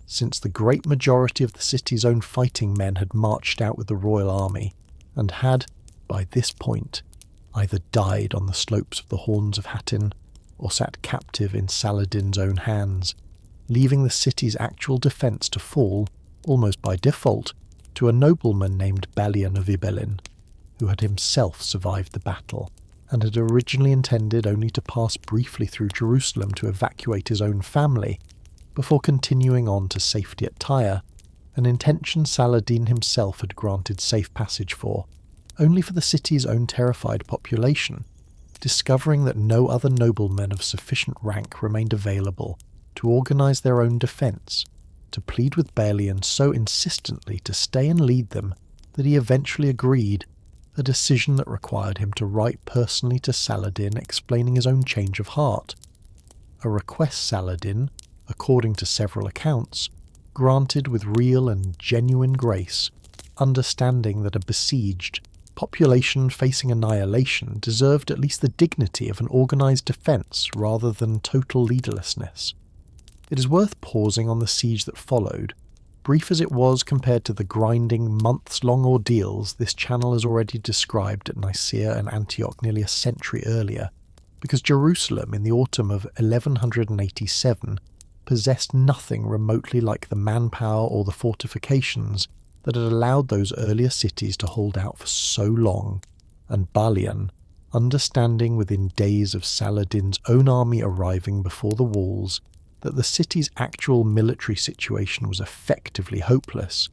since the great majority of the city's own fighting men had marched out with the royal army, and had, by this point, either died on the slopes of the Horns of Hattin, or sat captive in Saladin's own hands, leaving the city's actual defence to fall, almost by default, to a nobleman named Balian of Ibelin, who had himself survived the battle, and had originally intended only to pass briefly through Jerusalem to evacuate his own family, before continuing on to safety at Tyre, an intention Saladin himself had granted safe passage for, only for the city's own terrified population, discovering that no other noblemen of sufficient rank remained available to organise their own defence, to plead with Balian so insistently to stay and lead them that he eventually agreed, a decision that required him to write personally to Saladin explaining his own change of heart, a request Saladin, according to several accounts, granted with real and genuine grace, understanding that a besieged, population facing annihilation deserved at least the dignity of an organised defence rather than total leaderlessness. It is worth pausing on the siege that followed, brief as it was compared to the grinding, months-long ordeals this channel has already described at Nicaea and Antioch nearly a century earlier, because Jerusalem in the autumn of 1187 possessed nothing remotely like the manpower or the fortifications that had allowed those earlier cities to hold out for so long, and Balian, understanding within days of Saladin's own army arriving before the walls that the city's actual military situation was effectively hopeless,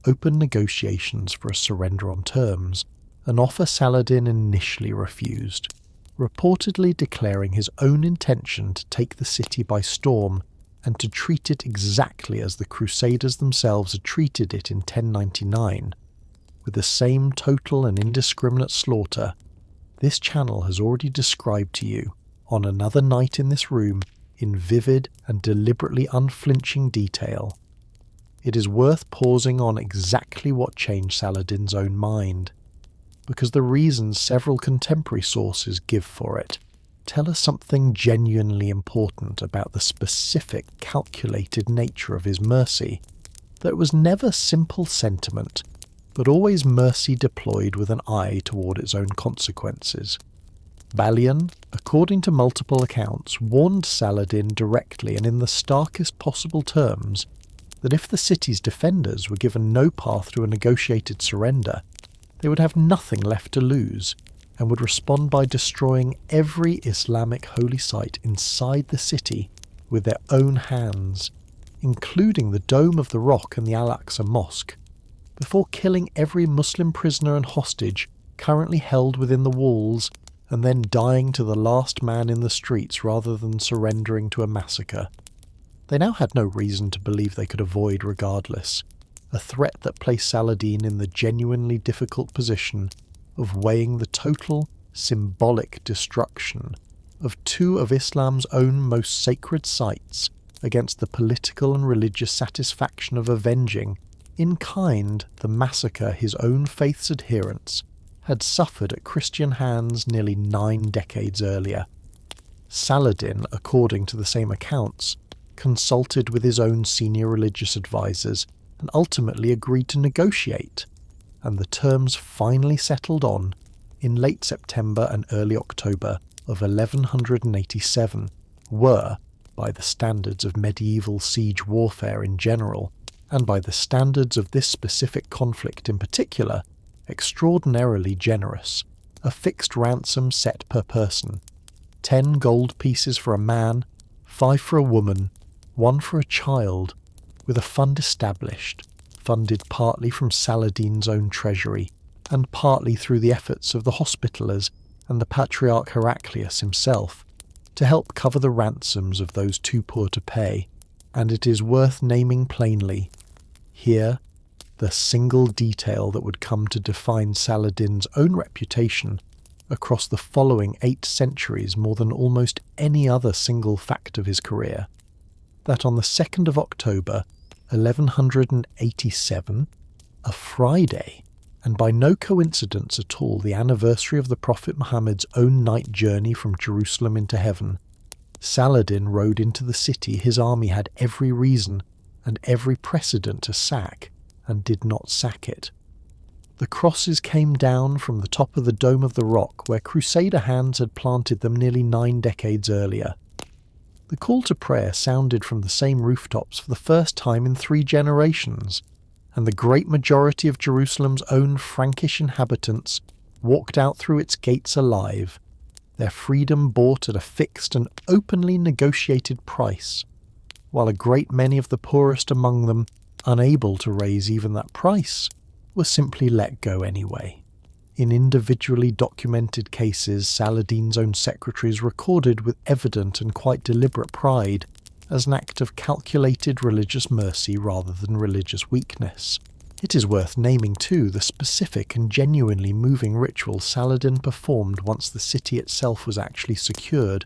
opened negotiations for a surrender on terms, an offer Saladin initially refused, reportedly declaring his own intention to take the city by storm and to treat it exactly as the Crusaders themselves had treated it in 1099, with the same total and indiscriminate slaughter. This channel has already described to you, on another night in this room, in vivid and deliberately unflinching detail. it is worth pausing on exactly what changed Saladin's own mind, because the reasons several contemporary sources give for it tell us something genuinely important about the specific, calculated nature of his mercy, that it was never simple sentiment, but always mercy deployed with an eye toward its own consequences. Balian, according to multiple accounts, warned Saladin directly and in the starkest possible terms that if the city's defenders were given no path to a negotiated surrender, they would have nothing left to lose, and would respond by destroying every Islamic holy site inside the city with their own hands, including the Dome of the Rock and the Al-Aqsa Mosque, before killing every Muslim prisoner and hostage currently held within the walls, and then dying to the last man in the streets rather than surrendering to a massacre. They now had no reason to believe they could avoid regardless, a threat that placed Saladin in the genuinely difficult position of weighing the total symbolic destruction of two of Islam's own most sacred sites against the political and religious satisfaction of avenging, in kind, the massacre his own faith's adherents had suffered at Christian hands nearly 9 decades earlier. Saladin, according to the same accounts, consulted with his own senior religious advisors and ultimately agreed to negotiate, and the terms finally settled on in late September and early October of 1187 were, by the standards of medieval siege warfare in general, and by the standards of this specific conflict in particular, extraordinarily generous. A fixed ransom set per person, 10 gold pieces for a man, 5 for a woman, 1 for a child, with a fund established, funded partly from Saladin's own treasury, and partly through the efforts of the Hospitallers and the Patriarch Heraclius himself, to help cover the ransoms of those too poor to pay. And it is worth naming plainly, here, the single detail that would come to define Saladin's own reputation across the following 8 centuries more than almost any other single fact of his career, that on the 2nd of October, 1187, a Friday, and by no coincidence at all the anniversary of the Prophet Muhammad's own night journey from Jerusalem into heaven, Saladin rode into the city his army had every reason and every precedent to sack, and did not sack it. The crosses came down from the top of the Dome of the Rock where Crusader hands had planted them nearly 9 decades earlier. The call to prayer sounded from the same rooftops for the first time in 3 generations, and the great majority of Jerusalem's own Frankish inhabitants walked out through its gates alive, their freedom bought at a fixed and openly negotiated price, while a great many of the poorest among them, unable to raise even that price, were simply let go anyway. In individually documented cases, Saladin's own secretaries recorded with evident and quite deliberate pride as an act of calculated religious mercy rather than religious weakness. It is worth naming too the specific and genuinely moving ritual Saladin performed once the city itself was actually secured,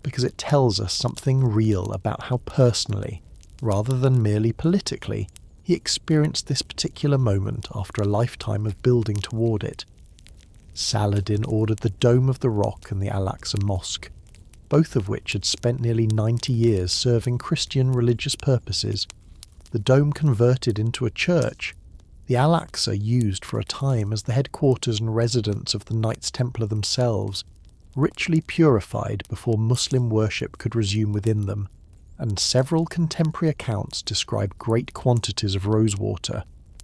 because it tells us something real about how personally, rather than merely politically, he experienced this particular moment after a lifetime of building toward it. Saladin ordered the Dome of the Rock and the Al-Aqsa Mosque, both of which had spent nearly 90 years serving Christian religious purposes, the dome converted into a church, the Al-Aqsa used for a time as the headquarters and residence of the Knights Templar themselves, richly purified before Muslim worship could resume within them, and several contemporary accounts describe great quantities of rosewater,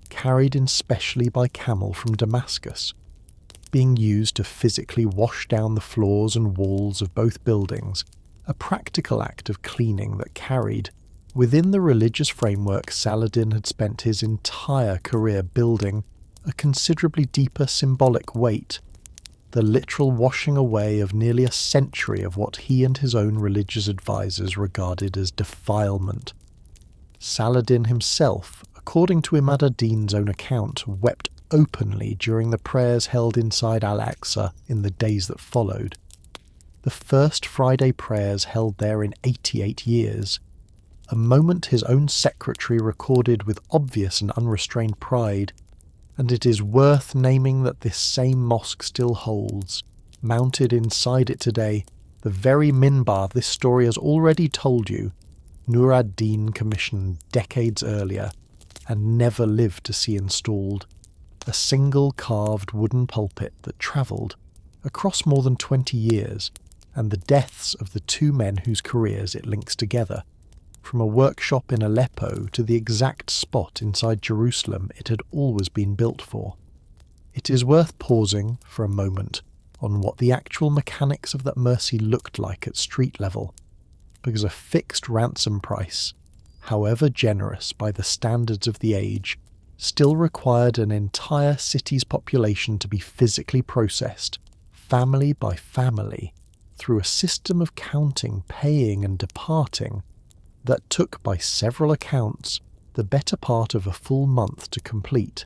carried in specially by camel from Damascus, being used to physically wash down the floors and walls of both buildings, a practical act of cleaning that carried, within the religious framework Saladin had spent his entire career building, a considerably deeper symbolic weight, the literal washing away of nearly a century of what he and his own religious advisors regarded as defilement. Saladin himself, according to Imad ad-Din's own account, wept openly during the prayers held inside Al-Aqsa in the days that followed. The first Friday prayers held there in 88 years, a moment his own secretary recorded with obvious and unrestrained pride, and it is worth naming that this same mosque still holds, mounted inside it today, the very minbar this story has already told you Nur ad-Din commissioned decades earlier and never lived to see installed, a single carved wooden pulpit that travelled across more than 20 years, and the deaths of the two men whose careers it links together, from a workshop in Aleppo to the exact spot inside Jerusalem it had always been built for. It is worth pausing for a moment on what the actual mechanics of that mercy looked like at street level, because a fixed ransom price, however generous by the standards of the age, still required an entire city's population to be physically processed, family by family, through a system of counting, paying and departing that took, by several accounts, the better part of a full month to complete.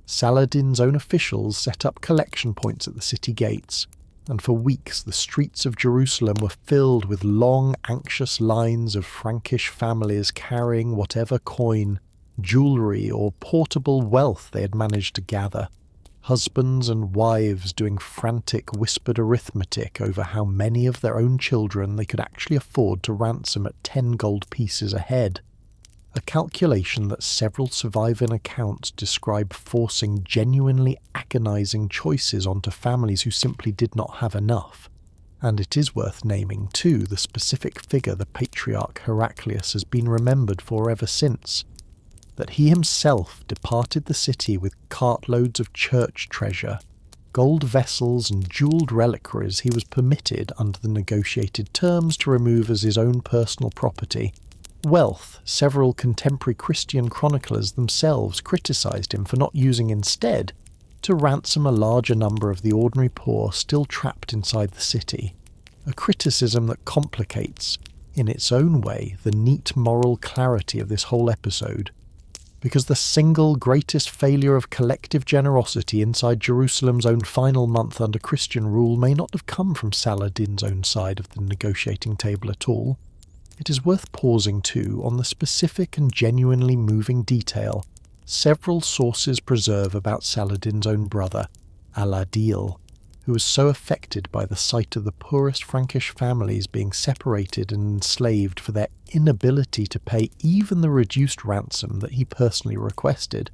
Saladin's own officials set up collection points at the city gates, and for weeks the streets of Jerusalem were filled with long, anxious lines of Frankish families carrying whatever coin, jewellery or portable wealth they had managed to gather, husbands and wives doing frantic whispered arithmetic over how many of their own children they could actually afford to ransom at 10 gold pieces a head, a calculation that several surviving accounts describe forcing genuinely agonising choices onto families who simply did not have enough. And it is worth naming too the specific figure the patriarch Heraclius has been remembered for ever since, that he himself departed the city with cartloads of church treasure, gold vessels and jewelled reliquaries he was permitted under the negotiated terms to remove as his own personal property, wealth several contemporary Christian chroniclers themselves criticised him for not using instead to ransom a larger number of the ordinary poor still trapped inside the city, a criticism that complicates, in its own way, the neat moral clarity of this whole episode, because the single greatest failure of collective generosity inside Jerusalem's own final month under Christian rule may not have come from Saladin's own side of the negotiating table at all. It is worth pausing too on the specific and genuinely moving detail several sources preserve about Saladin's own brother, Al-Adil, who was so affected by the sight of the poorest Frankish families being separated and enslaved for their inability to pay even the reduced ransom that he personally requested,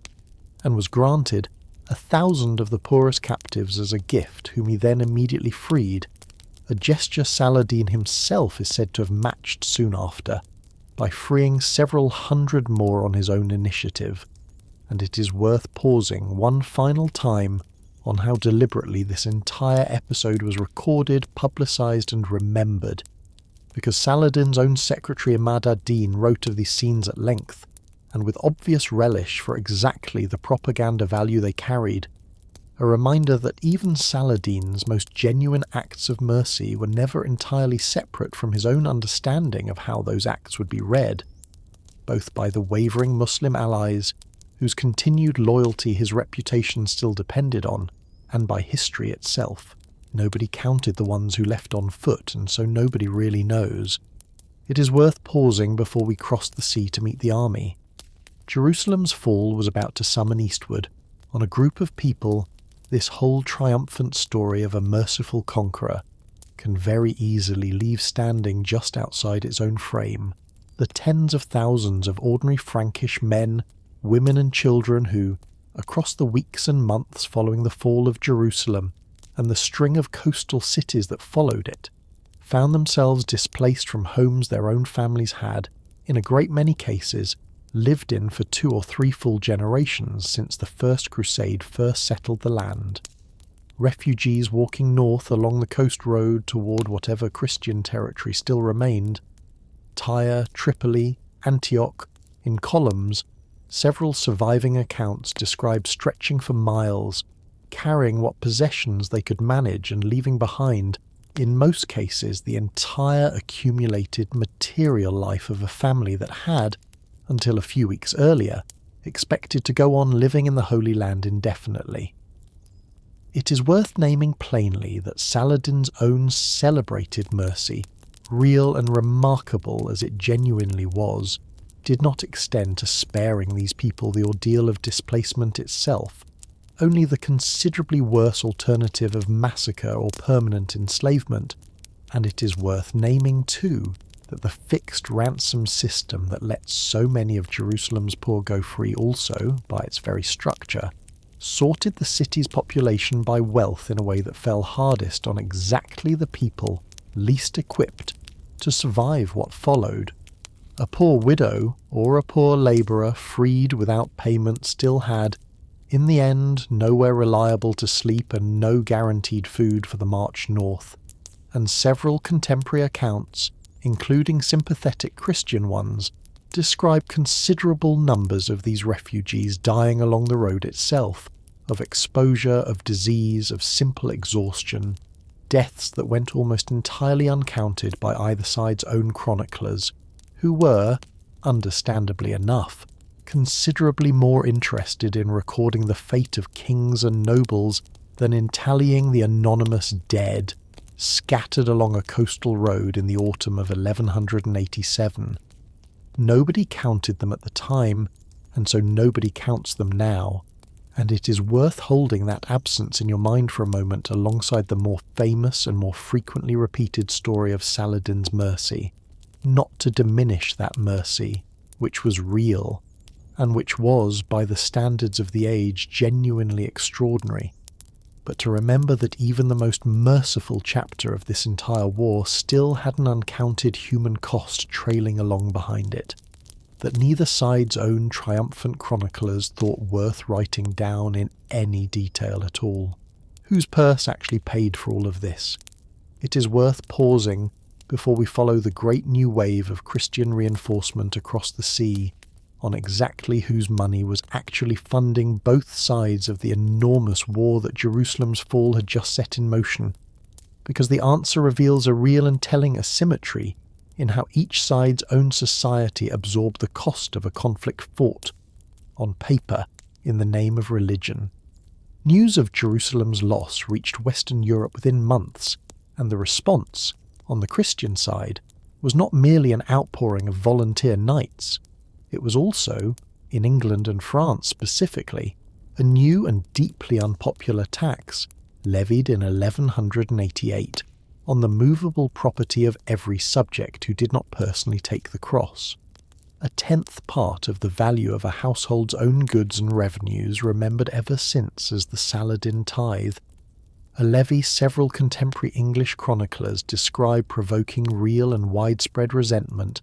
and was granted 1,000 of the poorest captives as a gift, whom he then immediately freed, a gesture Saladin himself is said to have matched soon after, by freeing several hundred more on his own initiative. And it is worth pausing one final time on how deliberately this entire episode was recorded, publicised and remembered, because Saladin's own secretary Imad ad-Din wrote of these scenes at length, and with obvious relish for exactly the propaganda value they carried, a reminder that even Saladin's most genuine acts of mercy were never entirely separate from his own understanding of how those acts would be read, both by the wavering Muslim allies whose continued loyalty his reputation still depended on, and by history itself. Nobody counted the ones who left on foot, and so nobody really knows. It is worth pausing before we cross the sea to meet the army. Jerusalem's fall was about to summon eastward, on a group of people. This whole triumphant story of a merciful conqueror can very easily leave standing just outside its own frame the tens of thousands of ordinary Frankish men, women and children who, across the weeks and months following the fall of Jerusalem and the string of coastal cities that followed it, found themselves displaced from homes their own families had, in a great many cases, lived in for 2 or 3 full generations since the First Crusade first settled the land. Refugees walking north along the coast road toward whatever Christian territory still remained. Tyre, Tripoli, Antioch, in columns, several surviving accounts describe stretching for miles, carrying what possessions they could manage and leaving behind, in most cases, the entire accumulated material life of a family that had, until a few weeks earlier, expected to go on living in the Holy Land indefinitely. It is worth naming plainly that Saladin's own celebrated mercy real and remarkable as it genuinely was, did not extend to sparing these people the ordeal of displacement itself, only the considerably worse alternative of massacre or permanent enslavement. And it is worth naming too that the fixed ransom system that lets so many of Jerusalem's poor go free also, by its very structure, sorted the city's population by wealth in a way that fell hardest on exactly the people least equipped to survive what followed. A poor widow or a poor labourer freed without payment still had, in the end, nowhere reliable to sleep and no guaranteed food for the march north, and several contemporary accounts, including sympathetic Christian ones, describe considerable numbers of these refugees dying along the road itself, of exposure, of disease, of simple exhaustion, deaths that went almost entirely uncounted by either side's own chroniclers, who were, understandably enough, considerably more interested in recording the fate of kings and nobles than in tallying the anonymous dead scattered along a coastal road in the autumn of 1187. Nobody counted them at the time, and so nobody counts them now, and it is worth holding that absence in your mind for a moment alongside the more famous and more frequently repeated story of Saladin's mercy, not to diminish that mercy, which was real, and which was, by the standards of the age, genuinely extraordinary, but to remember that even the most merciful chapter of this entire war still had an uncounted human cost trailing along behind it, that neither side's own triumphant chroniclers thought worth writing down in any detail at all. Whose purse actually paid for all of this? It is worth pausing before we follow the great new wave of Christian reinforcement across the sea on exactly whose money was actually funding both sides of the enormous war that Jerusalem's fall had just set in motion, because the answer reveals a real and telling asymmetry in how each side's own society absorbed the cost of a conflict fought, on paper, in the name of religion. News of Jerusalem's loss reached Western Europe within months, and the response, on the Christian side, was not merely an outpouring of volunteer knights. It was also, in England and France specifically, a new and deeply unpopular tax, levied in 1188, on the movable property of every subject who did not personally take the cross. A tenth part of the value of a household's own goods and revenues, remembered ever since as the Saladin tithe, a levy several contemporary English chroniclers describe provoking real and widespread resentment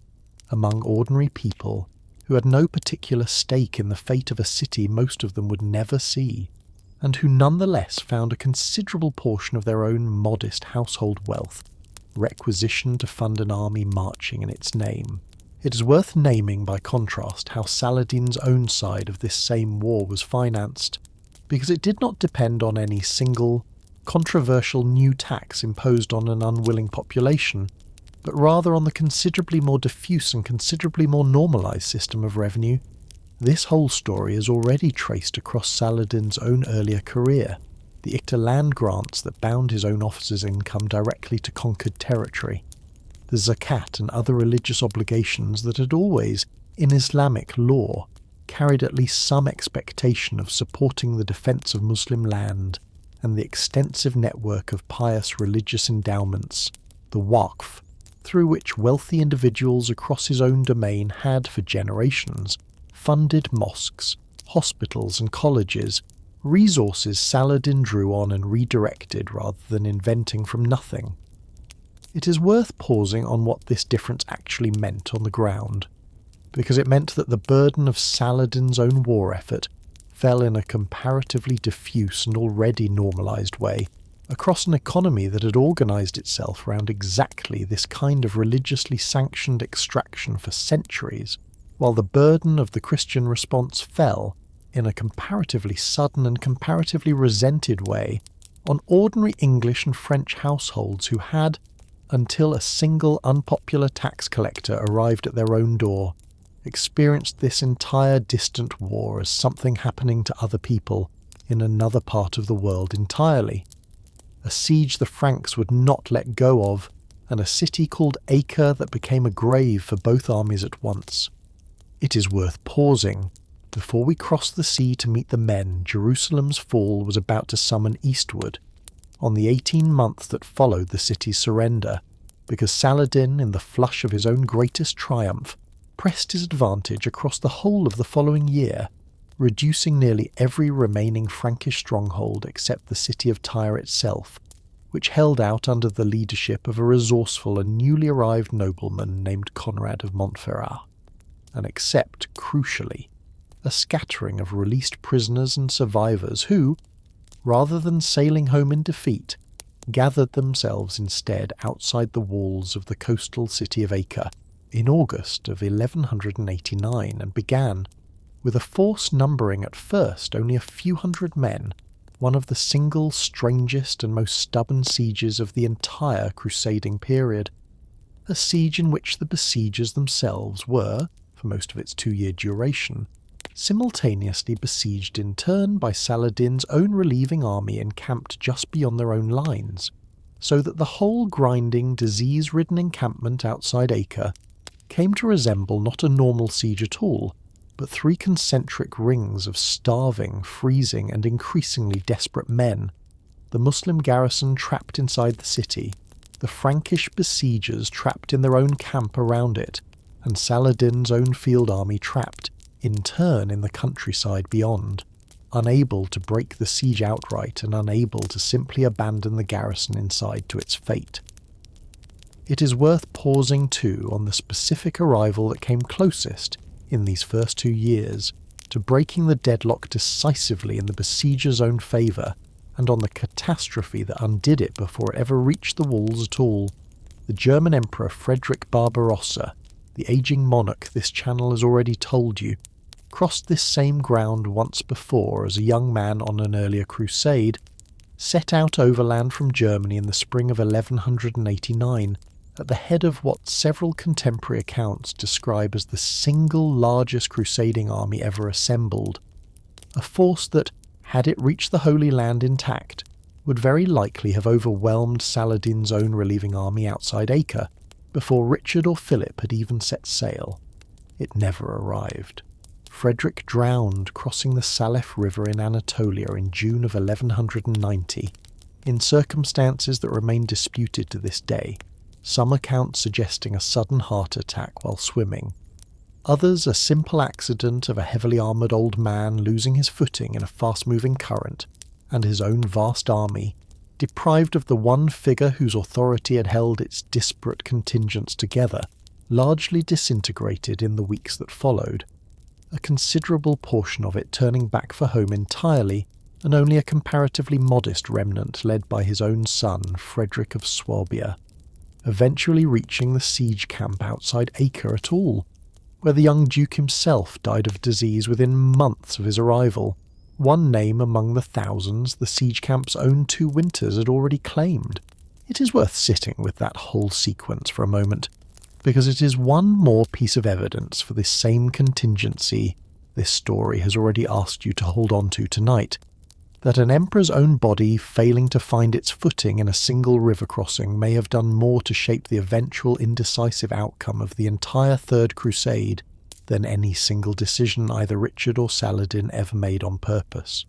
among ordinary people who had no particular stake in the fate of a city most of them would never see, and who nonetheless found a considerable portion of their own modest household wealth requisitioned to fund an army marching in its name. It is worth naming by contrast how Saladin's own side of this same war was financed, because it did not depend on any single, controversial new tax imposed on an unwilling population, but rather on the considerably more diffuse and considerably more normalised system of revenue. This whole story is already traced across Saladin's own earlier career, the Ikta land grants that bound his own officers' income directly to conquered territory, the zakat and other religious obligations that had always, in Islamic law, carried at least some expectation of supporting the defence of Muslim land, and the extensive network of pious religious endowments, the Waqf, through which wealthy individuals across his own domain had, for generations, funded mosques, hospitals and colleges, resources Saladin drew on and redirected rather than inventing from nothing. It is worth pausing on what this difference actually meant on the ground, because it meant that the burden of Saladin's own war effort fell in a comparatively diffuse and already normalised way across an economy that had organised itself around exactly this kind of religiously sanctioned extraction for centuries, while the burden of the Christian response fell, in a comparatively sudden and comparatively resented way, on ordinary English and French households who had, until a single unpopular tax collector arrived at their own door, experienced this entire distant war as something happening to other people in another part of the world entirely. A siege the Franks would not let go of, and a city called Acre that became a grave for both armies at once. It is worth pausing. Before we cross the sea to meet the men Jerusalem's fall was about to summon eastward, on the 18 months that followed the city's surrender, because Saladin, in the flush of his own greatest triumph, pressed his advantage across the whole of the following year, reducing nearly every remaining Frankish stronghold except the city of Tyre itself, which held out under the leadership of a resourceful and newly arrived nobleman named Conrad of Montferrat, and except, crucially, a scattering of released prisoners and survivors who, rather than sailing home in defeat, gathered themselves instead outside the walls of the coastal city of Acre in August of 1189 and began, with a force numbering at first only a few hundred men, one of the single strangest and most stubborn sieges of the entire crusading period, a siege in which the besiegers themselves were, for most of its 2-year duration, simultaneously besieged in turn by Saladin's own relieving army encamped just beyond their own lines, so that the whole grinding, disease-ridden encampment outside Acre came to resemble not a normal siege at all, but 3 concentric rings of starving, freezing, and increasingly desperate men, the Muslim garrison trapped inside the city, the Frankish besiegers trapped in their own camp around it, and Saladin's own field army trapped, in turn, in the countryside beyond, unable to break the siege outright and unable to simply abandon the garrison inside to its fate. It is worth pausing too on the specific arrival that came closest, in these first 2 years, to breaking the deadlock decisively in the besiegers' own favour, and on the catastrophe that undid it before it ever reached the walls at all. The German Emperor Frederick Barbarossa, the ageing monarch this channel has already told you, crossed this same ground once before as a young man on an earlier crusade, set out overland from Germany in the spring of 1189, at the head of what several contemporary accounts describe as the single largest crusading army ever assembled, a force that, had it reached the Holy Land intact, would very likely have overwhelmed Saladin's own relieving army outside Acre, before Richard or Philip had even set sail. It never arrived. Frederick drowned crossing the Salef River in Anatolia in June of 1190, in circumstances that remain disputed to this day, some accounts suggesting a sudden heart attack while swimming, others a simple accident of a heavily armoured old man losing his footing in a fast-moving current, and his own vast army, deprived of the one figure whose authority had held its disparate contingents together, largely disintegrated in the weeks that followed, a considerable portion of it turning back for home entirely, and only a comparatively modest remnant led by his own son, Frederick of Swabia, eventually reaching the siege camp outside Acre at all, where the young duke himself died of disease within months of his arrival, one name among the thousands the siege camp's own 2 winters had already claimed. It is worth sitting with that whole sequence for a moment, because it is one more piece of evidence for this same contingency this story has already asked you to hold on to tonight, that an emperor's own body failing to find its footing in a single river crossing may have done more to shape the eventual indecisive outcome of the entire Third Crusade than any single decision either Richard or Saladin ever made on purpose.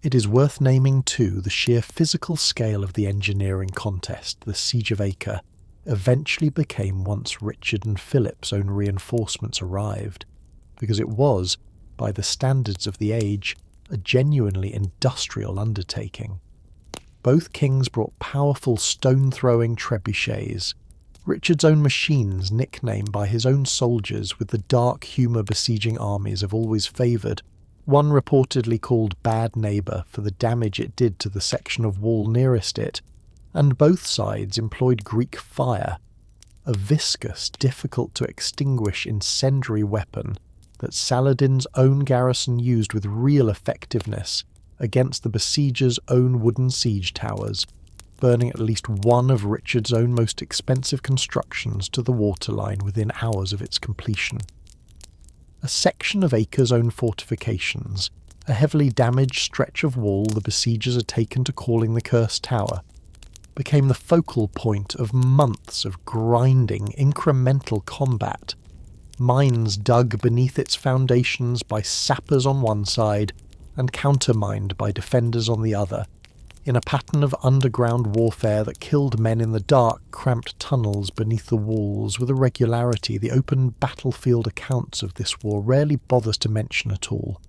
It is worth naming too the sheer physical scale of the engineering contest the Siege of Acre eventually became once Richard and Philip's own reinforcements arrived, because it was, by the standards of the age, a genuinely industrial undertaking. Both kings brought powerful stone-throwing trebuchets, Richard's own machines nicknamed by his own soldiers with the dark humour besieging armies have always favoured, one reportedly called Bad Neighbour for the damage it did to the section of wall nearest it, and both sides employed Greek fire, a viscous, difficult-to-extinguish incendiary weapon that Saladin's own garrison used with real effectiveness against the besiegers' own wooden siege towers, burning at least one of Richard's own most expensive constructions to the waterline within hours of its completion. A section of Acre's own fortifications, a heavily damaged stretch of wall the besiegers had taken to calling the Cursed Tower, became the focal point of months of grinding, incremental combat. Mines dug beneath its foundations by sappers on one side and countermined by defenders on the other, in a pattern of underground warfare that killed men in the dark, cramped tunnels beneath the walls with a regularity the open battlefield accounts of this war rarely bothers to mention at all.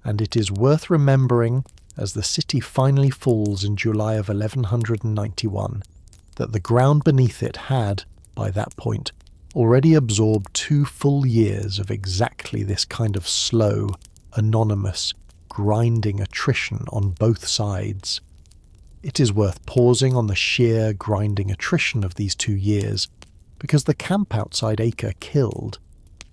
And it is worth remembering, as the city finally falls in July of 1191, that the ground beneath it had, by that point, already absorbed 2 full years of exactly this kind of slow, anonymous, grinding attrition on both sides. It is worth pausing on the sheer grinding attrition of these 2 years, because the camp outside Acre killed,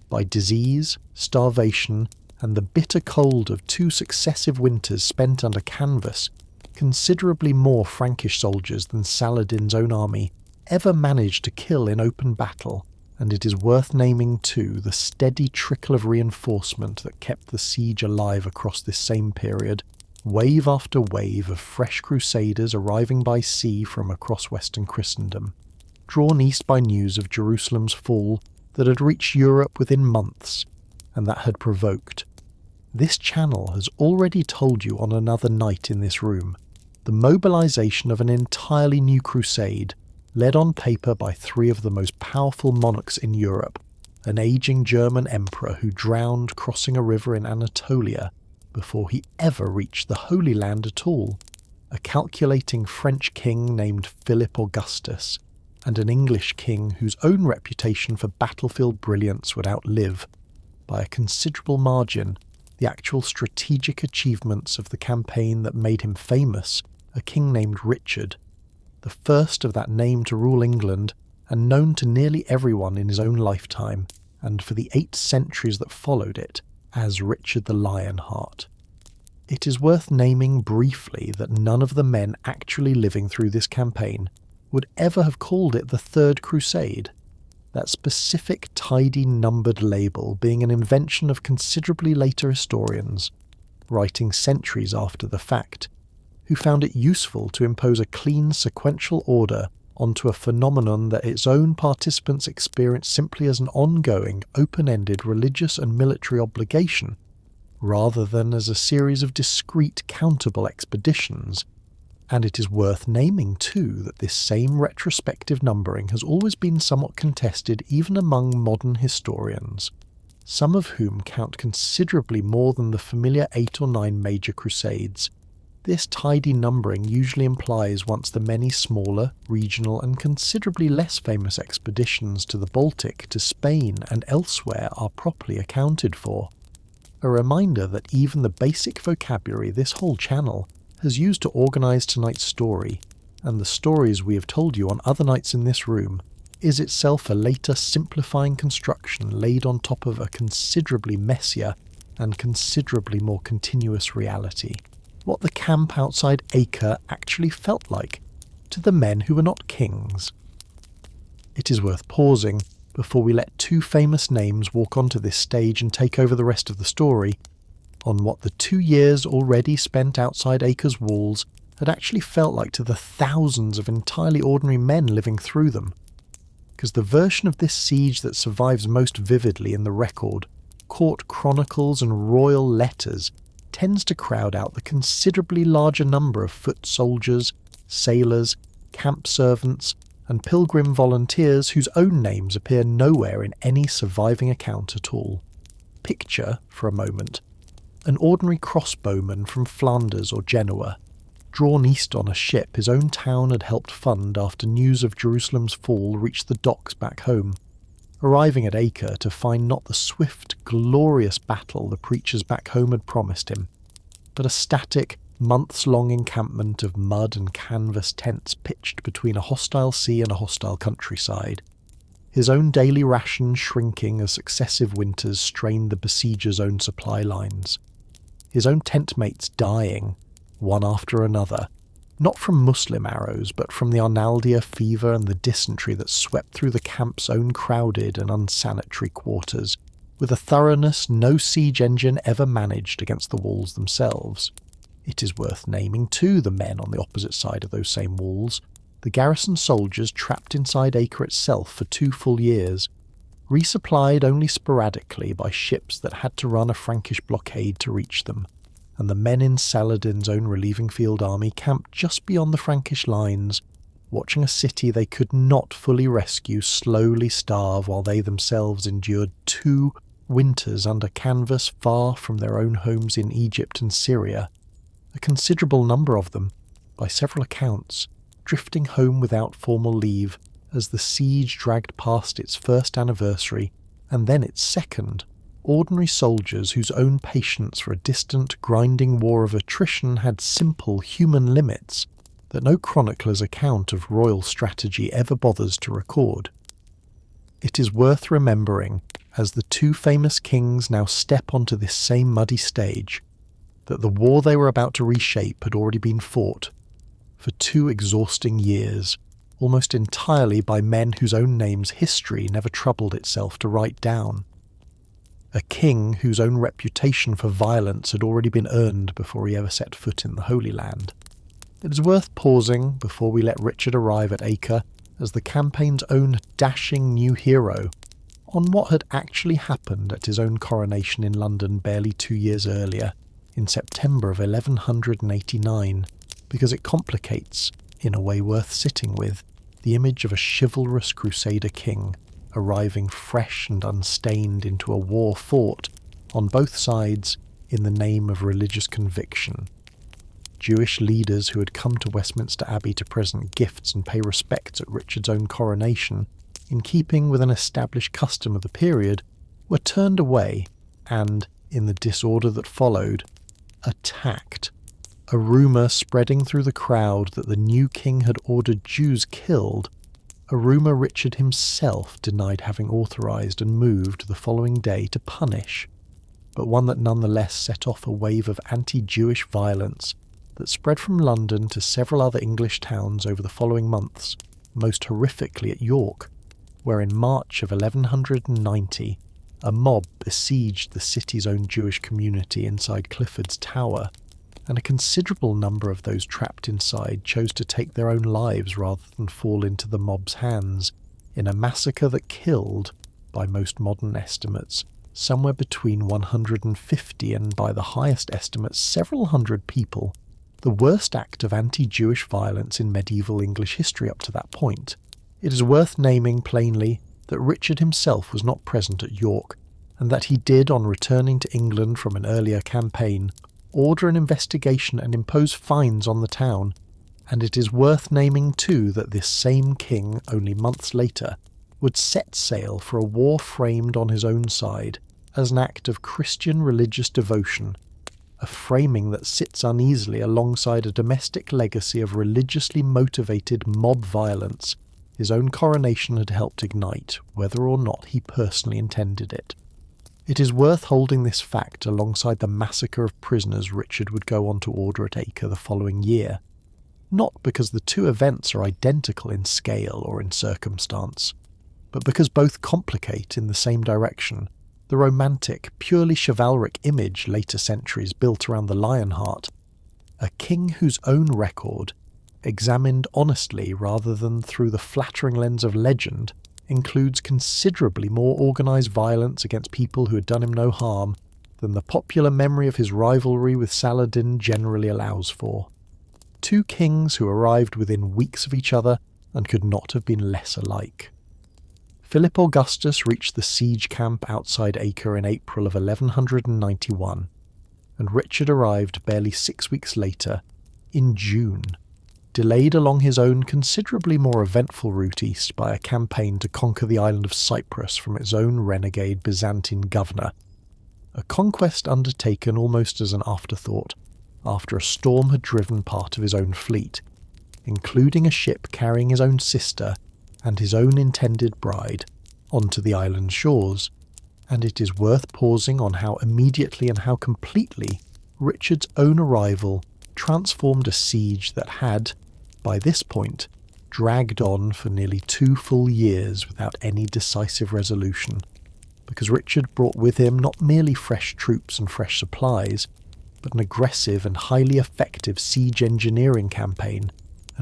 by disease, starvation, and the bitter cold of 2 successive winters spent under canvas, considerably more Frankish soldiers than Saladin's own army ever managed to kill in open battle, and it is worth naming too the steady trickle of reinforcement that kept the siege alive across this same period, wave after wave of fresh Crusaders arriving by sea from across Western Christendom, drawn east by news of Jerusalem's fall that had reached Europe within months, and that had provoked. This channel has already told you on another night in this room the mobilization of an entirely new crusade, led on paper by 3 of the most powerful monarchs in Europe, an aging German emperor who drowned crossing a river in Anatolia before he ever reached the Holy Land at all, a calculating French king named Philip Augustus, and an English king whose own reputation for battlefield brilliance would outlive, by a considerable margin, the actual strategic achievements of the campaign that made him famous, a king named Richard, the first of that name to rule England, and known to nearly everyone in his own lifetime, and for the 8 centuries that followed it, as Richard the Lionheart. It is worth naming briefly that none of the men actually living through this campaign would ever have called it the Third Crusade, that specific tidy numbered label being an invention of considerably later historians, writing centuries after the fact, who found it useful to impose a clean sequential order onto a phenomenon that its own participants experienced simply as an ongoing, open-ended religious and military obligation, rather than as a series of discrete countable expeditions. And it is worth naming too that this same retrospective numbering has always been somewhat contested even among modern historians, some of whom count considerably more than the familiar 8 or 9 major crusades. This tidy numbering usually implies once the many smaller, regional and considerably less famous expeditions to the Baltic, to Spain and elsewhere are properly accounted for. A reminder that even the basic vocabulary this whole channel has used to organise tonight's story, and the stories we have told you on other nights in this room, is itself a later simplifying construction laid on top of a considerably messier and considerably more continuous reality. What the camp outside Acre actually felt like to the men who were not kings. It is worth pausing before we let 2 famous names walk onto this stage and take over the rest of the story, on what the 2 years already spent outside Acre's walls had actually felt like to the thousands of entirely ordinary men living through them. Because the version of this siege that survives most vividly in the record, court chronicles and royal letters, tends to crowd out the considerably larger number of foot soldiers, sailors, camp servants, and pilgrim volunteers whose own names appear nowhere in any surviving account at all. Picture, for a moment, an ordinary crossbowman from Flanders or Genoa, drawn east on a ship his own town had helped fund after news of Jerusalem's fall reached the docks back home, arriving at Acre to find not the swift, glorious battle the preachers back home had promised him, but a static, months-long encampment of mud and canvas tents pitched between a hostile sea and a hostile countryside, his own daily rations shrinking as successive winters strained the besiegers' own supply lines, his own tent mates dying, one after another, not from Muslim arrows, but from the Arnaldia fever and the dysentery that swept through the camp's own crowded and unsanitary quarters, with a thoroughness no siege engine ever managed against the walls themselves. It is worth naming too the men on the opposite side of those same walls, the garrison soldiers trapped inside Acre itself for 2 full years, resupplied only sporadically by ships that had to run a Frankish blockade to reach them, and the men in Saladin's own relieving field army camped just beyond the Frankish lines, watching a city they could not fully rescue slowly starve while they themselves endured 2 winters under canvas far from their own homes in Egypt and Syria, a considerable number of them, by several accounts, drifting home without formal leave as the siege dragged past its first anniversary and then its second. Ordinary soldiers whose own patience for a distant, grinding war of attrition had simple human limits that no chronicler's account of royal strategy ever bothers to record. It is worth remembering, as the 2 famous kings now step onto this same muddy stage, that the war they were about to reshape had already been fought for 2 exhausting years, almost entirely by men whose own names history never troubled itself to write down. A king whose own reputation for violence had already been earned before he ever set foot in the Holy Land. It is worth pausing before we let Richard arrive at Acre as the campaign's own dashing new hero on what had actually happened at his own coronation in London barely 2 years earlier, in September of 1189, because it complicates, in a way worth sitting with, the image of a chivalrous Crusader king arriving fresh and unstained into a war fought, on both sides, in the name of religious conviction. Jewish leaders who had come to Westminster Abbey to present gifts and pay respects at Richard's own coronation, in keeping with an established custom of the period, were turned away and, in the disorder that followed, attacked. A rumour spreading through the crowd that the new king had ordered Jews killed, a rumour Richard himself denied having authorised and moved the following day to punish, but one that nonetheless set off a wave of anti-Jewish violence that spread from London to several other English towns over the following months, most horrifically at York, where in March of 1190 a mob besieged the city's own Jewish community inside Clifford's Tower, and a considerable number of those trapped inside chose to take their own lives rather than fall into the mob's hands, in a massacre that killed, by most modern estimates, somewhere between 150 and, by the highest estimates, several hundred people, the worst act of anti-Jewish violence in medieval English history up to that point. It is worth naming plainly that Richard himself was not present at York, and that he did, on returning to England from an earlier campaign, order an investigation and impose fines on the town, and it is worth naming too that this same king, only months later, would set sail for a war framed on his own side as an act of Christian religious devotion, a framing that sits uneasily alongside a domestic legacy of religiously motivated mob violence his own coronation had helped ignite, whether or not he personally intended it. It is worth holding this fact alongside the massacre of prisoners Richard would go on to order at Acre the following year, not because the 2 events are identical in scale or in circumstance, but because both complicate in the same direction the romantic, purely chivalric image later centuries built around the Lionheart, a king whose own record, examined honestly rather than through the flattering lens of legend, includes considerably more organised violence against people who had done him no harm than the popular memory of his rivalry with Saladin generally allows for. 2 kings who arrived within weeks of each other and could not have been less alike. Philip Augustus reached the siege camp outside Acre in April of 1191, and Richard arrived barely 6 weeks later, in June, delayed along his own considerably more eventful route east by a campaign to conquer the island of Cyprus from its own renegade Byzantine governor, a conquest undertaken almost as an afterthought after a storm had driven part of his own fleet, including a ship carrying his own sister and his own intended bride, onto the island shores, and it is worth pausing on how immediately and how completely Richard's own arrival transformed a siege that had, by this point, dragged on for nearly 2 full years without any decisive resolution, because Richard brought with him not merely fresh troops and fresh supplies, but an aggressive and highly effective siege engineering campaign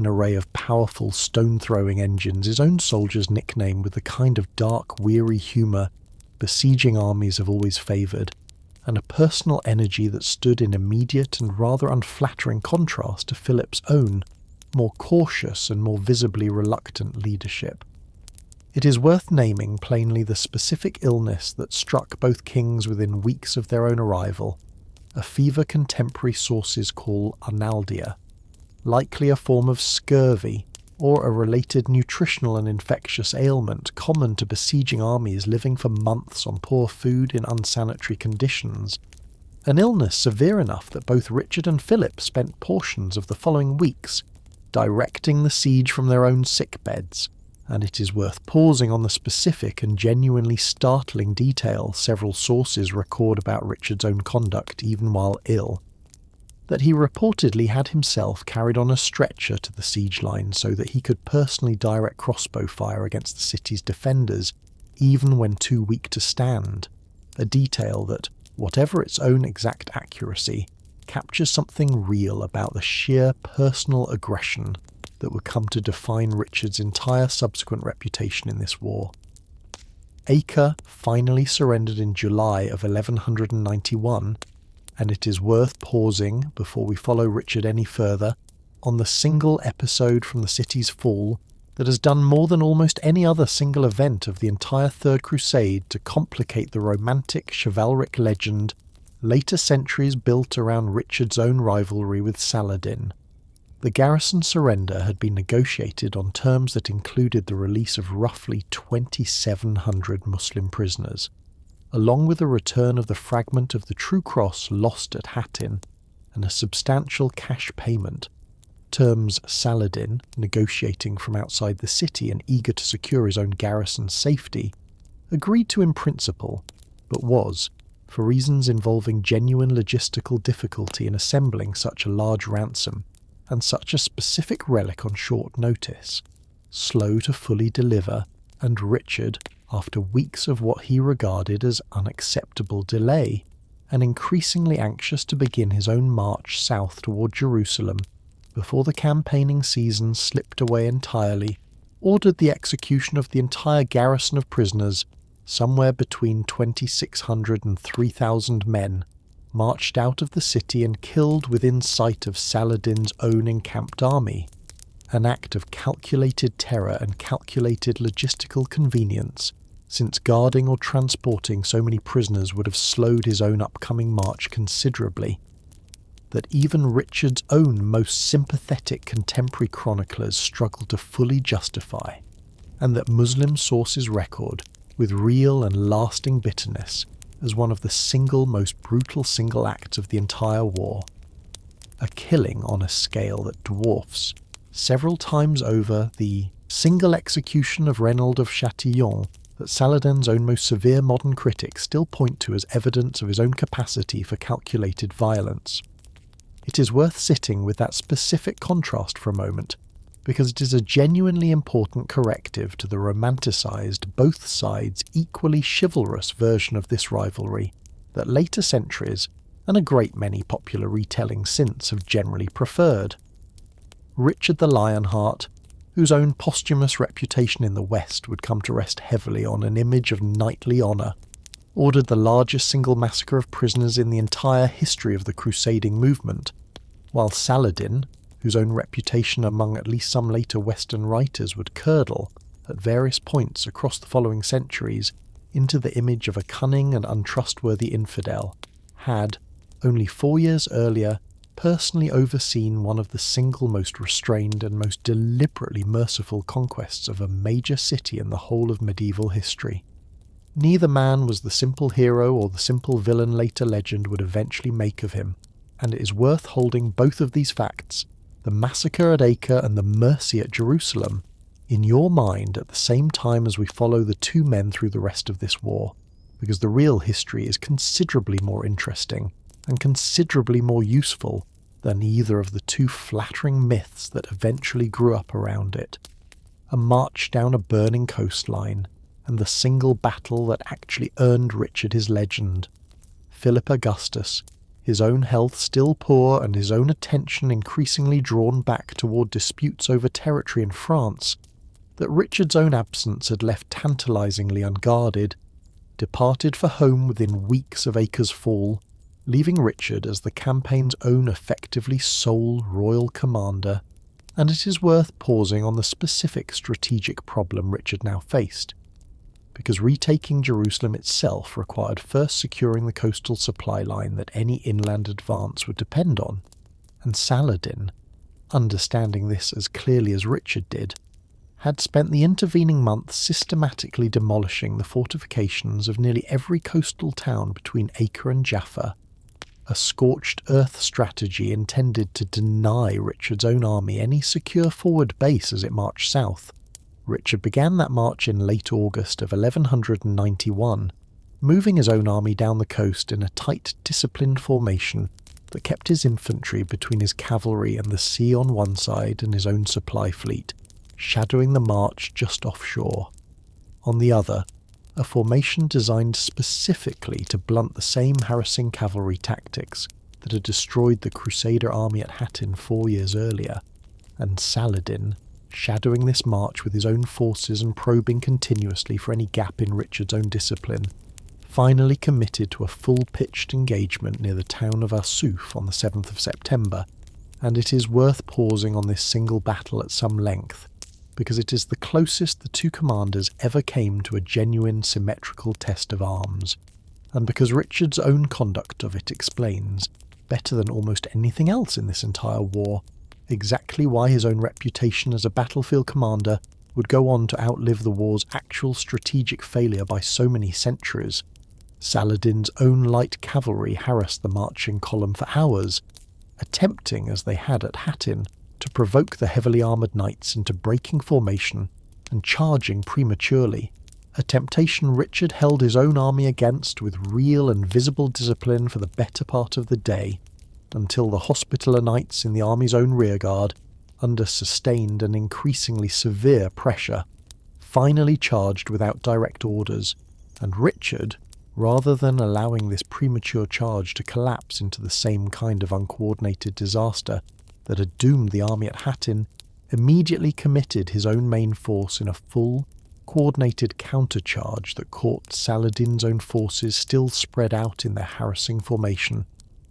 an array of powerful stone-throwing engines, his own soldiers nicknamed with the kind of dark, weary humour besieging armies have always favoured, and a personal energy that stood in immediate and rather unflattering contrast to Philip's own, more cautious and more visibly reluctant leadership. It is worth naming plainly the specific illness that struck both kings within weeks of their own arrival, a fever contemporary sources call arnaldia, likely a form of scurvy or a related nutritional and infectious ailment common to besieging armies living for months on poor food in unsanitary conditions, an illness severe enough that both Richard and Philip spent portions of the following weeks directing the siege from their own sickbeds, and it is worth pausing on the specific and genuinely startling detail several sources record about Richard's own conduct even while ill, that he reportedly had himself carried on a stretcher to the siege line so that he could personally direct crossbow fire against the city's defenders, even when too weak to stand, a detail that, whatever its own exact accuracy, captures something real about the sheer personal aggression that would come to define Richard's entire subsequent reputation in this war. Acre finally surrendered in July of 1191, and it is worth pausing, before we follow Richard any further, on the single episode from the city's fall that has done more than almost any other single event of the entire Third Crusade to complicate the romantic chivalric legend later centuries built around Richard's own rivalry with Saladin. The garrison surrender had been negotiated on terms that included the release of roughly 2,700 Muslim prisoners, along with the return of the fragment of the True Cross lost at Hattin and a substantial cash payment, terms Saladin, negotiating from outside the city and eager to secure his own garrison's safety, agreed to in principle, but was, for reasons involving genuine logistical difficulty in assembling such a large ransom and such a specific relic on short notice, slow to fully deliver, and Richard, after weeks of what he regarded as unacceptable delay, and increasingly anxious to begin his own march south toward Jerusalem before the campaigning season slipped away entirely, ordered the execution of the entire garrison of prisoners, somewhere between 2,600 and 3,000 men, marched out of the city and killed within sight of Saladin's own encamped army, an act of calculated terror and calculated logistical convenience, since guarding or transporting so many prisoners would have slowed his own upcoming march considerably, that even Richard's own most sympathetic contemporary chroniclers struggle to fully justify, and that Muslim sources record, with real and lasting bitterness, as one of the single most brutal single acts of the entire war, a killing on a scale that dwarfs, several times over, the single execution of Reynaud of Chatillon that Saladin's own most severe modern critics still point to as evidence of his own capacity for calculated violence. It is worth sitting with that specific contrast for a moment, because it is a genuinely important corrective to the romanticised, both sides equally chivalrous version of this rivalry that later centuries, and a great many popular retellings since, have generally preferred. Richard the Lionheart, whose own posthumous reputation in the West would come to rest heavily on an image of knightly honour, ordered the largest single massacre of prisoners in the entire history of the crusading movement, while Saladin, whose own reputation among at least some later Western writers would curdle, at various points across the following centuries, into the image of a cunning and untrustworthy infidel, had, only 4 years earlier, personally overseen one of the single most restrained and most deliberately merciful conquests of a major city in the whole of medieval history. Neither man was the simple hero or the simple villain later legend would eventually make of him, and it is worth holding both of these facts, the massacre at Acre and the mercy at Jerusalem, in your mind at the same time as we follow the two men through the rest of this war, because the real history is considerably more interesting and considerably more useful than either of the two flattering myths that eventually grew up around it. A march down a burning coastline, and the single battle that actually earned Richard his legend. Philip Augustus, his own health still poor and his own attention increasingly drawn back toward disputes over territory in France, that Richard's own absence had left tantalizingly unguarded, departed for home within weeks of Acre's fall, leaving Richard as the campaign's own effectively sole royal commander. And it is worth pausing on the specific strategic problem Richard now faced, because retaking Jerusalem itself required first securing the coastal supply line that any inland advance would depend on, and Saladin, understanding this as clearly as Richard did, had spent the intervening months systematically demolishing the fortifications of nearly every coastal town between Acre and Jaffa, a scorched earth strategy intended to deny Richard's own army any secure forward base as it marched south. Richard began that march in late August of 1191, moving his own army down the coast in a tight, disciplined formation that kept his infantry between his cavalry and the sea on one side and his own supply fleet, shadowing the march just offshore. On the other, a formation designed specifically to blunt the same harassing cavalry tactics that had destroyed the Crusader army at Hattin 4 years earlier, and Saladin, shadowing this march with his own forces and probing continuously for any gap in Richard's own discipline, finally committed to a full-pitched engagement near the town of Arsuf on the 7th of September, and it is worth pausing on this single battle at some length, because it is the closest the two commanders ever came to a genuine symmetrical test of arms, and because Richard's own conduct of it explains, better than almost anything else in this entire war, exactly why his own reputation as a battlefield commander would go on to outlive the war's actual strategic failure by so many centuries. Saladin's own light cavalry harassed the marching column for hours, attempting, as they had at Hattin, to provoke the heavily armoured knights into breaking formation and charging prematurely, a temptation Richard held his own army against with real and visible discipline for the better part of the day, until the Hospitaller knights in the army's own rearguard, under sustained and increasingly severe pressure, finally charged without direct orders, and Richard, rather than allowing this premature charge to collapse into the same kind of uncoordinated disaster that had doomed the army at Hattin, immediately committed his own main force in a full, coordinated countercharge that caught Saladin's own forces still spread out in their harassing formation,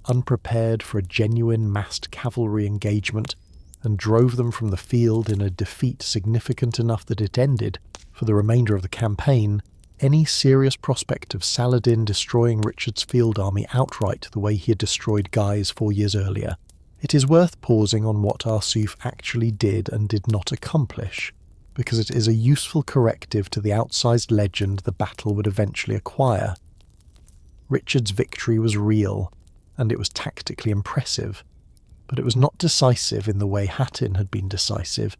unprepared for a genuine massed cavalry engagement, and drove them from the field in a defeat significant enough that it ended, for the remainder of the campaign, any serious prospect of Saladin destroying Richard's field army outright the way he had destroyed Guy's 4 years earlier. It is worth pausing on what Arsuf actually did and did not accomplish, because it is a useful corrective to the outsized legend the battle would eventually acquire. Richard's victory was real, and it was tactically impressive, but it was not decisive in the way Hattin had been decisive.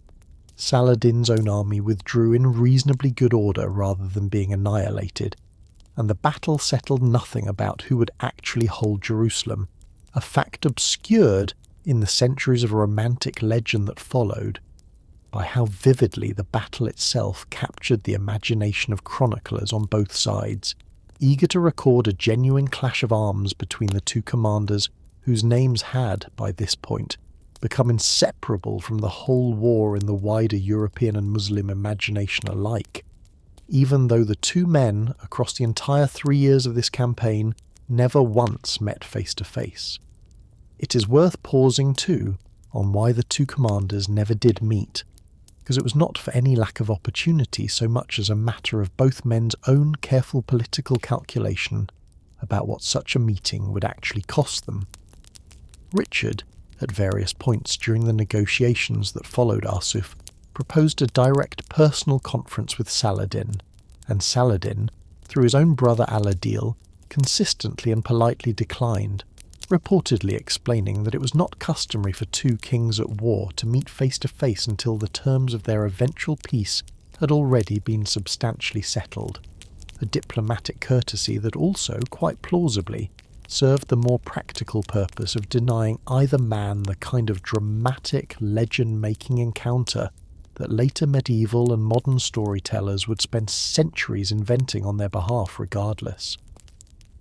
Saladin's own army withdrew in reasonably good order rather than being annihilated, and the battle settled nothing about who would actually hold Jerusalem, a fact obscured in the centuries of romantic legend that followed, by how vividly the battle itself captured the imagination of chroniclers on both sides, eager to record a genuine clash of arms between the two commanders whose names had, by this point, become inseparable from the whole war in the wider European and Muslim imagination alike, even though the two men, across the entire 3 years of this campaign, never once met face to face. It is worth pausing, too, on why the two commanders never did meet, because it was not for any lack of opportunity so much as a matter of both men's own careful political calculation about what such a meeting would actually cost them. Richard, at various points during the negotiations that followed Arsuf, proposed a direct personal conference with Saladin, and Saladin, through his own brother Al-Adil, consistently and politely declined, reportedly explaining that it was not customary for two kings at war to meet face to face until the terms of their eventual peace had already been substantially settled, a diplomatic courtesy that also, quite plausibly, served the more practical purpose of denying either man the kind of dramatic, legend-making encounter that later medieval and modern storytellers would spend centuries inventing on their behalf regardless.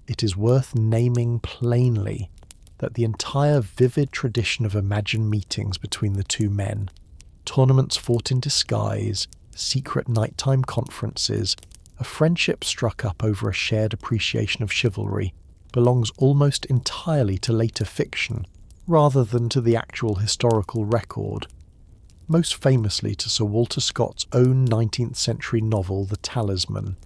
It is worth naming plainly that the entire vivid tradition of imagined meetings between the two men, tournaments fought in disguise, secret nighttime conferences, a friendship struck up over a shared appreciation of chivalry, belongs almost entirely to later fiction rather than to the actual historical record, most famously to Sir Walter Scott's own 19th century novel The Talisman,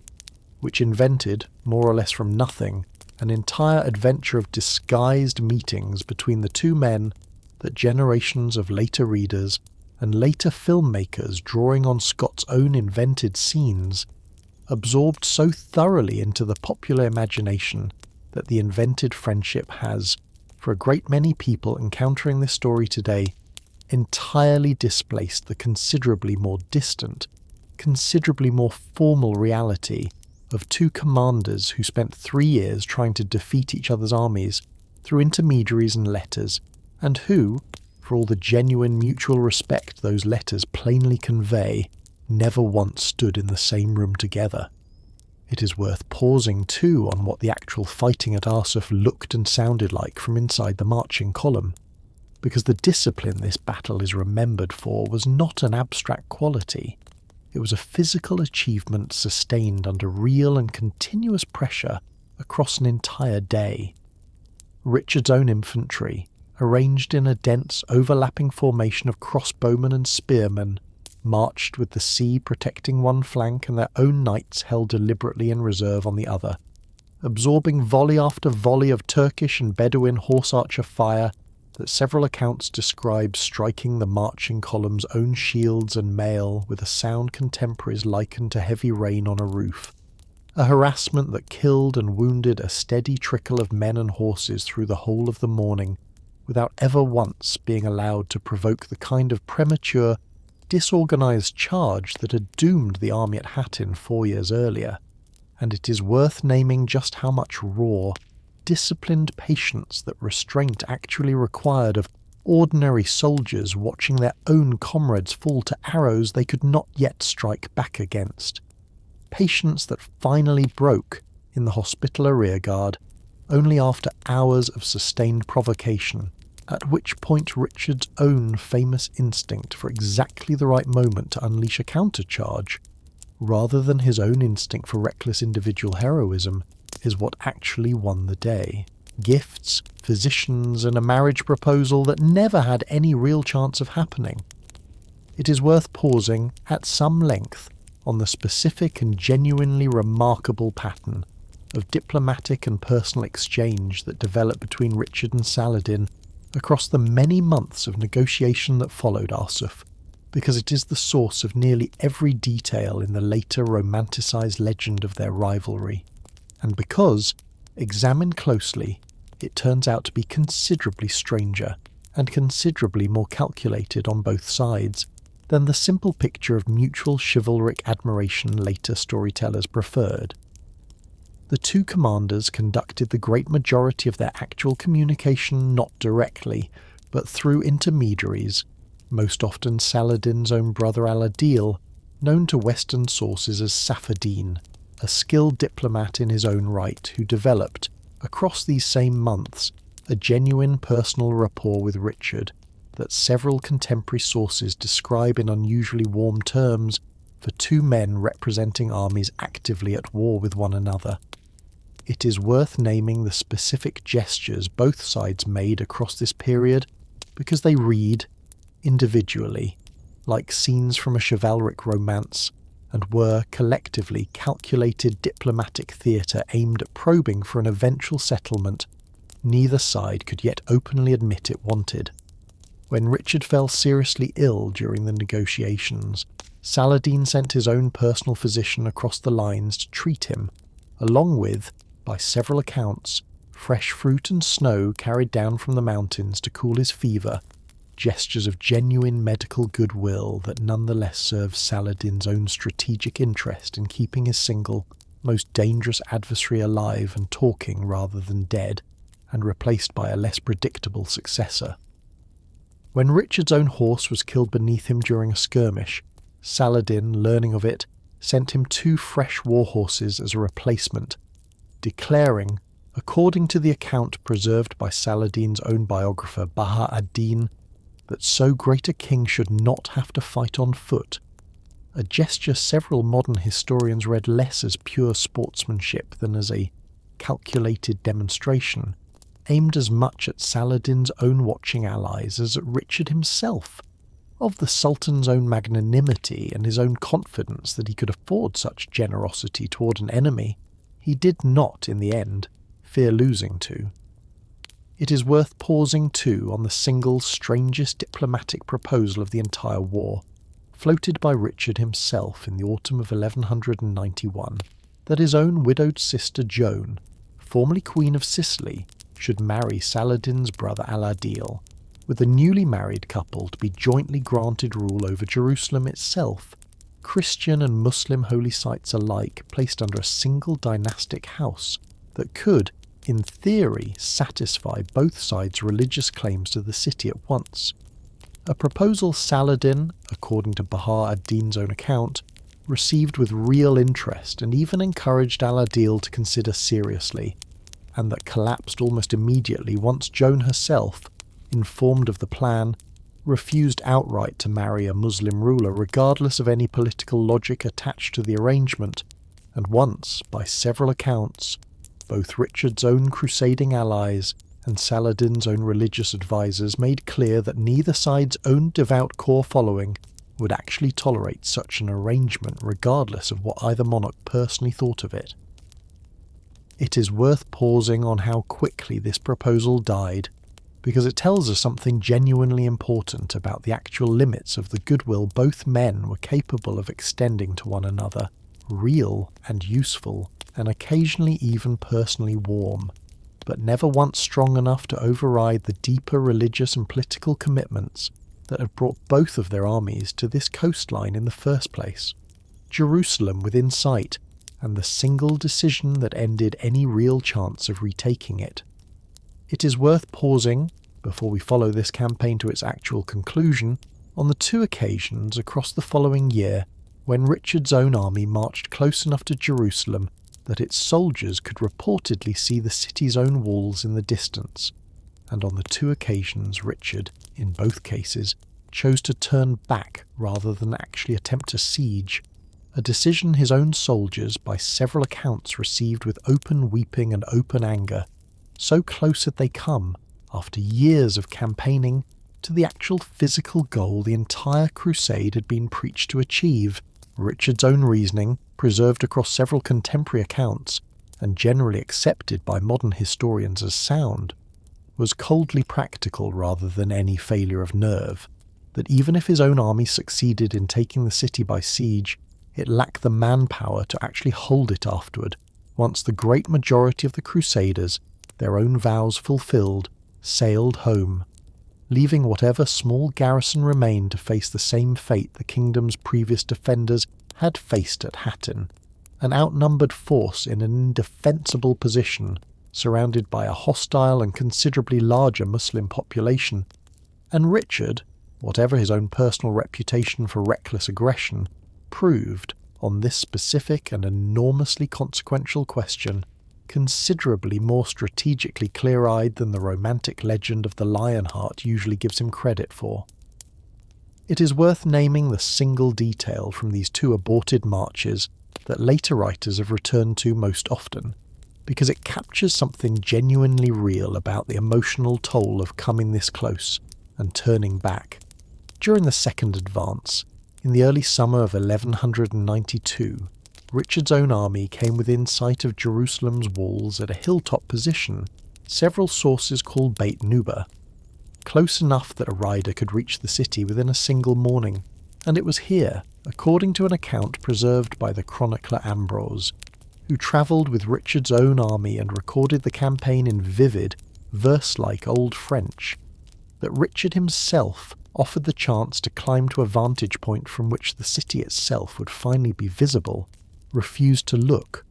which invented, more or less from nothing, an entire adventure of disguised meetings between the two men that generations of later readers and later filmmakers drawing on Scott's own invented scenes absorbed so thoroughly into the popular imagination that the invented friendship has, for a great many people encountering this story today, entirely displaced the considerably more distant, considerably more formal reality of two commanders who spent 3 years trying to defeat each other's armies through intermediaries and letters, and who, for all the genuine mutual respect those letters plainly convey, never once stood in the same room together. It is worth pausing too on what the actual fighting at Arsuf looked and sounded like from inside the marching column, because the discipline this battle is remembered for was not an abstract quality. It was a physical achievement sustained under real and continuous pressure across an entire day. Richard's own infantry, arranged in a dense overlapping formation of crossbowmen and spearmen, marched with the sea protecting one flank and their own knights held deliberately in reserve on the other, absorbing volley after volley of Turkish and Bedouin horse archer fire that several accounts describe striking the marching column's own shields and mail with a sound contemporaries likened to heavy rain on a roof, a harassment that killed and wounded a steady trickle of men and horses through the whole of the morning, without ever once being allowed to provoke the kind of premature, disorganised charge that had doomed the army at Hattin 4 years earlier, and it is worth naming just how much raw, disciplined patience that restraint actually required of ordinary soldiers watching their own comrades fall to arrows they could not yet strike back against. Patience that finally broke in the hospitaller rearguard only after hours of sustained provocation, at which point Richard's own famous instinct for exactly the right moment to unleash a countercharge, rather than his own instinct for reckless individual heroism, is what actually won the day. Gifts, physicians, and a marriage proposal that never had any real chance of happening. It is worth pausing at some length on the specific and genuinely remarkable pattern of diplomatic and personal exchange that developed between Richard and Saladin across the many months of negotiation that followed Arsuf, because it is the source of nearly every detail in the later romanticised legend of their rivalry, and because, examined closely, it turns out to be considerably stranger and considerably more calculated on both sides than the simple picture of mutual chivalric admiration later storytellers preferred. The two commanders conducted the great majority of their actual communication not directly, but through intermediaries, most often Saladin's own brother Al-Adil, known to Western sources as Saladin, a skilled diplomat in his own right who developed, across these same months, a genuine personal rapport with Richard that several contemporary sources describe in unusually warm terms for two men representing armies actively at war with one another. It is worth naming the specific gestures both sides made across this period because they read, individually, like scenes from a chivalric romance, and were, collectively, calculated diplomatic theatre aimed at probing for an eventual settlement neither side could yet openly admit it wanted. When Richard fell seriously ill during the negotiations, Saladin sent his own personal physician across the lines to treat him, along with, by several accounts, fresh fruit and snow carried down from the mountains to cool his fever, gestures of genuine medical goodwill that nonetheless served Saladin's own strategic interest in keeping his single, most dangerous adversary alive and talking rather than dead, and replaced by a less predictable successor. When Richard's own horse was killed beneath him during a skirmish, Saladin, learning of it, sent him 2 fresh war horses as a replacement, declaring, according to the account preserved by Saladin's own biographer Baha ad-Din, that so great a king should not have to fight on foot, a gesture several modern historians read less as pure sportsmanship than as a calculated demonstration, aimed as much at Saladin's own watching allies as at Richard himself, of the Sultan's own magnanimity and his own confidence that he could afford such generosity toward an enemy he did not, in the end, fear losing to. It is worth pausing too on the single strangest diplomatic proposal of the entire war, floated by Richard himself in the autumn of 1191, that his own widowed sister Joan, formerly Queen of Sicily, should marry Saladin's brother Al-Adil, with the newly married couple to be jointly granted rule over Jerusalem itself, Christian and Muslim holy sites alike placed under a single dynastic house that could, in theory, satisfy both sides' religious claims to the city at once. A proposal Saladin, according to Baha ad-Din's own account, received with real interest and even encouraged Al-Adil to consider seriously, and that collapsed almost immediately once Joan herself, informed of the plan, refused outright to marry a Muslim ruler regardless of any political logic attached to the arrangement, and once, by several accounts, both Richard's own crusading allies and Saladin's own religious advisers made clear that neither side's own devout core following would actually tolerate such an arrangement regardless of what either monarch personally thought of it. It is worth pausing on how quickly this proposal died, because it tells us something genuinely important about the actual limits of the goodwill both men were capable of extending to one another, real and useful, and occasionally even personally warm, but never once strong enough to override the deeper religious and political commitments that had brought both of their armies to this coastline in the first place, Jerusalem within sight, and the single decision that ended any real chance of retaking it. It is worth pausing, before we follow this campaign to its actual conclusion, on the two occasions across the following year when Richard's own army marched close enough to Jerusalem that its soldiers could reportedly see the city's own walls in the distance, and on the two occasions Richard, in both cases, chose to turn back rather than actually attempt a siege, a decision his own soldiers, by several accounts, received with open weeping and open anger. So close had they come, after years of campaigning, to the actual physical goal the entire crusade had been preached to achieve. Richard's own reasoning, preserved across several contemporary accounts, and generally accepted by modern historians as sound, was coldly practical rather than any failure of nerve, that even if his own army succeeded in taking the city by siege, it lacked the manpower to actually hold it afterward, once the great majority of the Crusaders, their own vows fulfilled, sailed home, leaving whatever small garrison remained to face the same fate the kingdom's previous defenders had faced at Hattin, an outnumbered force in an indefensible position, surrounded by a hostile and considerably larger Muslim population, and Richard, whatever his own personal reputation for reckless aggression, proved, on this specific and enormously consequential question, considerably more strategically clear-eyed than the romantic legend of the Lionheart usually gives him credit for. It is worth naming the single detail from these two aborted marches that later writers have returned to most often, because it captures something genuinely real about the emotional toll of coming this close and turning back. During the second advance, in the early summer of 1192, Richard's own army came within sight of Jerusalem's walls at a hilltop position several sources call Beit Nuba, close enough that a rider could reach the city within a single morning, and it was here, according to an account preserved by the chronicler Ambrose, who travelled with Richard's own army and recorded the campaign in vivid, verse-like Old French, that Richard himself offered the chance to climb to a vantage point from which the city itself would finally be visible, refused to look,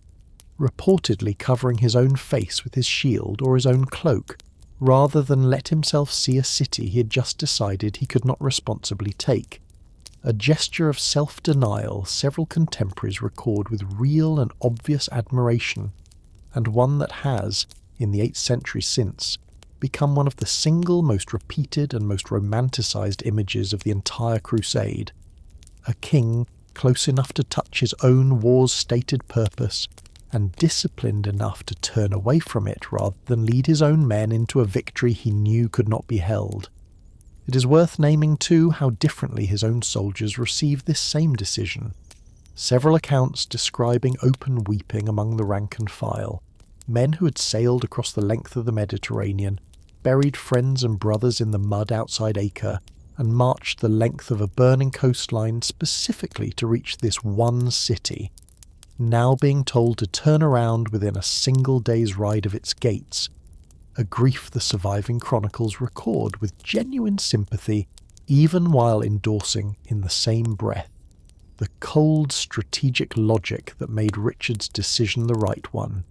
reportedly covering his own face with his shield or his own cloak, rather than let himself see a city he had just decided he could not responsibly take, a gesture of self-denial several contemporaries record with real and obvious admiration, and one that has, in the 8th century since, become one of the single most repeated and most romanticised images of the entire crusade. A king close enough to touch his own war's stated purpose, and disciplined enough to turn away from it rather than lead his own men into a victory he knew could not be held. It is worth naming too how differently his own soldiers received this same decision. Several accounts describing open weeping among the rank and file, men who had sailed across the length of the Mediterranean, buried friends and brothers in the mud outside Acre, and marched the length of a burning coastline specifically to reach this one city, now being told to turn around within a single day's ride of its gates, a grief the surviving chronicles record with genuine sympathy, even while endorsing in the same breath the cold strategic logic that made Richard's decision the right one.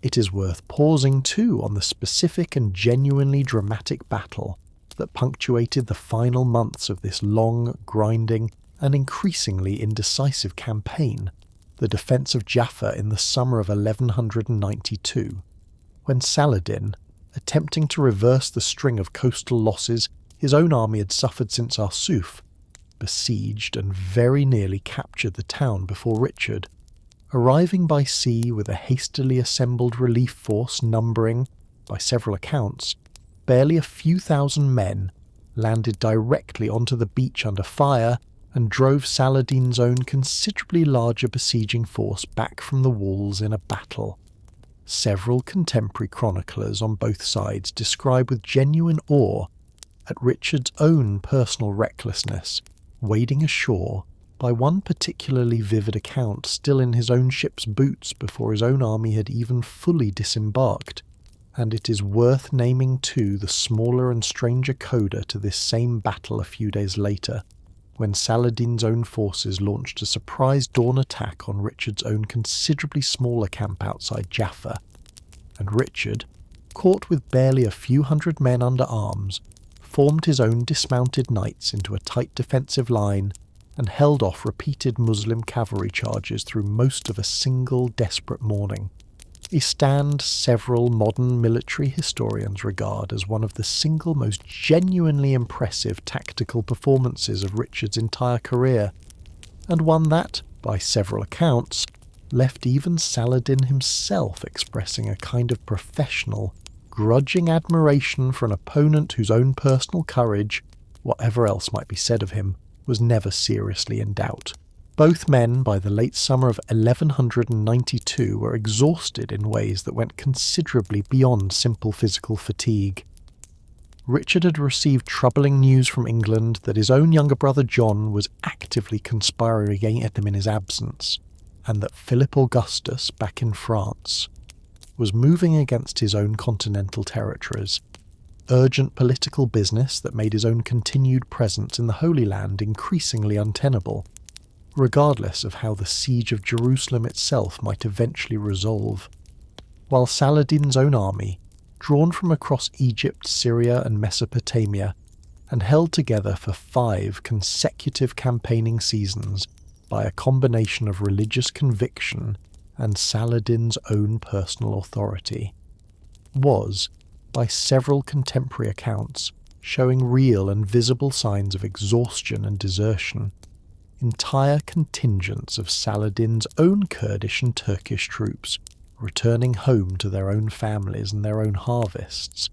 It is worth pausing too on the specific and genuinely dramatic battle that punctuated the final months of this long, grinding, and increasingly indecisive campaign, the defence of Jaffa in the summer of 1192, when Saladin, attempting to reverse the string of coastal losses his own army had suffered since Arsuf, besieged and very nearly captured the town before Richard, arriving by sea with a hastily assembled relief force numbering, by several accounts, barely a few thousand men, landed directly onto the beach under fire and drove Saladin's own considerably larger besieging force back from the walls in a battle. Several contemporary chroniclers on both sides describe with genuine awe at Richard's own personal recklessness, wading ashore, by one particularly vivid account still in his own ship's boots before his own army had even fully disembarked, and it is worth naming too the smaller and stranger coda to this same battle a few days later, when Saladin's own forces launched a surprise dawn attack on Richard's own considerably smaller camp outside Jaffa, and Richard, caught with barely a few hundred men under arms, formed his own dismounted knights into a tight defensive line and held off repeated Muslim cavalry charges through most of a single desperate morning, a stand several modern military historians regard as one of the single most genuinely impressive tactical performances of Richard's entire career, and one that, by several accounts, left even Saladin himself expressing a kind of professional, grudging admiration for an opponent whose own personal courage, whatever else might be said of him, was never seriously in doubt. Both men, by the late summer of 1192, were exhausted in ways that went considerably beyond simple physical fatigue. Richard had received troubling news from England that his own younger brother John was actively conspiring against him in his absence, and that Philip Augustus, back in France, was moving against his own continental territories. Urgent political business that made his own continued presence in the Holy Land increasingly untenable, regardless of how the siege of Jerusalem itself might eventually resolve. While Saladin's own army, drawn from across Egypt, Syria and Mesopotamia, and held together for 5 consecutive campaigning seasons by a combination of religious conviction and Saladin's own personal authority, was, by several contemporary accounts, showing real and visible signs of exhaustion and desertion. Entire contingents of Saladin's own Kurdish and Turkish troops returning home to their own families and their own harvests,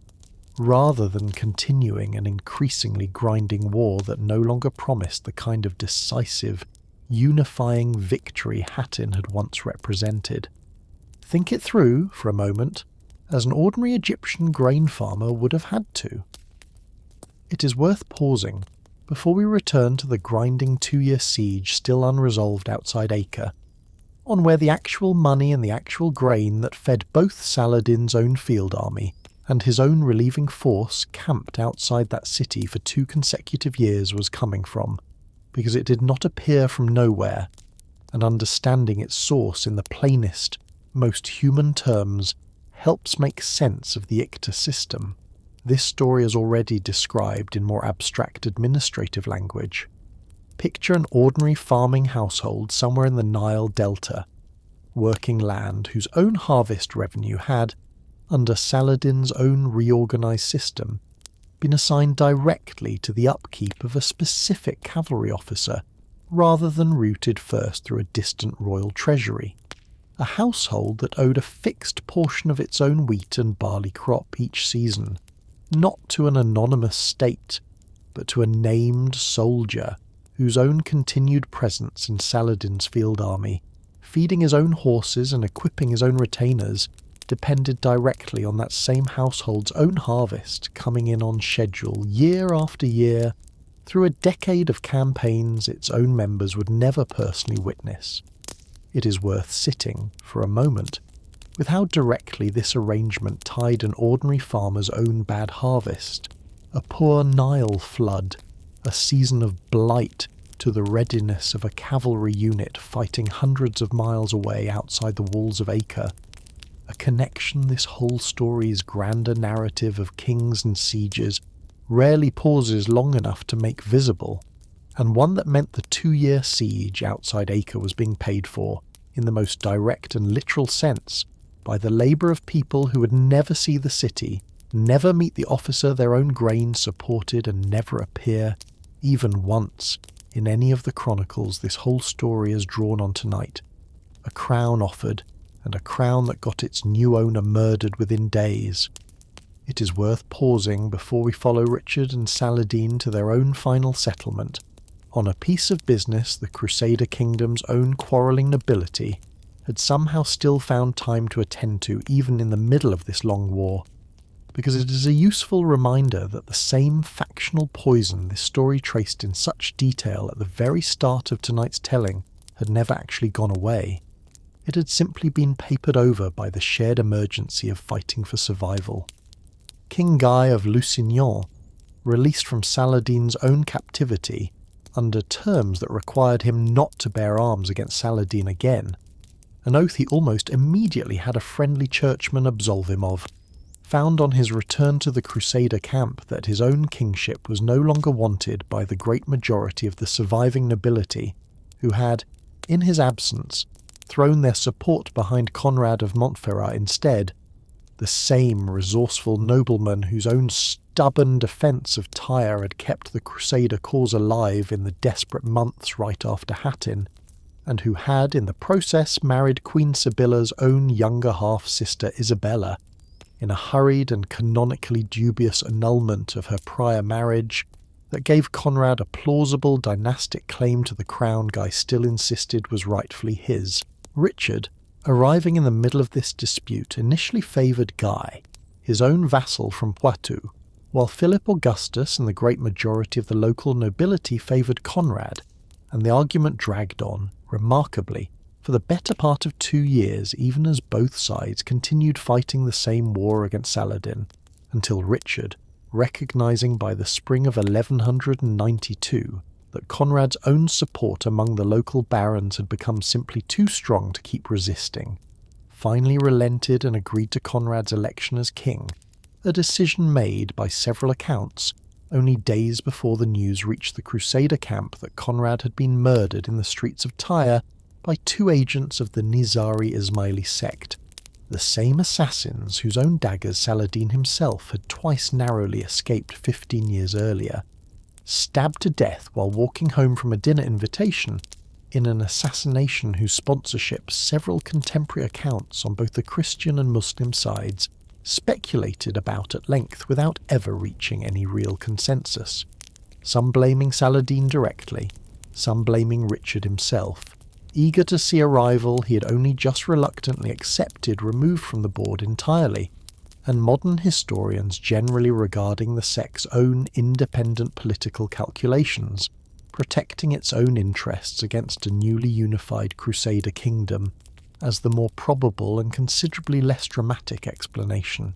rather than continuing an increasingly grinding war that no longer promised the kind of decisive, unifying victory Hattin had once represented. Think it through for a moment, as an ordinary Egyptian grain farmer would have had to. It is worth pausing before we return to the grinding 2-year siege still unresolved outside Acre, on where the actual money and the actual grain that fed both Saladin's own field army and his own relieving force camped outside that city for 2 consecutive years was coming from, because it did not appear from nowhere, and understanding its source in the plainest, most human terms helps make sense of the ICTA system. This story is already described in more abstract administrative language. Picture an ordinary farming household somewhere in the Nile Delta, working land whose own harvest revenue had, under Saladin's own reorganised system, been assigned directly to the upkeep of a specific cavalry officer rather than routed first through a distant royal treasury, a household that owed a fixed portion of its own wheat and barley crop each season, not to an anonymous state, but to a named soldier whose own continued presence in Saladin's field army, feeding his own horses and equipping his own retainers, depended directly on that same household's own harvest coming in on schedule year after year through a decade of campaigns its own members would never personally witness. It is worth sitting, for a moment, with how directly this arrangement tied an ordinary farmer's own bad harvest, a poor Nile flood, a season of blight, to the readiness of a cavalry unit fighting hundreds of miles away outside the walls of Acre, a connection this whole story's grander narrative of kings and sieges rarely pauses long enough to make visible, and one that meant the 2-year siege outside Acre was being paid for, in the most direct and literal sense, by the labour of people who would never see the city, never meet the officer their own grain supported, and never appear, even once, in any of the chronicles this whole story is drawn on tonight. A crown offered, and a crown that got its new owner murdered within days. It is worth pausing before we follow Richard and Saladin to their own final settlement, on a piece of business the Crusader kingdom's own quarrelling nobility had somehow still found time to attend to even in the middle of this long war, because it is a useful reminder that the same factional poison this story traced in such detail at the very start of tonight's telling had never actually gone away. It had simply been papered over by the shared emergency of fighting for survival. King Guy of Lusignan, released from Saladin's own captivity under terms that required him not to bear arms against Saladin again, an oath he almost immediately had a friendly churchman absolve him of, found on his return to the Crusader camp that his own kingship was no longer wanted by the great majority of the surviving nobility, who had, in his absence, thrown their support behind Conrad of Montferrat instead, the same resourceful nobleman whose own stubborn defence of Tyre had kept the Crusader cause alive in the desperate months right after Hattin, and who had in the process married Queen Sibylla's own younger half-sister Isabella, in a hurried and canonically dubious annulment of her prior marriage that gave Conrad a plausible dynastic claim to the crown Guy still insisted was rightfully his. Richard, arriving in the middle of this dispute, initially favoured Guy, his own vassal from Poitou, while Philip Augustus and the great majority of the local nobility favoured Conrad, and the argument dragged on, remarkably, for the better part of 2 years, even as both sides continued fighting the same war against Saladin, until Richard, recognising by the spring of 1192 that Conrad's own support among the local barons had become simply too strong to keep resisting, finally relented and agreed to Conrad's election as king, a decision made, by several accounts, only days before the news reached the Crusader camp that Conrad had been murdered in the streets of Tyre by 2 agents of the Nizari Ismaili sect, the same assassins whose own daggers Saladin himself had twice narrowly escaped 15 years earlier, stabbed to death while walking home from a dinner invitation in an assassination whose sponsorship several contemporary accounts on both the Christian and Muslim sides speculated about at length without ever reaching any real consensus, some blaming Saladin directly, some blaming Richard himself, eager to see a rival he had only just reluctantly accepted removed from the board entirely, and modern historians generally regarding the sect's own independent political calculations, protecting its own interests against a newly unified Crusader kingdom, as the more probable and considerably less dramatic explanation.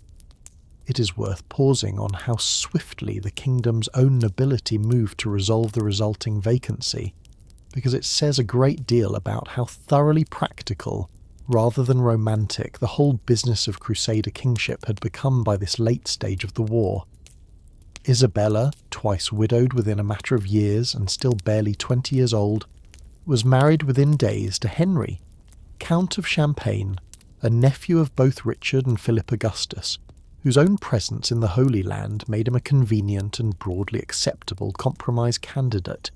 It is worth pausing on how swiftly the kingdom's own nobility moved to resolve the resulting vacancy, because it says a great deal about how thoroughly practical, rather than romantic, the whole business of Crusader kingship had become by this late stage of the war. Isabella, twice widowed within a matter of years and still barely 20 years old, was married within days to Henry, Count of Champagne, a nephew of both Richard and Philip Augustus, whose own presence in the Holy Land made him a convenient and broadly acceptable compromise candidate.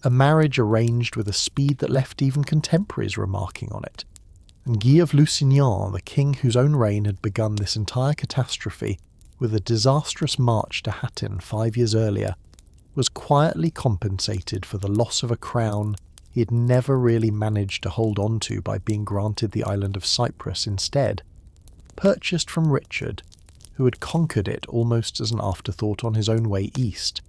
A marriage arranged with a speed that left even contemporaries remarking on it. And Guy of Lusignan, the king whose own reign had begun this entire catastrophe with a disastrous march to Hattin 5 years earlier, was quietly compensated for the loss of a crown he had never really managed to hold on to by being granted the island of Cyprus instead, purchased from Richard, who had conquered it almost as an afterthought on his own way east.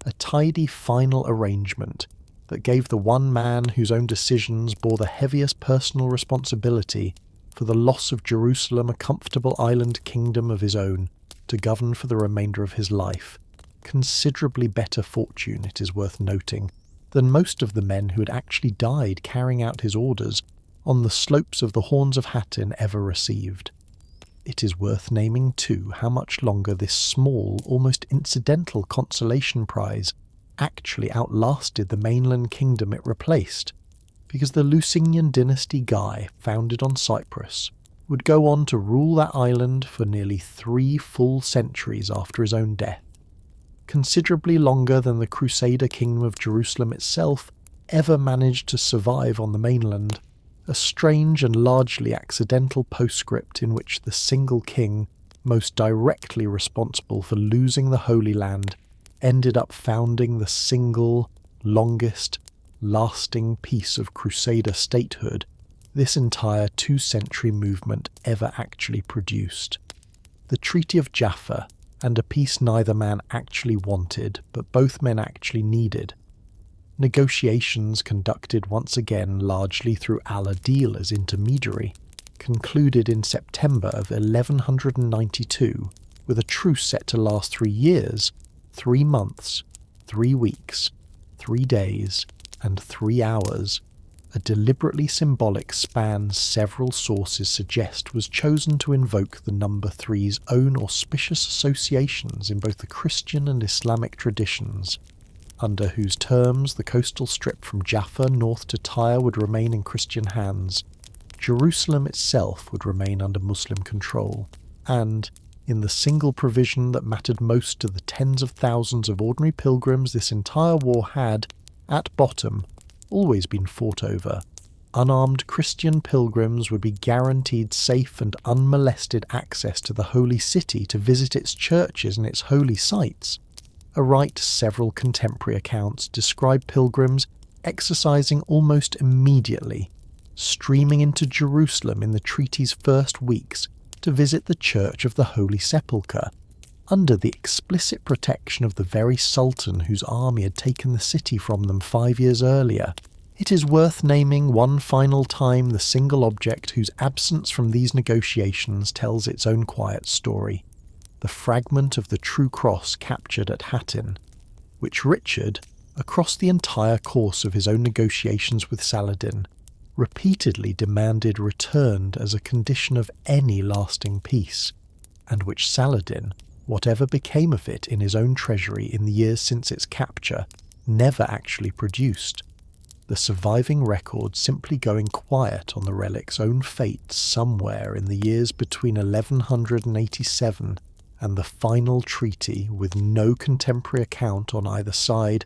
A tidy final arrangement that gave the one man whose own decisions bore the heaviest personal responsibility for the loss of Jerusalem a comfortable island kingdom of his own to govern for the remainder of his life. Considerably better fortune, it is worth noting, than most of the men who had actually died carrying out his orders on the slopes of the Horns of Hattin ever received. It is worth naming, too, how much longer this small, almost incidental consolation prize actually outlasted the mainland kingdom it replaced, because the Lusignan dynasty Guy, founded on Cyprus, would go on to rule that island for nearly 3 full centuries after his own death, considerably longer than the Crusader kingdom of Jerusalem itself ever managed to survive on the mainland, a strange and largely accidental postscript in which the single king most directly responsible for losing the Holy Land ended up founding the single, longest, lasting piece of Crusader statehood this entire 2-century movement ever actually produced. The Treaty of Jaffa, and a peace neither man actually wanted, but both men actually needed. Negotiations conducted once again largely through Al-Adil as intermediary, concluded in September of 1192 with a truce set to last 3 years, 3 months, 3 weeks, 3 days, and 3 hours, a deliberately symbolic span several sources suggest was chosen to invoke the number 3's own auspicious associations in both the Christian and Islamic traditions, under whose terms the coastal strip from Jaffa north to Tyre would remain in Christian hands, Jerusalem itself would remain under Muslim control, and, in the single provision that mattered most to the tens of thousands of ordinary pilgrims this entire war had, at bottom, always been fought over, unarmed Christian pilgrims would be guaranteed safe and unmolested access to the Holy City to visit its churches and its holy sites, a right several contemporary accounts describe pilgrims exercising almost immediately, streaming into Jerusalem in the treaty's first weeks to visit the Church of the Holy Sepulchre, under the explicit protection of the very Sultan whose army had taken the city from them 5 years earlier. It is worth naming one final time the single object whose absence from these negotiations tells its own quiet story, the fragment of the true cross captured at Hattin, which Richard, across the entire course of his own negotiations with Saladin, repeatedly demanded returned as a condition of any lasting peace, and which Saladin, whatever became of it in his own treasury in the years since its capture, never actually produced, the surviving record simply going quiet on the relic's own fate somewhere in the years between 1187 and the final treaty, with no contemporary account on either side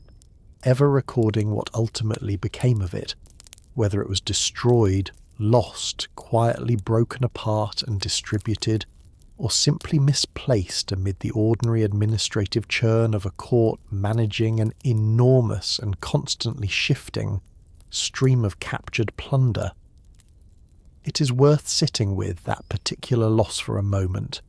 ever recording what ultimately became of it, whether it was destroyed, lost, quietly broken apart and distributed, or simply misplaced amid the ordinary administrative churn of a court managing an enormous and constantly shifting stream of captured plunder. It is worth sitting with that particular loss for a moment,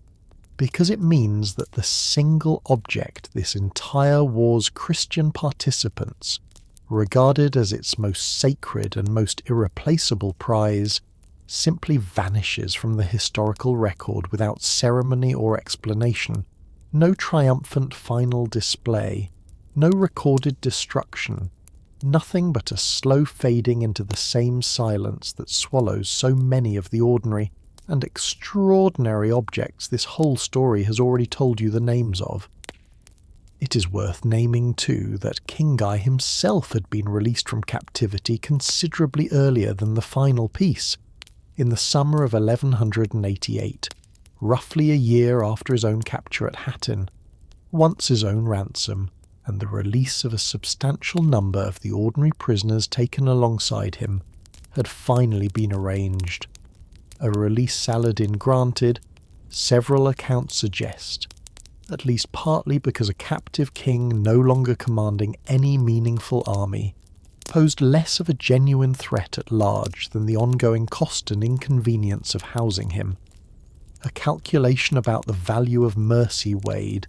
because it means that the single object this entire war's Christian participants regarded as its most sacred and most irreplaceable prize simply vanishes from the historical record without ceremony or explanation. No triumphant final display, no recorded destruction, nothing but a slow fading into the same silence that swallows so many of the ordinary and extraordinary objects this whole story has already told you the names of. It is worth naming, too, that King Guy himself had been released from captivity considerably earlier than the final peace, in the summer of 1188, roughly a year after his own capture at Hattin, once his own ransom and the release of a substantial number of the ordinary prisoners taken alongside him had finally been arranged. A release Saladin granted, several accounts suggest, at least partly because a captive king no longer commanding any meaningful army posed less of a genuine threat at large than the ongoing cost and inconvenience of housing him. A calculation about the value of mercy weighed,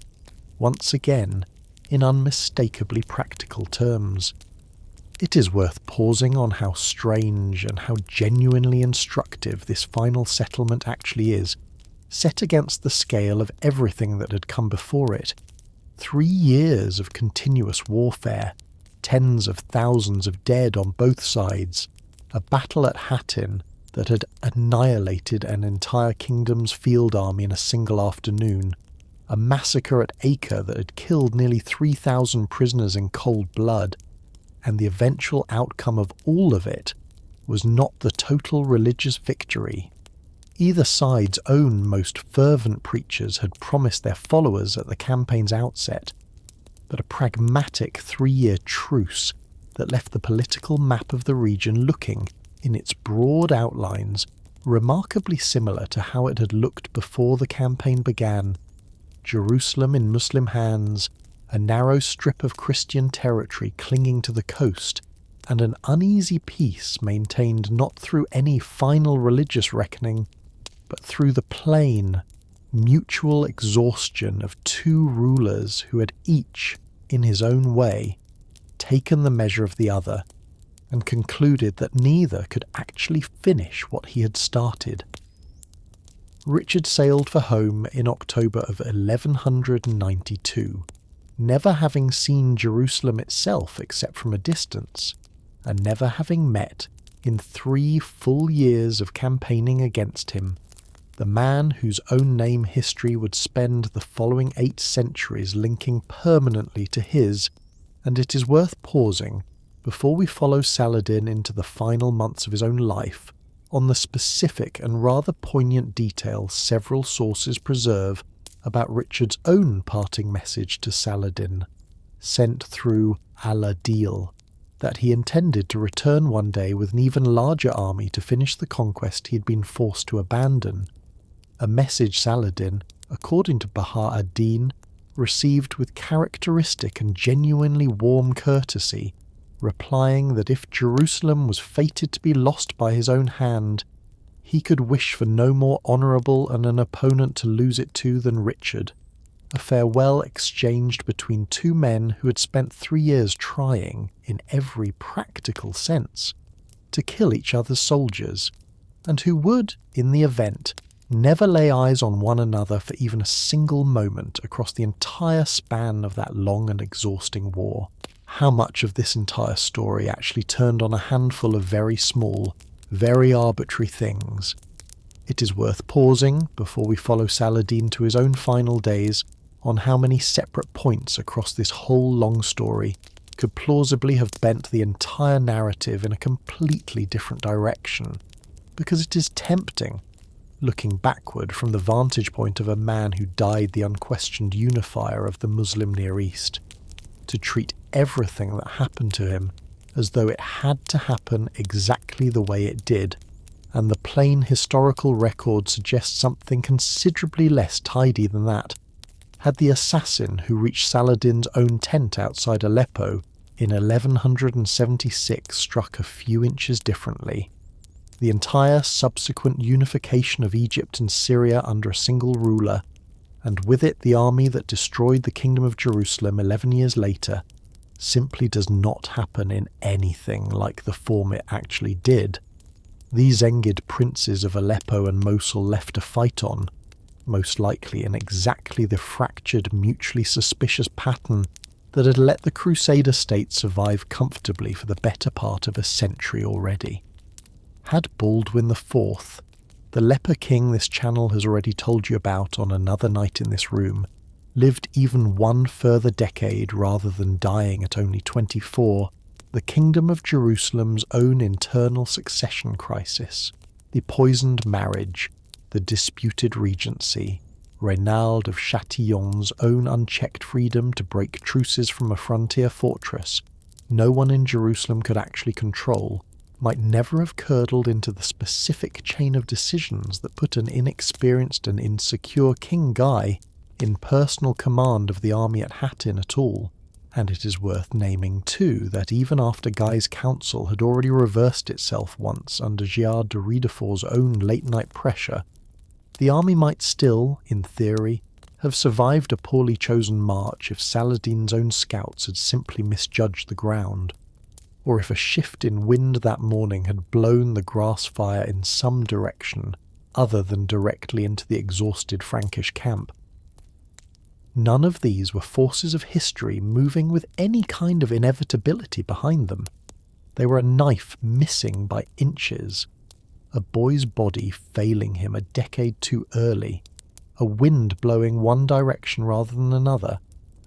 once again, in unmistakably practical terms. It is worth pausing on how strange and how genuinely instructive this final settlement actually is, set against the scale of everything that had come before it. 3 years of continuous warfare, tens of thousands of dead on both sides, a battle at Hattin that had annihilated an entire kingdom's field army in a single afternoon, a massacre at Acre that had killed nearly 3,000 prisoners in cold blood, and the eventual outcome of all of it was not the total religious victory either side's own most fervent preachers had promised their followers at the campaign's outset, but a pragmatic 3-year truce that left the political map of the region looking, in its broad outlines, remarkably similar to how it had looked before the campaign began. Jerusalem in Muslim hands, a narrow strip of Christian territory clinging to the coast, and an uneasy peace maintained not through any final religious reckoning, but through the plain, mutual exhaustion of 2 rulers who had each, in his own way, taken the measure of the other, and concluded that neither could actually finish what he had started. Richard sailed for home in October of 1192, never having seen Jerusalem itself except from a distance, and never having met, in 3 full years of campaigning against him, the man whose own name history would spend the following 8 centuries linking permanently to his, and it is worth pausing, before we follow Saladin into the final months of his own life, on the specific and rather poignant details several sources preserve about Richard's own parting message to Saladin, sent through Al-Adil, that he intended to return one day with an even larger army to finish the conquest he had been forced to abandon. A message Saladin, according to Baha ad-Din, received with characteristic and genuinely warm courtesy, replying that if Jerusalem was fated to be lost by his own hand, he could wish for no more honourable and an opponent to lose it to than Richard, a farewell exchanged between 2 men who had spent 3 years trying, in every practical sense, to kill each other's soldiers, and who would, in the event, never lay eyes on one another for even a single moment across the entire span of that long and exhausting war. How much of this entire story actually turned on a handful of very small, very arbitrary things? It is worth pausing, before we follow Saladin to his own final days, on how many separate points across this whole long story could plausibly have bent the entire narrative in a completely different direction, because it is tempting, looking backward from the vantage point of a man who died the unquestioned unifier of the Muslim Near East, to treat everything that happened to him as though it had to happen exactly the way it did, and the plain historical record suggests something considerably less tidy than that. Had the assassin who reached Saladin's own tent outside Aleppo in 1176 struck a few inches differently, the entire subsequent unification of Egypt and Syria under a single ruler, and with it the army that destroyed the Kingdom of Jerusalem 11 years later, simply does not happen in anything like the form it actually did. These Zengid princes of Aleppo and Mosul left to fight on, most likely in exactly the fractured, mutually suspicious pattern that had let the Crusader state survive comfortably for the better part of a century already. Had Baldwin IV, the leper king this channel has already told you about on Another Night in This Room, lived even one further decade rather than dying at only 24, the Kingdom of Jerusalem's own internal succession crisis, the poisoned marriage, the disputed regency, Reynald of Chatillon's own unchecked freedom to break truces from a frontier fortress no one in Jerusalem could actually control, might never have curdled into the specific chain of decisions that put an inexperienced and insecure King Guy in personal command of the army at Hattin at all. And it is worth naming too that even after Guy's counsel had already reversed itself once under Giard de Riedefort's own late-night pressure, the army might still, in theory, have survived a poorly chosen march if Saladin's own scouts had simply misjudged the ground, or if a shift in wind that morning had blown the grass fire in some direction other than directly into the exhausted Frankish camp. None of these were forces of history moving with any kind of inevitability behind them. They were a knife missing by inches, a boy's body failing him a decade too early, a wind blowing one direction rather than another,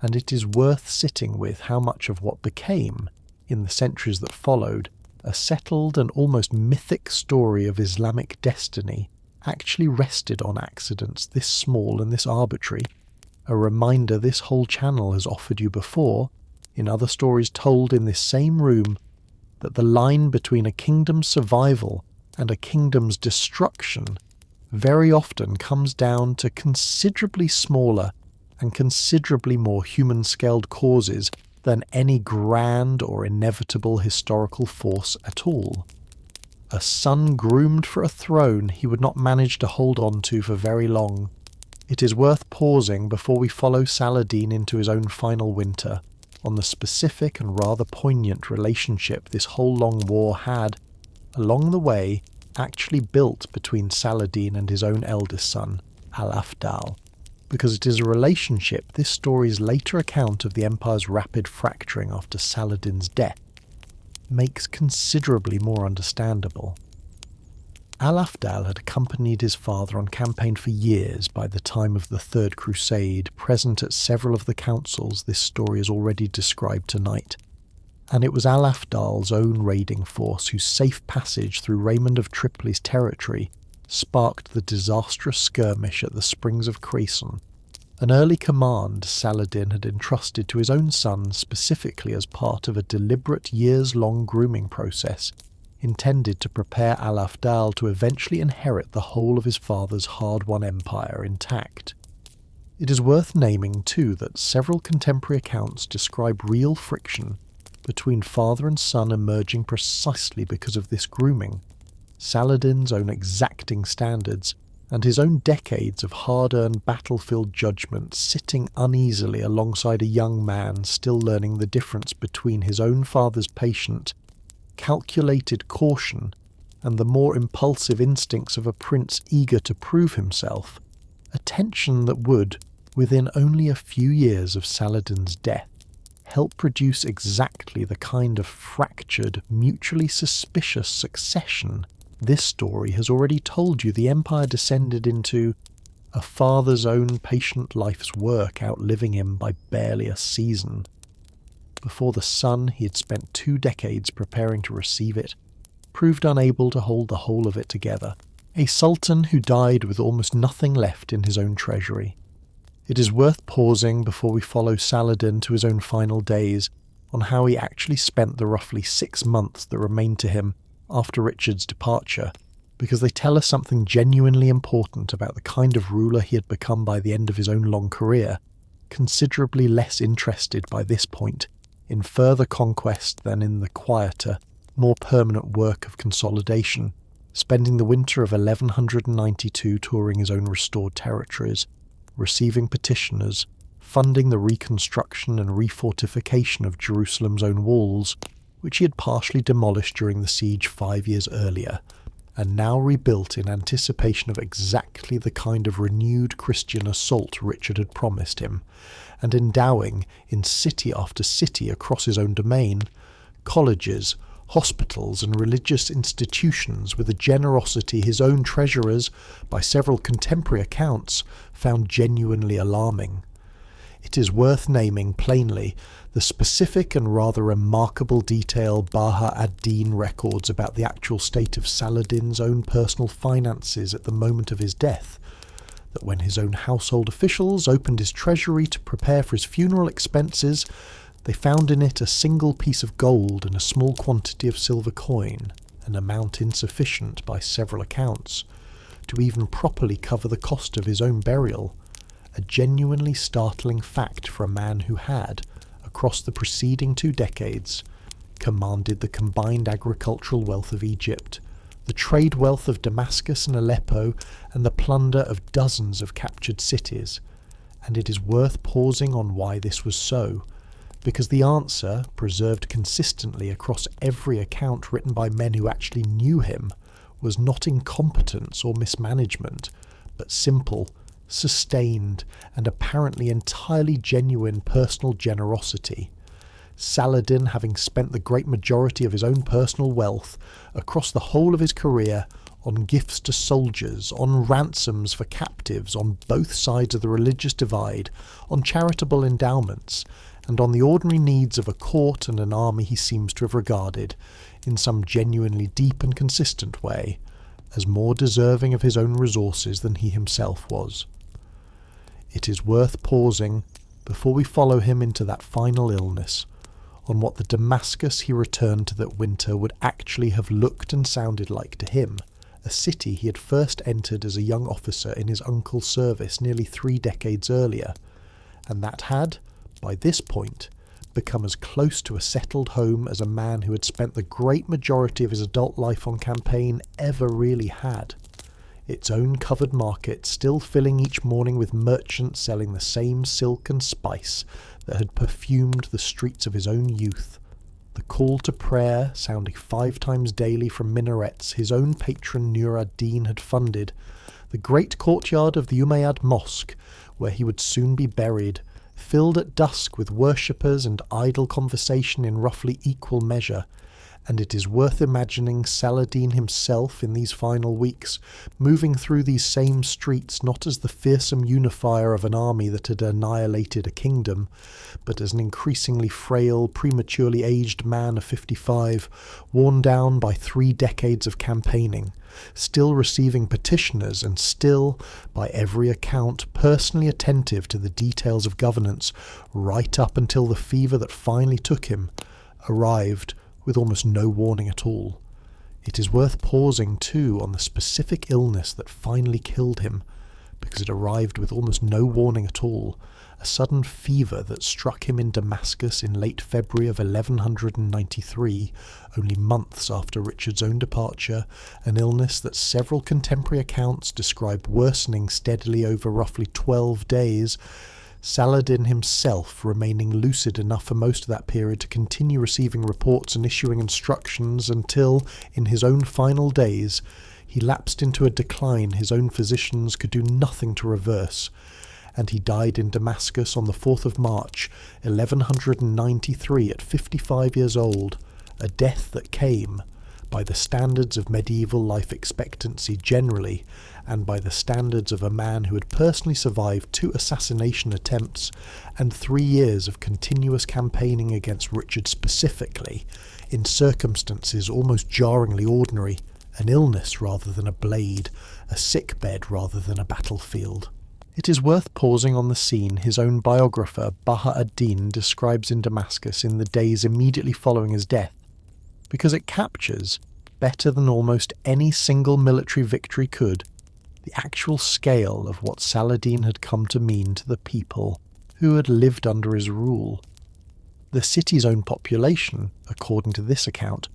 and it is worth sitting with how much of what became, in the centuries that followed, a settled and almost mythic story of Islamic destiny actually rested on accidents this small and this arbitrary, a reminder this whole channel has offered you before, in other stories told in this same room, that the line between a kingdom's survival and a kingdom's destruction very often comes down to considerably smaller and considerably more human-scaled causes than any grand or inevitable historical force at all. A son groomed for a throne he would not manage to hold on to for very long. It is worth pausing before we follow Saladin into his own final winter on the specific and rather poignant relationship this whole long war had, along the way, actually built between Saladin and his own eldest son, Al-Afdal, because it is a relationship this story's later account of the empire's rapid fracturing after Saladin's death makes considerably more understandable. Al-Afdal had accompanied his father on campaign for years by the time of the Third Crusade, present at several of the councils this story has already described tonight, and it was Al-Afdal's own raiding force whose safe passage through Raymond of Tripoli's territory sparked the disastrous skirmish at the Springs of Creson, an early command Saladin had entrusted to his own son specifically as part of a deliberate years-long grooming process intended to prepare Al-Afdal to eventually inherit the whole of his father's hard-won empire intact. It is worth naming too that several contemporary accounts describe real friction between father and son emerging precisely because of this grooming, Saladin's own exacting standards, and his own decades of hard-earned battlefield judgment sitting uneasily alongside a young man still learning the difference between his own father's patient, calculated caution and the more impulsive instincts of a prince eager to prove himself, a tension that would, within only a few years of Saladin's death, help produce exactly the kind of fractured, mutually suspicious succession this story has already told you the empire descended into, a father's own patient life's work outliving him by barely a season. Before the son he had spent 2 decades preparing to receive it, proved unable to hold the whole of it together, a sultan who died with almost nothing left in his own treasury. It is worth pausing before we follow Saladin to his own final days on how he actually spent the roughly 6 months that remained to him after Richard's departure, because they tell us something genuinely important about the kind of ruler he had become by the end of his own long career, considerably less interested by this point in further conquest than in the quieter, more permanent work of consolidation, spending the winter of 1192 touring his own restored territories, receiving petitioners, funding the reconstruction and refortification of Jerusalem's own walls, which he had partially demolished during the siege 5 years earlier, and now rebuilt in anticipation of exactly the kind of renewed Christian assault Richard had promised him, and endowing, in city after city across his own domain, colleges, hospitals and religious institutions with a generosity his own treasurers, by several contemporary accounts, found genuinely alarming. It is worth naming plainly the specific and rather remarkable detail Baha ad-Din records about the actual state of Saladin's own personal finances at the moment of his death, that when his own household officials opened his treasury to prepare for his funeral expenses, they found in it a single piece of gold and a small quantity of silver coin, an amount insufficient by several accounts to even properly cover the cost of his own burial, a genuinely startling fact for a man who had, across the preceding 2 decades, commanded the combined agricultural wealth of Egypt, the trade wealth of Damascus and Aleppo, and the plunder of dozens of captured cities. And it is worth pausing on why this was so, because the answer, preserved consistently across every account written by men who actually knew him, was not incompetence or mismanagement, but simple, sustained, and apparently entirely genuine personal generosity. Saladin, having spent the great majority of his own personal wealth across the whole of his career on gifts to soldiers, on ransoms for captives on both sides of the religious divide, on charitable endowments, and on the ordinary needs of a court and an army he seems to have regarded, in some genuinely deep and consistent way, as more deserving of his own resources than he himself was. It is worth pausing, before we follow him into that final illness, on what the Damascus he returned to that winter would actually have looked and sounded like to him, a city he had first entered as a young officer in his uncle's service nearly 3 decades earlier, and that had, by this point, become as close to a settled home as a man who had spent the great majority of his adult life on campaign ever really had. Its own covered market still filling each morning with merchants selling the same silk and spice that had perfumed the streets of his own youth, the call to prayer sounding 5 times daily from minarets his own patron Nur ad-Din had funded, the great courtyard of the Umayyad Mosque, where he would soon be buried, filled at dusk with worshippers and idle conversation in roughly equal measure. And it is worth imagining Saladin himself in these final weeks, moving through these same streets not as the fearsome unifier of an army that had annihilated a kingdom, but as an increasingly frail, prematurely aged man of 55, worn down by 3 decades of campaigning, still receiving petitioners and still, by every account, personally attentive to the details of governance, right up until the fever that finally took him arrived with almost no warning at all. It is worth pausing, too, on the specific illness that finally killed him, because it arrived with almost no warning at all, a sudden fever that struck him in Damascus in late February of 1193, only months after Richard's own departure, an illness that several contemporary accounts describe worsening steadily over roughly 12 days, Saladin himself remaining lucid enough for most of that period to continue receiving reports and issuing instructions until, in his own final days, he lapsed into a decline his own physicians could do nothing to reverse, and he died in Damascus on the 4th of March, 1193 at 55 years old, a death that came, by the standards of medieval life expectancy generally, and by the standards of a man who had personally survived 2 assassination attempts and 3 years of continuous campaigning against Richard specifically, in circumstances almost jarringly ordinary, an illness rather than a blade, a sickbed rather than a battlefield. It is worth pausing on the scene his own biographer Baha ad-Din describes in Damascus in the days immediately following his death, because it captures, better than almost any single military victory could, the actual scale of what Saladin had come to mean to the people who had lived under his rule. The city's own population, according to this account,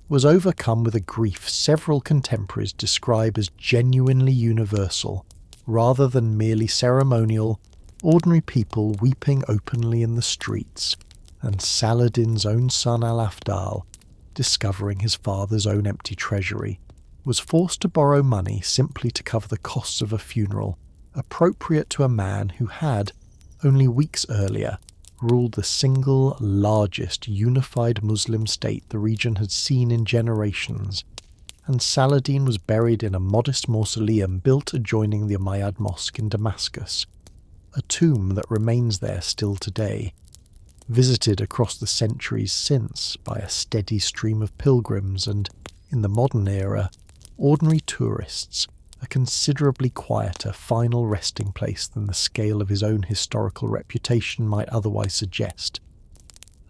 was overcome with a grief several contemporaries describe as genuinely universal, rather than merely ceremonial, ordinary people weeping openly in the streets, and Saladin's own son Al-Afdal, discovering his father's own empty treasury, was forced to borrow money simply to cover the costs of a funeral, appropriate to a man who had, only weeks earlier, ruled the single largest unified Muslim state the region had seen in generations, and Saladin was buried in a modest mausoleum built adjoining the Umayyad Mosque in Damascus, a tomb that remains there still today, visited across the centuries since by a steady stream of pilgrims and, in the modern era, ordinary tourists, a considerably quieter final resting place than the scale of his own historical reputation might otherwise suggest.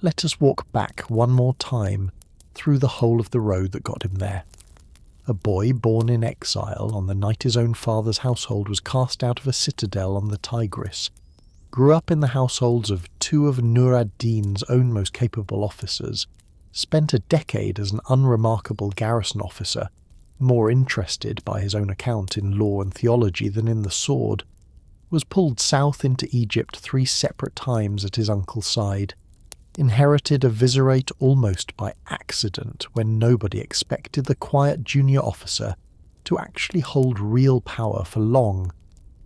Let us walk back one more time through the whole of the road that got him there. A boy born in exile on the night his own father's household was cast out of a citadel on the Tigris, grew up in the households of two of Nur ad-Din's own most capable officers, spent a decade as an unremarkable garrison officer, more interested by his own account in law and theology than in the sword, was pulled south into Egypt 3 separate times at his uncle's side, inherited a vizierate almost by accident when nobody expected the quiet junior officer to actually hold real power for long,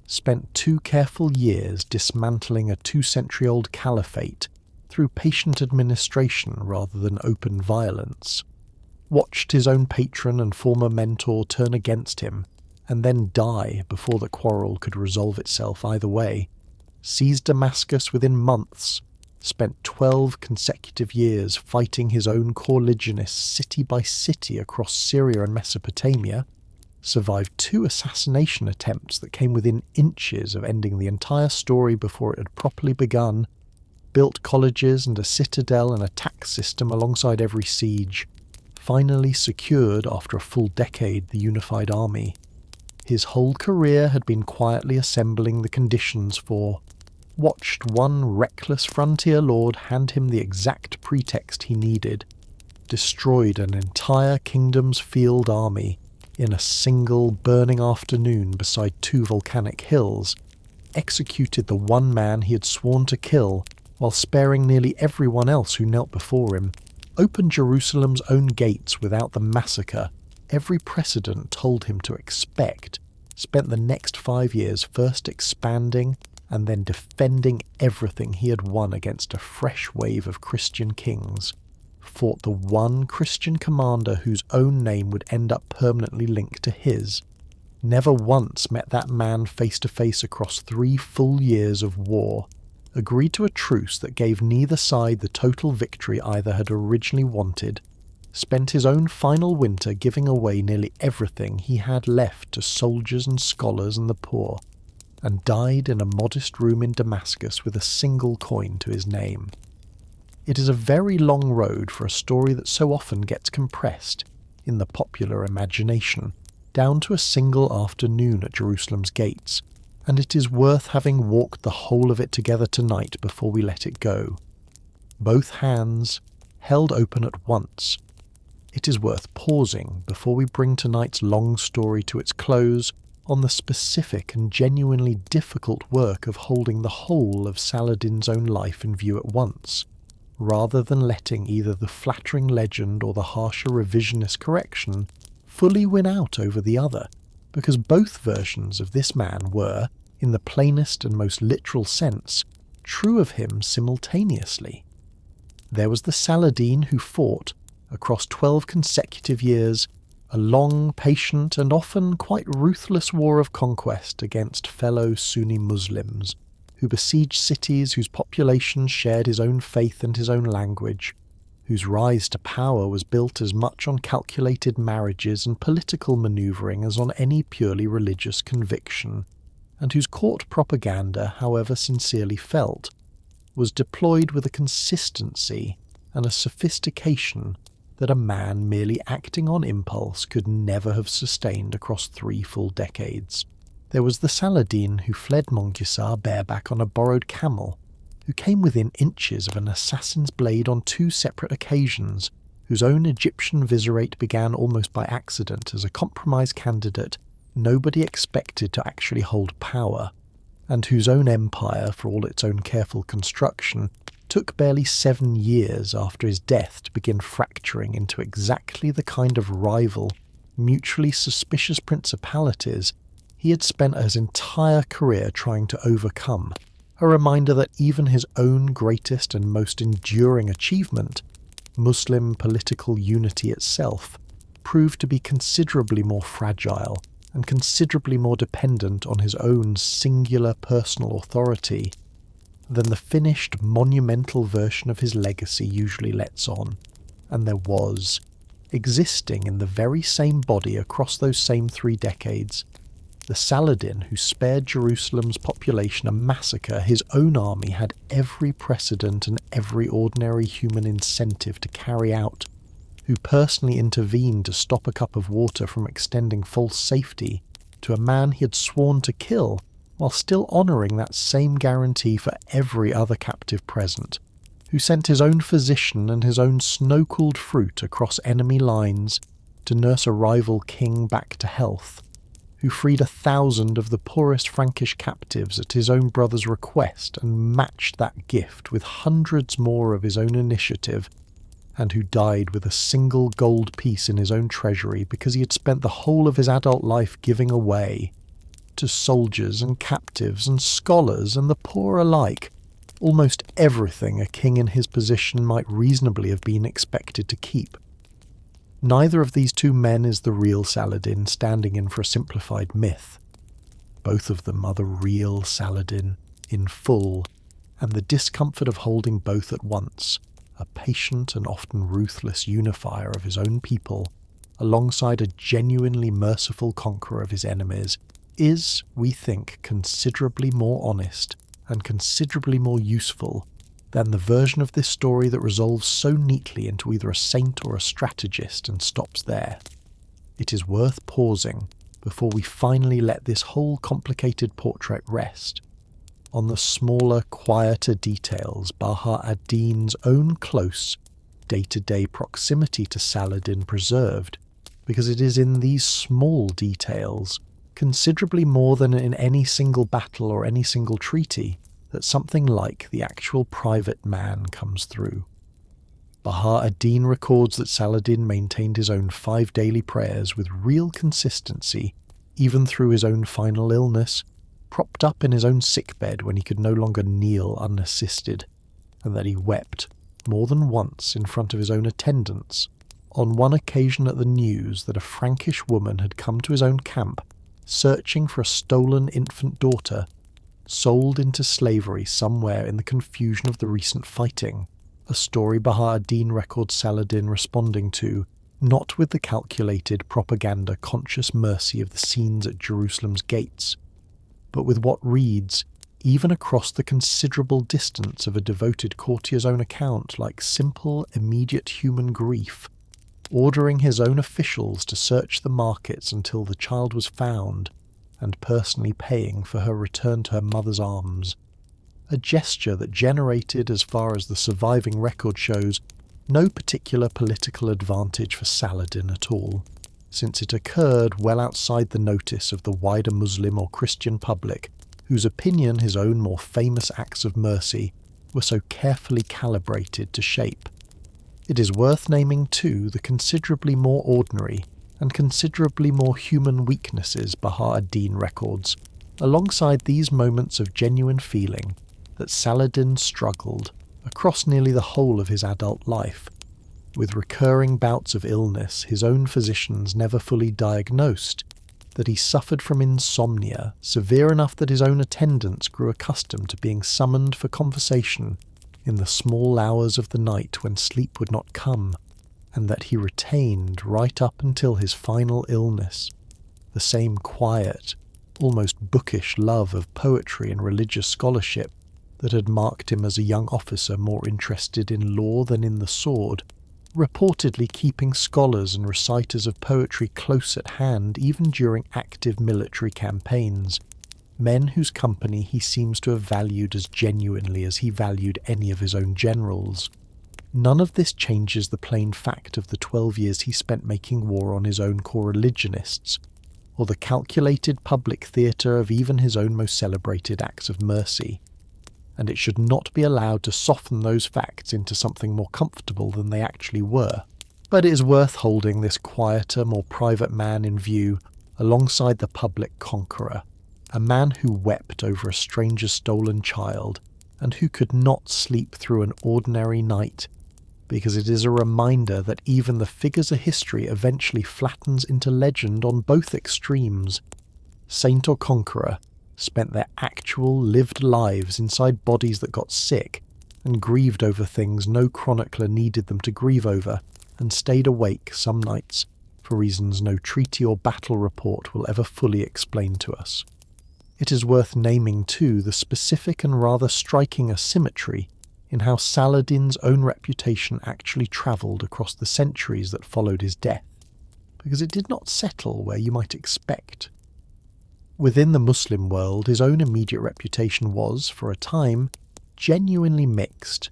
spent 2 careful years dismantling a 2-century-old caliphate through patient administration rather than open violence, watched his own patron and former mentor turn against him and then die before the quarrel could resolve itself either way, seized Damascus within months, spent 12 consecutive years fighting his own coreligionists city by city across Syria and Mesopotamia, survived 2 assassination attempts that came within inches of ending the entire story before it had properly begun, built colleges and a citadel and a tax system alongside every siege, finally secured after a full decade the unified army. His whole career had been quietly assembling the conditions for, watched one reckless frontier lord hand him the exact pretext he needed, destroyed an entire kingdom's field army in a single burning afternoon beside 2 volcanic hills, executed the one man he had sworn to kill while sparing nearly everyone else who knelt before him, opened Jerusalem's own gates without the massacre every precedent told him to expect, spent the next 5 years first expanding and then defending everything he had won against a fresh wave of Christian kings, fought the one Christian commander whose own name would end up permanently linked to his, never once met that man face to face across 3 full years of war, agreed to a truce that gave neither side the total victory either had originally wanted, spent his own final winter giving away nearly everything he had left to soldiers and scholars and the poor, and died in a modest room in Damascus with a single coin to his name. It is a very long road for a story that so often gets compressed, in the popular imagination, down to a single afternoon at Jerusalem's gates, and it is worth having walked the whole of it together tonight before we let it go. Both hands held open at once. It is worth pausing before we bring tonight's long story to its close on the specific and genuinely difficult work of holding the whole of Saladin's own life in view at once, rather than letting either the flattering legend or the harsher revisionist correction fully win out over the other, because both versions of this man were, in the plainest and most literal sense, true of him simultaneously. There was the Saladin who fought, across 12 consecutive years, a long, patient, and often quite ruthless war of conquest against fellow Sunni Muslims, who besieged cities whose populations shared his own faith and his own language, whose rise to power was built as much on calculated marriages and political manoeuvring as on any purely religious conviction, and whose court propaganda, however sincerely felt, was deployed with a consistency and a sophistication that a man merely acting on impulse could never have sustained across 3 full decades. There was the Saladin who fled Monkhisar bareback on a borrowed camel, who came within inches of an assassin's blade on 2 separate occasions, whose own Egyptian vizierate began almost by accident as a compromise candidate nobody expected to actually hold power, and whose own empire, for all its own careful construction, took barely 7 years after his death to begin fracturing into exactly the kind of rival, mutually suspicious principalities he had spent his entire career trying to overcome, a reminder that even his own greatest and most enduring achievement, Muslim political unity itself, proved to be considerably more fragile and considerably more dependent on his own singular personal authority than the finished, monumental version of his legacy usually lets on. And there was, existing in the very same body across those same 3 decades, the Saladin who spared Jerusalem's population a massacre his own army had every precedent and every ordinary human incentive to carry out, who personally intervened to stop a cup of water from extending false safety to a man he had sworn to kill, while still honouring that same guarantee for every other captive present, who sent his own physician and his own snow-cooled fruit across enemy lines to nurse a rival king back to health, who freed 1,000 of the poorest Frankish captives at his own brother's request and matched that gift with hundreds more of his own initiative, and who died with a single gold piece in his own treasury because he had spent the whole of his adult life giving away to soldiers and captives and scholars and the poor alike almost everything a king in his position might reasonably have been expected to keep. Neither of these 2 men is the real Saladin standing in for a simplified myth. Both of them are the real Saladin in full, and the discomfort of holding both at once, a patient and often ruthless unifier of his own people, alongside a genuinely merciful conqueror of his enemies, is, we think, considerably more honest and considerably more useful than the version of this story that resolves so neatly into either a saint or a strategist and stops there. It is worth pausing before we finally let this whole complicated portrait rest on the smaller, quieter details Baha ad-Din's own close, day-to-day proximity to Saladin preserved, because it is in these small details, considerably more than in any single battle or any single treaty, that something like the actual private man comes through. Baha ad-Din records that Saladin maintained his own 5 daily prayers with real consistency, even through his own final illness, propped up in his own sickbed when he could no longer kneel unassisted, and that he wept more than once in front of his own attendants, on one occasion at the news that a Frankish woman had come to his own camp, searching for a stolen infant daughter, sold into slavery somewhere in the confusion of the recent fighting, a story Baha ad-Din records Saladin responding to, not with the calculated propaganda-conscious mercy of the scenes at Jerusalem's gates, but with what reads, even across the considerable distance of a devoted courtier's own account, like simple, immediate human grief, ordering his own officials to search the markets until the child was found, and personally paying for her return to her mother's arms. A gesture that generated, as far as the surviving record shows, no particular political advantage for Saladin at all, since it occurred well outside the notice of the wider Muslim or Christian public, whose opinion his own more famous acts of mercy were so carefully calibrated to shape. It is worth naming, too, the considerably more ordinary and considerably more human weaknesses Baha ad-Din records, alongside these moments of genuine feeling that Saladin struggled across nearly the whole of his adult life, with recurring bouts of illness his own physicians never fully diagnosed, that he suffered from insomnia severe enough that his own attendants grew accustomed to being summoned for conversation in the small hours of the night when sleep would not come, and that he retained right up until his final illness the same quiet, almost bookish love of poetry and religious scholarship that had marked him as a young officer more interested in law than in the sword, reportedly keeping scholars and reciters of poetry close at hand even during active military campaigns, men whose company he seems to have valued as genuinely as he valued any of his own generals. None of this changes the plain fact of the 12 years he spent making war on his own core religionists, or the calculated public theatre of even his own most celebrated acts of mercy, and it should not be allowed to soften those facts into something more comfortable than they actually were. But it is worth holding this quieter, more private man in view alongside the public conqueror, a man who wept over a stranger's stolen child, and who could not sleep through an ordinary night, because it is a reminder that even the figures of history eventually flattens into legend on both extremes. Saint or conqueror spent their actual lived lives inside bodies that got sick and grieved over things no chronicler needed them to grieve over, and stayed awake some nights for reasons no treaty or battle report will ever fully explain to us. It is worth naming too the specific and rather striking asymmetry in how Saladin's own reputation actually travelled across the centuries that followed his death, because it did not settle where you might expect. Within the Muslim world, his own immediate reputation was, for a time, genuinely mixed,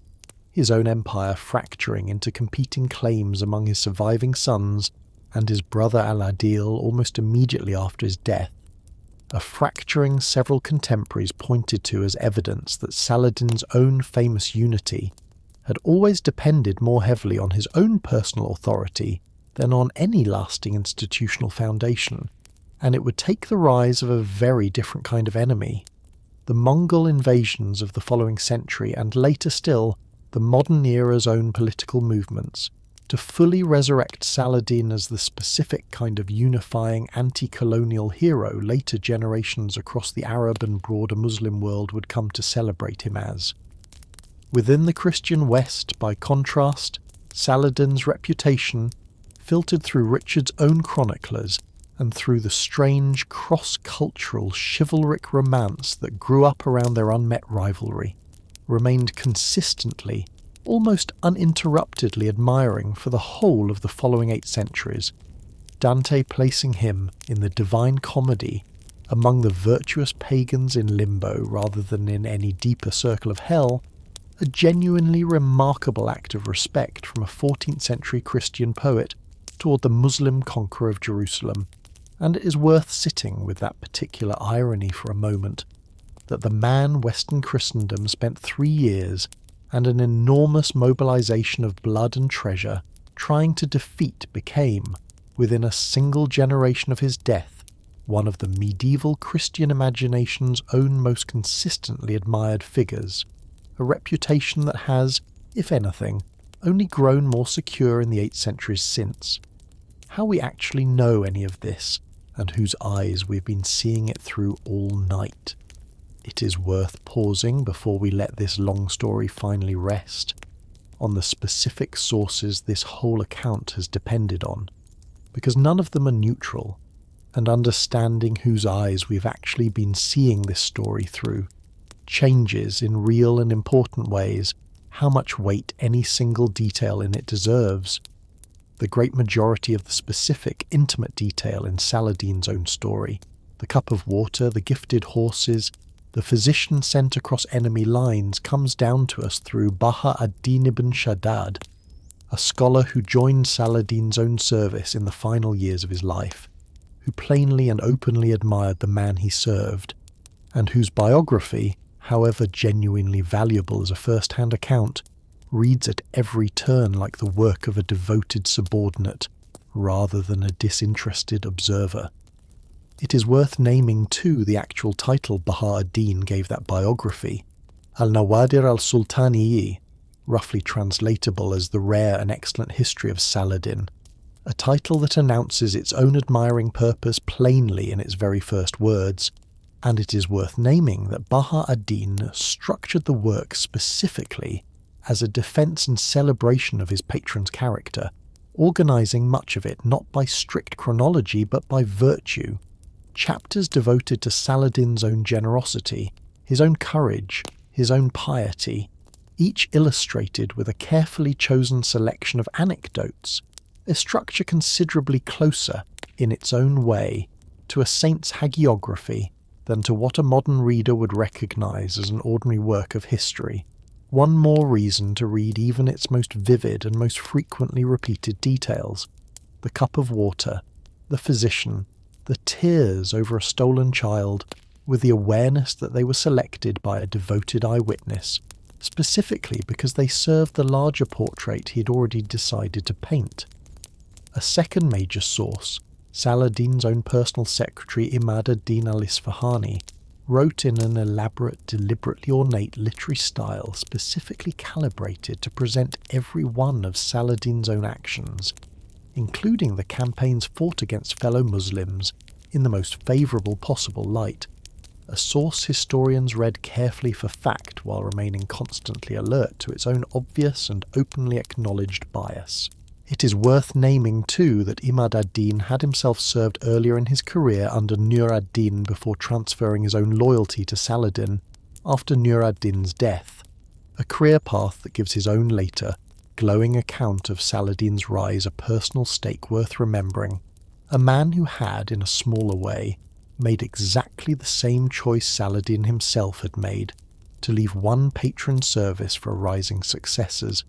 his own empire fracturing into competing claims among his surviving sons and his brother Al-Adil almost immediately after his death, a fracturing several contemporaries pointed to as evidence that Saladin's own famous unity had always depended more heavily on his own personal authority than on any lasting institutional foundation, and it would take the rise of a very different kind of enemy, the Mongol invasions of the following century and later still the modern era's own political movements, to fully resurrect Saladin as the specific kind of unifying anti-colonial hero later generations across the Arab and broader Muslim world would come to celebrate him as. Within the Christian West, by contrast, Saladin's reputation, filtered through Richard's own chroniclers and through the strange cross-cultural chivalric romance that grew up around their unmet rivalry, remained consistently, almost uninterruptedly admiring for the whole of the following 8 centuries, Dante placing him in the Divine Comedy among the virtuous pagans in limbo rather than in any deeper circle of hell, a genuinely remarkable act of respect from a 14th century Christian poet toward the Muslim conqueror of Jerusalem, and it is worth sitting with that particular irony for a moment, that the man Western Christendom spent 3 years and an enormous mobilization of blood and treasure trying to defeat became, within a single generation of his death, one of the medieval Christian imagination's own most consistently admired figures, a reputation that has, if anything, only grown more secure in the 8 centuries since. How we actually know any of this, and whose eyes we've been seeing it through all night. It is worth pausing before we let this long story finally rest on the specific sources this whole account has depended on, because none of them are neutral, and understanding whose eyes we've actually been seeing this story through changes in real and important ways how much weight any single detail in it deserves. The great majority of the specific, intimate detail in Saladin's own story, the cup of water, the gifted horses, the physician sent across enemy lines, comes down to us through Baha ad-Din ibn Shaddad, a scholar who joined Saladin's own service in the final years of his life, who plainly and openly admired the man he served, and whose biography, however genuinely valuable as a first-hand account, reads at every turn like the work of a devoted subordinate, rather than a disinterested observer. It is worth naming too the actual title Baha ad-Din gave that biography, Al-Nawadir al-Sultaniyi, roughly translatable as the rare and excellent history of Saladin, a title that announces its own admiring purpose plainly in its very first words, and it is worth naming that Baha ad-Din structured the work specifically as a defence and celebration of his patron's character, organising much of it not by strict chronology but by virtue, chapters devoted to Saladin's own generosity, his own courage, his own piety, each illustrated with a carefully chosen selection of anecdotes, a structure considerably closer, in its own way, to a saint's hagiography than to what a modern reader would recognise as an ordinary work of history. One more reason to read even its most vivid and most frequently repeated details: the cup of water, the physician, the tears over a stolen child, with the awareness that they were selected by a devoted eyewitness, specifically because they served the larger portrait he had already decided to paint. A second major source, Saladin's own personal secretary Imad ad-Din al-Isfahani, wrote in an elaborate, deliberately ornate literary style specifically calibrated to present every one of Saladin's own actions, including the campaigns fought against fellow Muslims, in the most favourable possible light, a source historians read carefully for fact while remaining constantly alert to its own obvious and openly acknowledged bias. It is worth naming too that Imad ad-Din had himself served earlier in his career under Nur ad-Din before transferring his own loyalty to Saladin after Nur ad-Din's death, a career path that gives his own later, glowing account of Saladin's rise a personal stake worth remembering, a man who had, in a smaller way, made exactly the same choice Saladin himself had made, to leave one patron service for rising successors,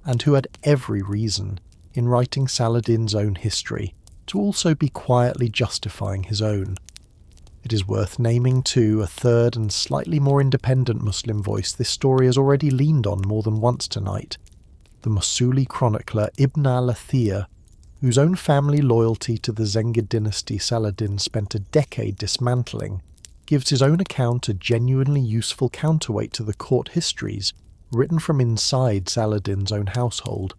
and who had every reason, in writing Saladin's own history, to also be quietly justifying his own. It is worth naming too a third and slightly more independent Muslim voice this story has already leaned on more than once tonight, the Mosuli chronicler Ibn al-Athir, whose own family loyalty to the Zengid dynasty Saladin spent a decade dismantling, gives his own account a genuinely useful counterweight to the court histories written from inside Saladin's own household,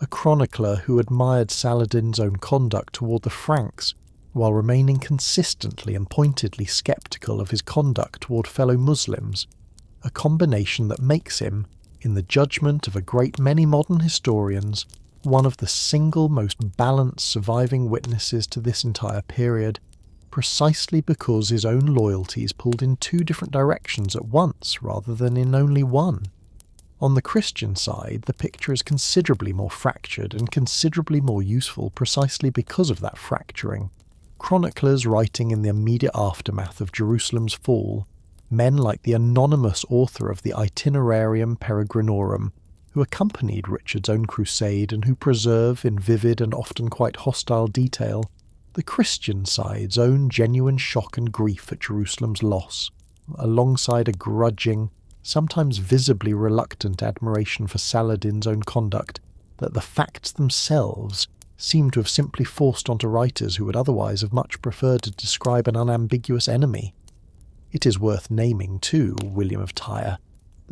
a chronicler who admired Saladin's own conduct toward the Franks, while remaining consistently and pointedly sceptical of his conduct toward fellow Muslims, a combination that makes him, in the judgment of a great many modern historians, one of the single most balanced surviving witnesses to this entire period, precisely because his own loyalties pulled in two different directions at once rather than in only one. On the Christian side, the picture is considerably more fractured and considerably more useful precisely because of that fracturing. Chroniclers writing in the immediate aftermath of Jerusalem's fall, men like the anonymous author of the Itinerarium Peregrinorum, who accompanied Richard's own crusade and who preserve in vivid and often quite hostile detail the Christian side's own genuine shock and grief at Jerusalem's loss, alongside a grudging, sometimes visibly reluctant admiration for Saladin's own conduct that the facts themselves seem to have simply forced onto writers who would otherwise have much preferred to describe an unambiguous enemy. It is worth naming, too, William of Tyre,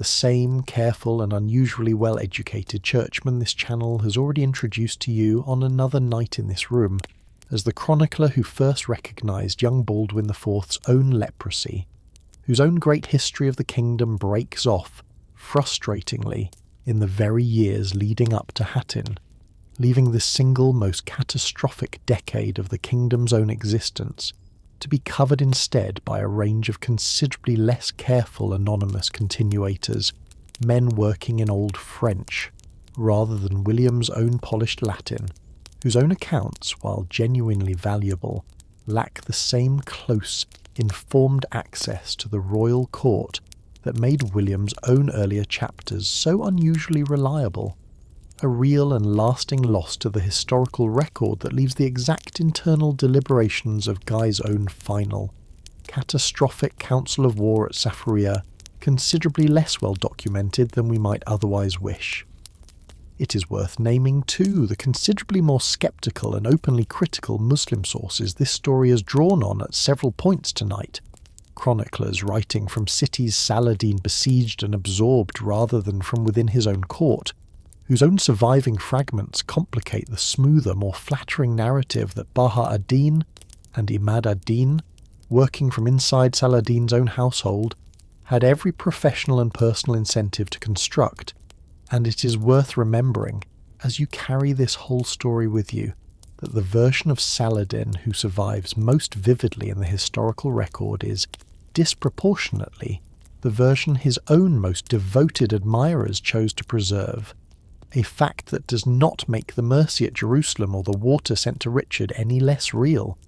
the same careful and unusually well-educated churchman this channel has already introduced to you on another night in this room, as the chronicler who first recognised young Baldwin IV's own leprosy, whose own great history of the kingdom breaks off, frustratingly, in the very years leading up to Hattin, leaving the single most catastrophic decade of the kingdom's own existence to be covered instead by a range of considerably less careful anonymous continuators, men working in Old French, rather than William's own polished Latin, whose own accounts, while genuinely valuable, lack the same close, informed access to the royal court that made William's own earlier chapters so unusually reliable, a real and lasting loss to the historical record that leaves the exact internal deliberations of Guy's own final, catastrophic council of war at Safaria considerably less well documented than we might otherwise wish. It is worth naming, too, the considerably more sceptical and openly critical Muslim sources this story has drawn on at several points tonight, chroniclers writing from cities Saladin besieged and absorbed rather than from within his own court, whose own surviving fragments complicate the smoother, more flattering narrative that Baha ad-Din and Imad ad-Din, working from inside Saladin's own household, had every professional and personal incentive to construct, and it is worth remembering, as you carry this whole story with you, that the version of Saladin who survives most vividly in the historical record is, disproportionately, the version his own most devoted admirers chose to preserve, a fact that does not make the mercy at Jerusalem or the water sent to Richard any less real,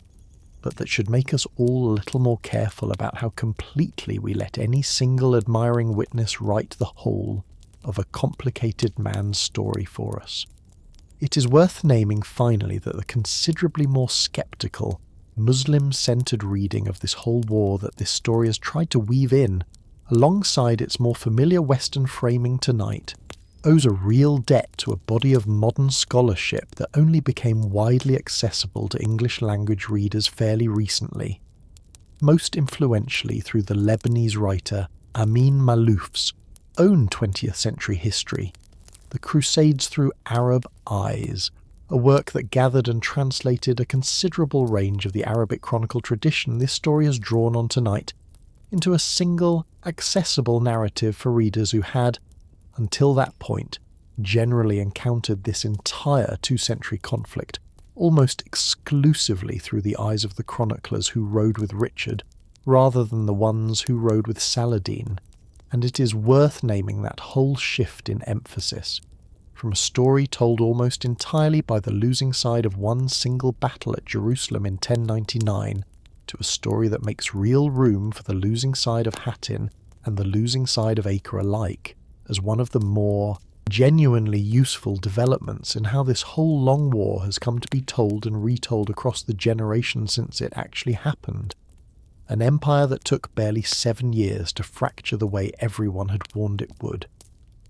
but that should make us all a little more careful about how completely we let any single admiring witness write the whole of a complicated man's story for us. It is worth naming finally that the considerably more sceptical, Muslim-centred reading of this whole war that this story has tried to weave in, alongside its more familiar Western framing tonight, owes a real debt to a body of modern scholarship that only became widely accessible to English language readers fairly recently. most influentially through the Lebanese writer Amin Malouf's own 20th century history, The Crusades Through Arab Eyes, a work that gathered and translated a considerable range of the Arabic chronicle tradition this story has drawn on tonight into a single, accessible narrative for readers who had, until that point, generally encountered this entire two-century conflict almost exclusively through the eyes of the chroniclers who rode with Richard, rather than the ones who rode with Saladin, and it is worth naming that whole shift in emphasis, from a story told almost entirely by the losing side of one single battle at Jerusalem in 1099, to a story that makes real room for the losing side of Hattin and the losing side of Acre alike, as one of the more genuinely useful developments in how this whole long war has come to be told and retold across the generations since it actually happened. An empire that took barely 7 years to fracture the way everyone had warned it would.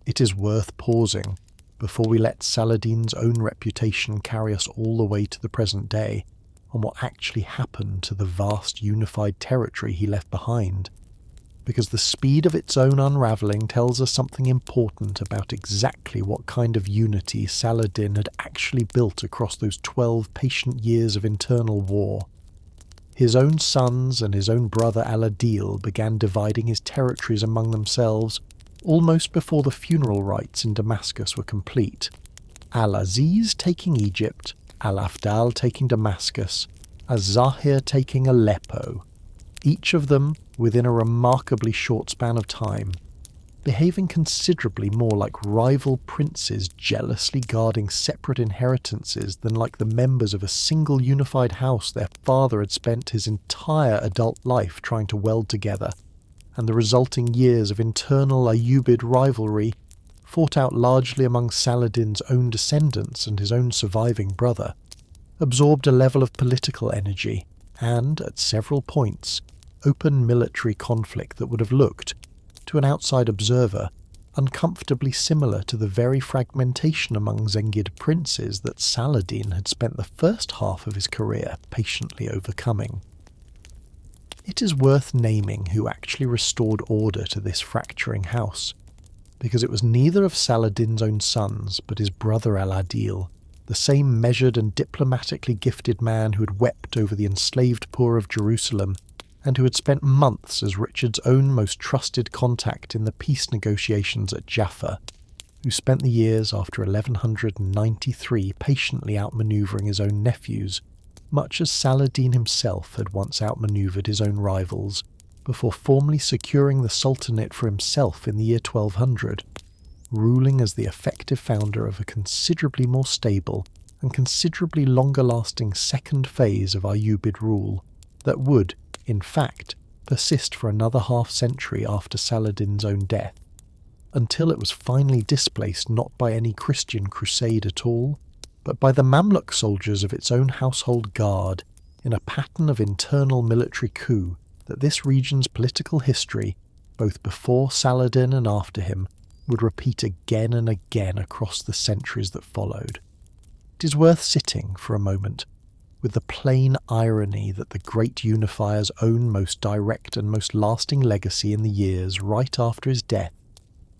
It is worth pausing, before we let Saladin's own reputation carry us all the way to the present day, on what actually happened to the vast unified territory he left behind, because the speed of its own unravelling tells us something important about exactly what kind of unity Saladin had actually built across those 12 patient years of internal war. His own sons and his own brother Al-Adil began dividing his territories among themselves almost before the funeral rites in Damascus were complete. Al-Aziz taking Egypt, Al-Afdal taking Damascus, Az-Zahir taking Aleppo, each of them within a remarkably short span of time, behaving considerably more like rival princes jealously guarding separate inheritances than like the members of a single unified house their father had spent his entire adult life trying to weld together, and the resulting years of internal Ayyubid rivalry, fought out largely among Saladin's own descendants and his own surviving brother, absorbed a level of political energy and, at several points, open military conflict that would have looked, to an outside observer, uncomfortably similar to the very fragmentation among Zengid princes that Saladin had spent the first half of his career patiently overcoming. It is worth naming who actually restored order to this fracturing house, because it was neither of Saladin's own sons but his brother Al-Adil, the same measured and diplomatically gifted man who had wept over the enslaved poor of Jerusalem and who had spent months as Richard's own most trusted contact in the peace negotiations at Jaffa, who spent the years after 1193 patiently outmanoeuvring his own nephews, much as Saladin himself had once outmanoeuvred his own rivals, before formally securing the Sultanate for himself in the year 1200, ruling as the effective founder of a considerably more stable and considerably longer-lasting second phase of Ayyubid rule that would, in fact, persist for another half-century after Saladin's own death, until it was finally displaced not by any Christian crusade at all, but by the Mamluk soldiers of its own household guard, in a pattern of internal military coup that this region's political history, both before Saladin and after him, would repeat again and again across the centuries that followed. It is worth sitting for a moment with the plain irony that the great unifier's own most direct and most lasting legacy in the years right after his death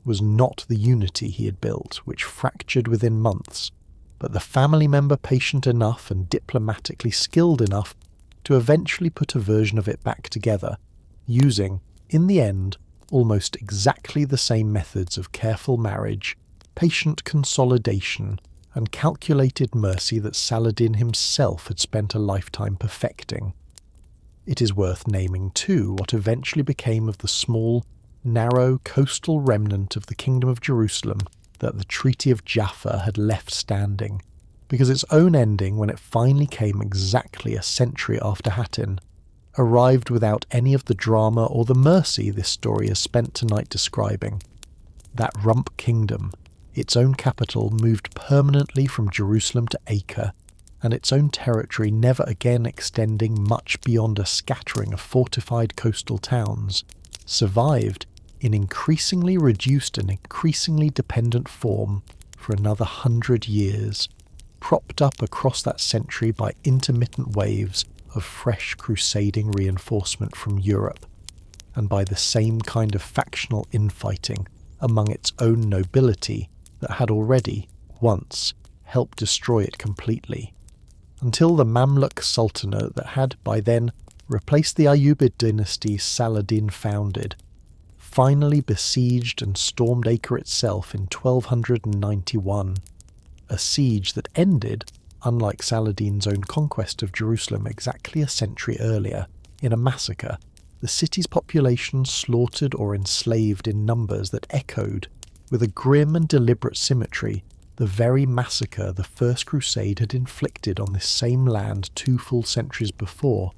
was not the unity he had built, which fractured within months, but the family member patient enough and diplomatically skilled enough to eventually put a version of it back together, using, in the end, almost exactly the same methods of careful marriage, patient consolidation, and calculated mercy that Saladin himself had spent a lifetime perfecting. It is worth naming, too, what eventually became of the small, narrow coastal remnant of the Kingdom of Jerusalem that the Treaty of Jaffa had left standing, because its own ending, when it finally came exactly a century after Hattin, arrived without any of the drama or the mercy this story has spent tonight describing. That rump kingdom, its own capital, moved permanently from Jerusalem to Acre, and its own territory never again extending much beyond a scattering of fortified coastal towns, survived in increasingly reduced and increasingly dependent form for another 100 years, propped up across that century by intermittent waves of fresh crusading reinforcement from Europe, and by the same kind of factional infighting among its own nobility that had already, once, helped destroy it completely, until the Mamluk Sultanate that had, by then, replaced the Ayyubid dynasty Saladin founded, finally besieged and stormed Acre itself in 1291, a siege that ended, unlike Saladin's own conquest of Jerusalem exactly a century earlier, in a massacre, the city's population slaughtered or enslaved in numbers that echoed, with a grim and deliberate symmetry, the very massacre the First Crusade had inflicted on this same land 2 full centuries before,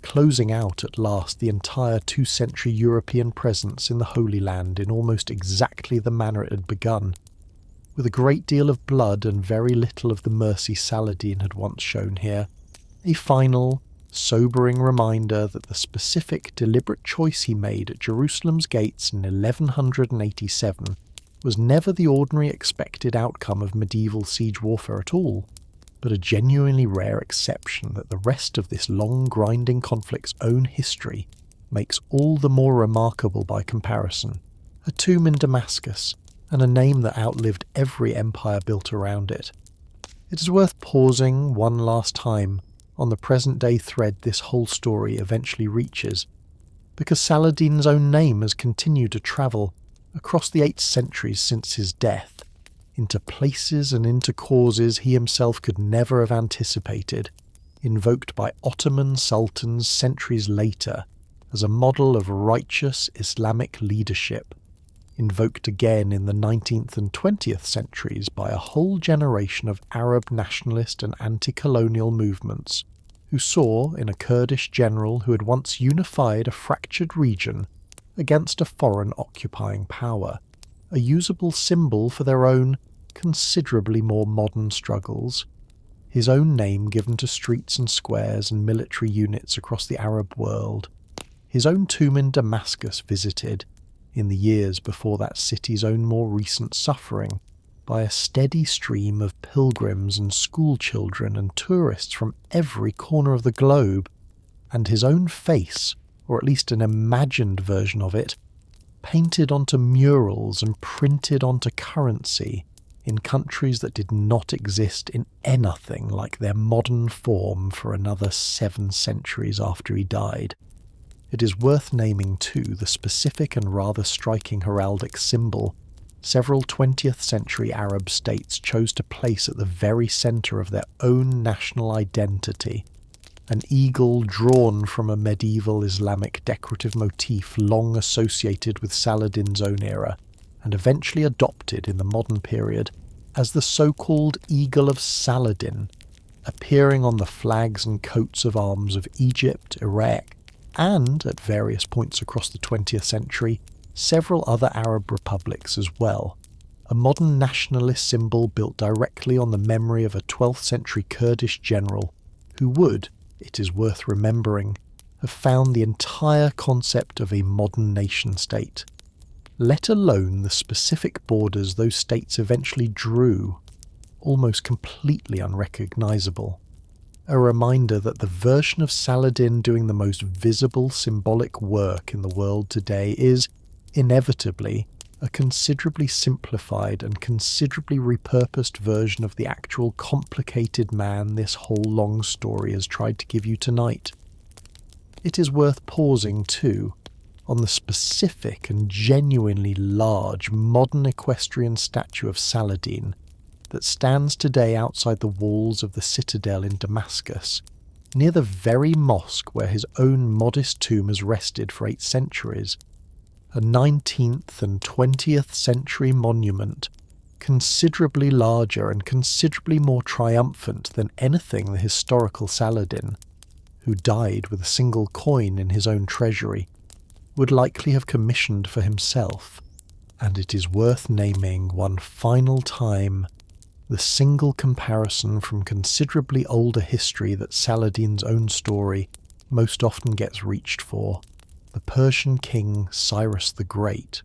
closing out at last the entire 2-century European presence in the Holy Land in almost exactly the manner it had begun, with a great deal of blood and very little of the mercy Saladin had once shown here, a final, sobering reminder that the specific, deliberate choice he made at Jerusalem's gates in 1187 was never the ordinary expected outcome of medieval siege warfare at all, but a genuinely rare exception that the rest of this long grinding conflict's own history makes all the more remarkable by comparison. A tomb in Damascus, and a name that outlived every empire built around it. It is worth pausing one last time on the present-day thread this whole story eventually reaches, because Saladin's own name has continued to travel across the 8 centuries since his death, into places and into causes he himself could never have anticipated, invoked by Ottoman sultans centuries later as a model of righteous Islamic leadership, invoked again in the 19th and 20th centuries by a whole generation of Arab nationalist and anti-colonial movements, who saw in a Kurdish general who had once unified a fractured region against a foreign occupying power, a usable symbol for their own, considerably more modern struggles, his own name given to streets and squares and military units across the Arab world, his own tomb in Damascus visited, in the years before that city's own more recent suffering, by a steady stream of pilgrims and school children and tourists from every corner of the globe, and his own face, or at least an imagined version of it, painted onto murals and printed onto currency in countries that did not exist in anything like their modern form for another 7 centuries after he died. It is worth naming too the specific and rather striking heraldic symbol several 20th century Arab states chose to place at the very centre of their own national identity, an eagle drawn from a medieval Islamic decorative motif long associated with Saladin's own era, and eventually adopted in the modern period as the so-called Eagle of Saladin, appearing on the flags and coats of arms of Egypt, Iraq, and, at various points across the 20th century, several other Arab republics as well, a modern nationalist symbol built directly on the memory of a 12th century Kurdish general who would, it is worth remembering, have found the entire concept of a modern nation-state, let alone the specific borders those states eventually drew, almost completely unrecognisable. A reminder that the version of Saladin doing the most visible symbolic work in the world today is, inevitably, a considerably simplified and considerably repurposed version of the actual complicated man this whole long story has tried to give you tonight. It is worth pausing, too, on the specific and genuinely large modern equestrian statue of Saladin that stands today outside the walls of the citadel in Damascus, near the very mosque where his own modest tomb has rested for 8 centuries, a 19th and 20th century monument, considerably larger and considerably more triumphant than anything the historical Saladin, who died with a single coin in his own treasury, would likely have commissioned for himself, and it is worth naming one final time the single comparison from considerably older history that Saladin's own story most often gets reached for, the Persian king Cyrus the Great,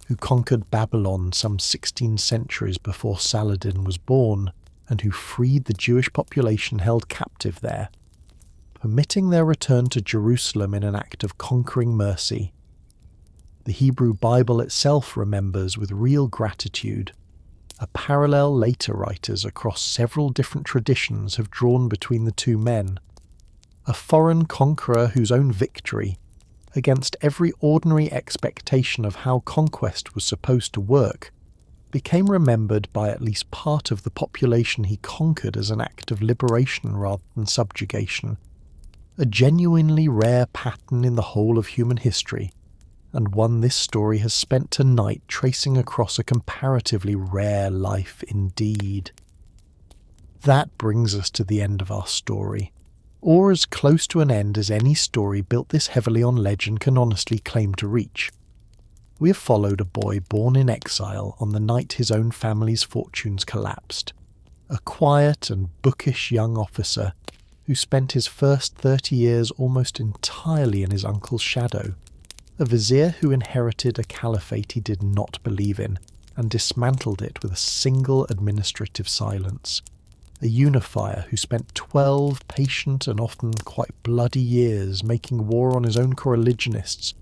who conquered Babylon some 16 centuries before Saladin was born, and who freed the Jewish population held captive there. permitting their return to Jerusalem in an act of conquering mercy. The Hebrew Bible itself remembers with real gratitude. A parallel later writers across several different traditions have drawn between the two men. A foreign conqueror whose own victory, against every ordinary expectation of how conquest was supposed to work, became remembered by at least part of the population he conquered as an act of liberation rather than subjugation. A genuinely rare pattern in the whole of human history, and one this story has spent tonight tracing across a comparatively rare life indeed. That brings us to the end of our story, or as close to an end as any story built this heavily on legend can honestly claim to reach. We have followed a boy born in exile on the night his own family's fortunes collapsed, a quiet and bookish young officer who spent his first 30 years almost entirely in his uncle's shadow, a vizier who inherited a caliphate he did not believe in and dismantled it with a single administrative silence, a unifier who spent 12 patient and often quite bloody years making war on his own coreligionists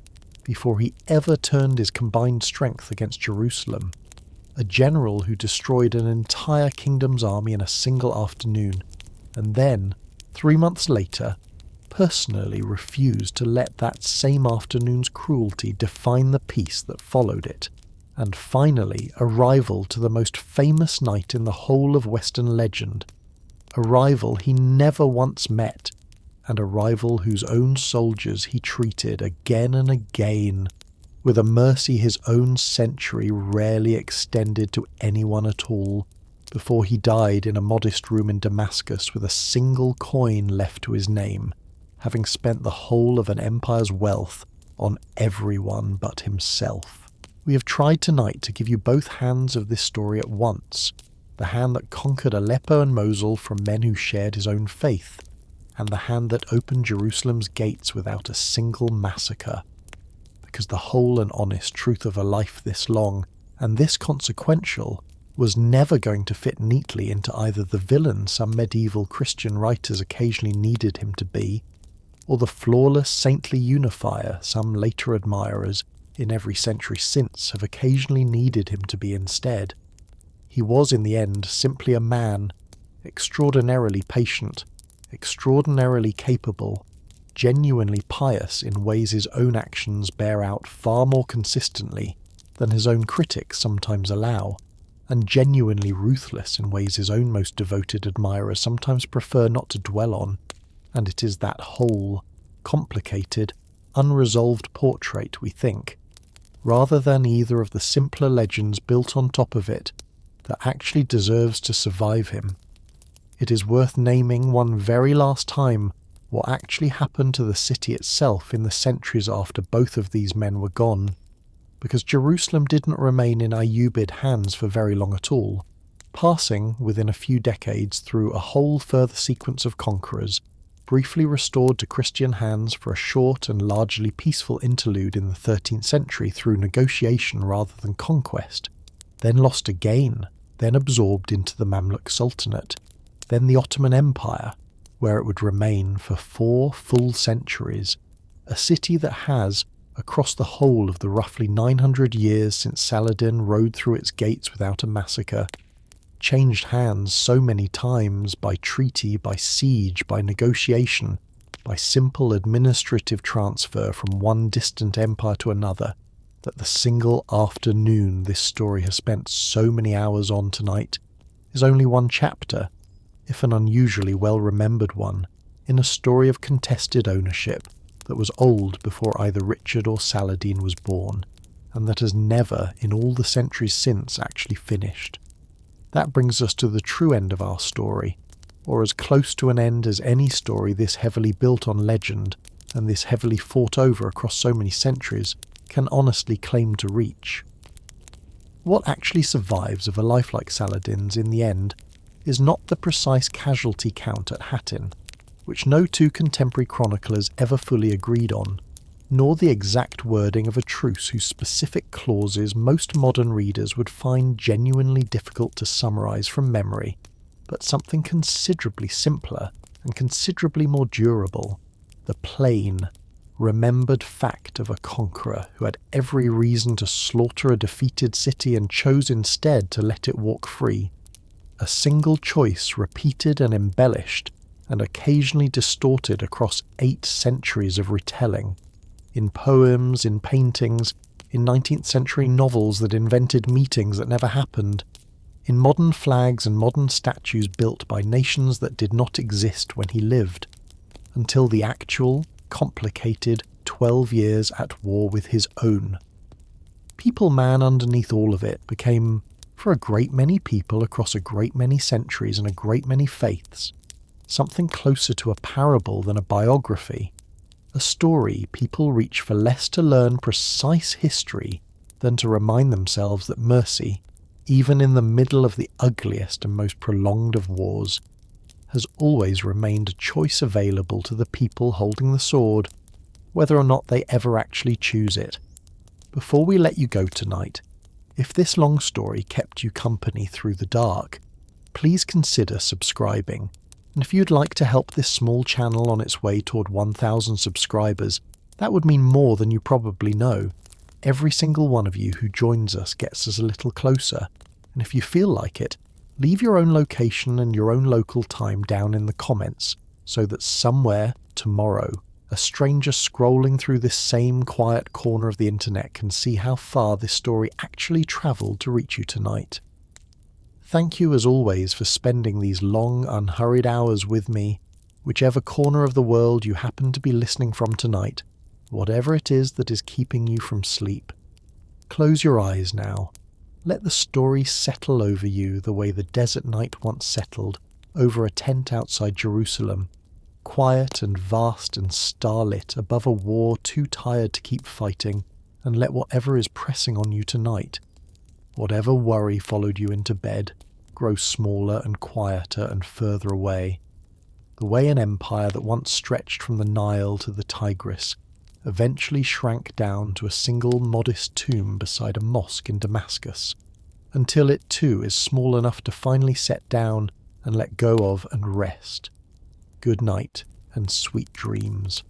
before he ever turned his combined strength against Jerusalem, a general who destroyed an entire kingdom's army in a single afternoon, and then, 3 months later, personally refused to let that same afternoon's cruelty define the peace that followed it, and finally a rival to the most famous knight in the whole of Western legend, a rival he never once met, and a rival whose own soldiers he treated again and again with a mercy his own century rarely extended to anyone at all, before he died in a modest room in Damascus with a single coin left to his name, having spent the whole of an empire's wealth on everyone but himself. We have tried tonight to give you both hands of this story at once, the hand that conquered Aleppo and Mosul from men who shared his own faith, and the hand that opened Jerusalem's gates without a single massacre. Because the whole and honest truth of a life this long, and this consequential, was never going to fit neatly into either the villain some medieval Christian writers occasionally needed him to be, or the flawless saintly unifier some later admirers, in every century since, have occasionally needed him to be instead. He was in the end simply a man, extraordinarily patient, extraordinarily capable, genuinely pious in ways his own actions bear out far more consistently than his own critics sometimes allow, and genuinely ruthless in ways his own most devoted admirers sometimes prefer not to dwell on, and it is that whole, complicated, unresolved portrait, we think, rather than either of the simpler legends built on top of it, that actually deserves to survive him. It is worth naming one very last time what actually happened to the city itself in the centuries after both of these men were gone, because Jerusalem didn't remain in Ayyubid hands for very long at all, passing within a few decades through a whole further sequence of conquerors, briefly restored to Christian hands for a short and largely peaceful interlude in the 13th century through negotiation rather than conquest, then lost again, then absorbed into the Mamluk Sultanate, then the Ottoman Empire, where it would remain for 4 full centuries, a city that has, across the whole of the roughly 900 years since Saladin rode through its gates without a massacre, changed hands so many times by treaty, by siege, by negotiation, by simple administrative transfer from one distant empire to another, that the single afternoon this story has spent so many hours on tonight is only one chapter, if an unusually well-remembered one, in a story of contested ownership that was old before either Richard or Saladin was born, and that has never, in all the centuries since, actually finished. That brings us to the true end of our story, or as close to an end as any story this heavily built on legend, and this heavily fought over across so many centuries, can honestly claim to reach. What actually survives of a life like Saladin's in the end is not the precise casualty count at Hattin, which no two contemporary chroniclers ever fully agreed on, nor the exact wording of a truce whose specific clauses most modern readers would find genuinely difficult to summarise from memory, but something considerably simpler and considerably more durable, the plain, remembered fact of a conqueror who had every reason to slaughter a defeated city and chose instead to let it walk free. A single choice repeated and embellished and occasionally distorted across 8 centuries of retelling, in poems, in paintings, in 19th century novels that invented meetings that never happened, in modern flags and modern statues built by nations that did not exist when he lived, until the actual, complicated 12 years at war with his own. People man underneath all of it became, for a great many people across a great many centuries and a great many faiths, something closer to a parable than a biography, a story people reach for less to learn precise history than to remind themselves that mercy, even in the middle of the ugliest and most prolonged of wars, has always remained a choice available to the people holding the sword, whether or not they ever actually choose it. Before we let you go tonight, if this long story kept you company through the dark, please consider subscribing. And if you'd like to help this small channel on its way toward 1,000 subscribers, that would mean more than you probably know. Every single one of you who joins us gets us a little closer, and if you feel like it, leave your own location and your own local time down in the comments, so that somewhere, tomorrow, a stranger scrolling through this same quiet corner of the internet can see how far this story actually travelled to reach you tonight. Thank you as always for spending these long, unhurried hours with me, whichever corner of the world you happen to be listening from tonight, whatever it is that is keeping you from sleep. Close your eyes now. Let the story settle over you the way the desert night once settled over a tent outside Jerusalem, quiet and vast and starlit above a war too tired to keep fighting, and let whatever is pressing on you tonight, whatever worry followed you into bed, grow smaller and quieter and further away, the way an empire that once stretched from the Nile to the Tigris eventually shrank down to a single modest tomb beside a mosque in Damascus, until it too is small enough to finally set down and let go of and rest. Good night and sweet dreams.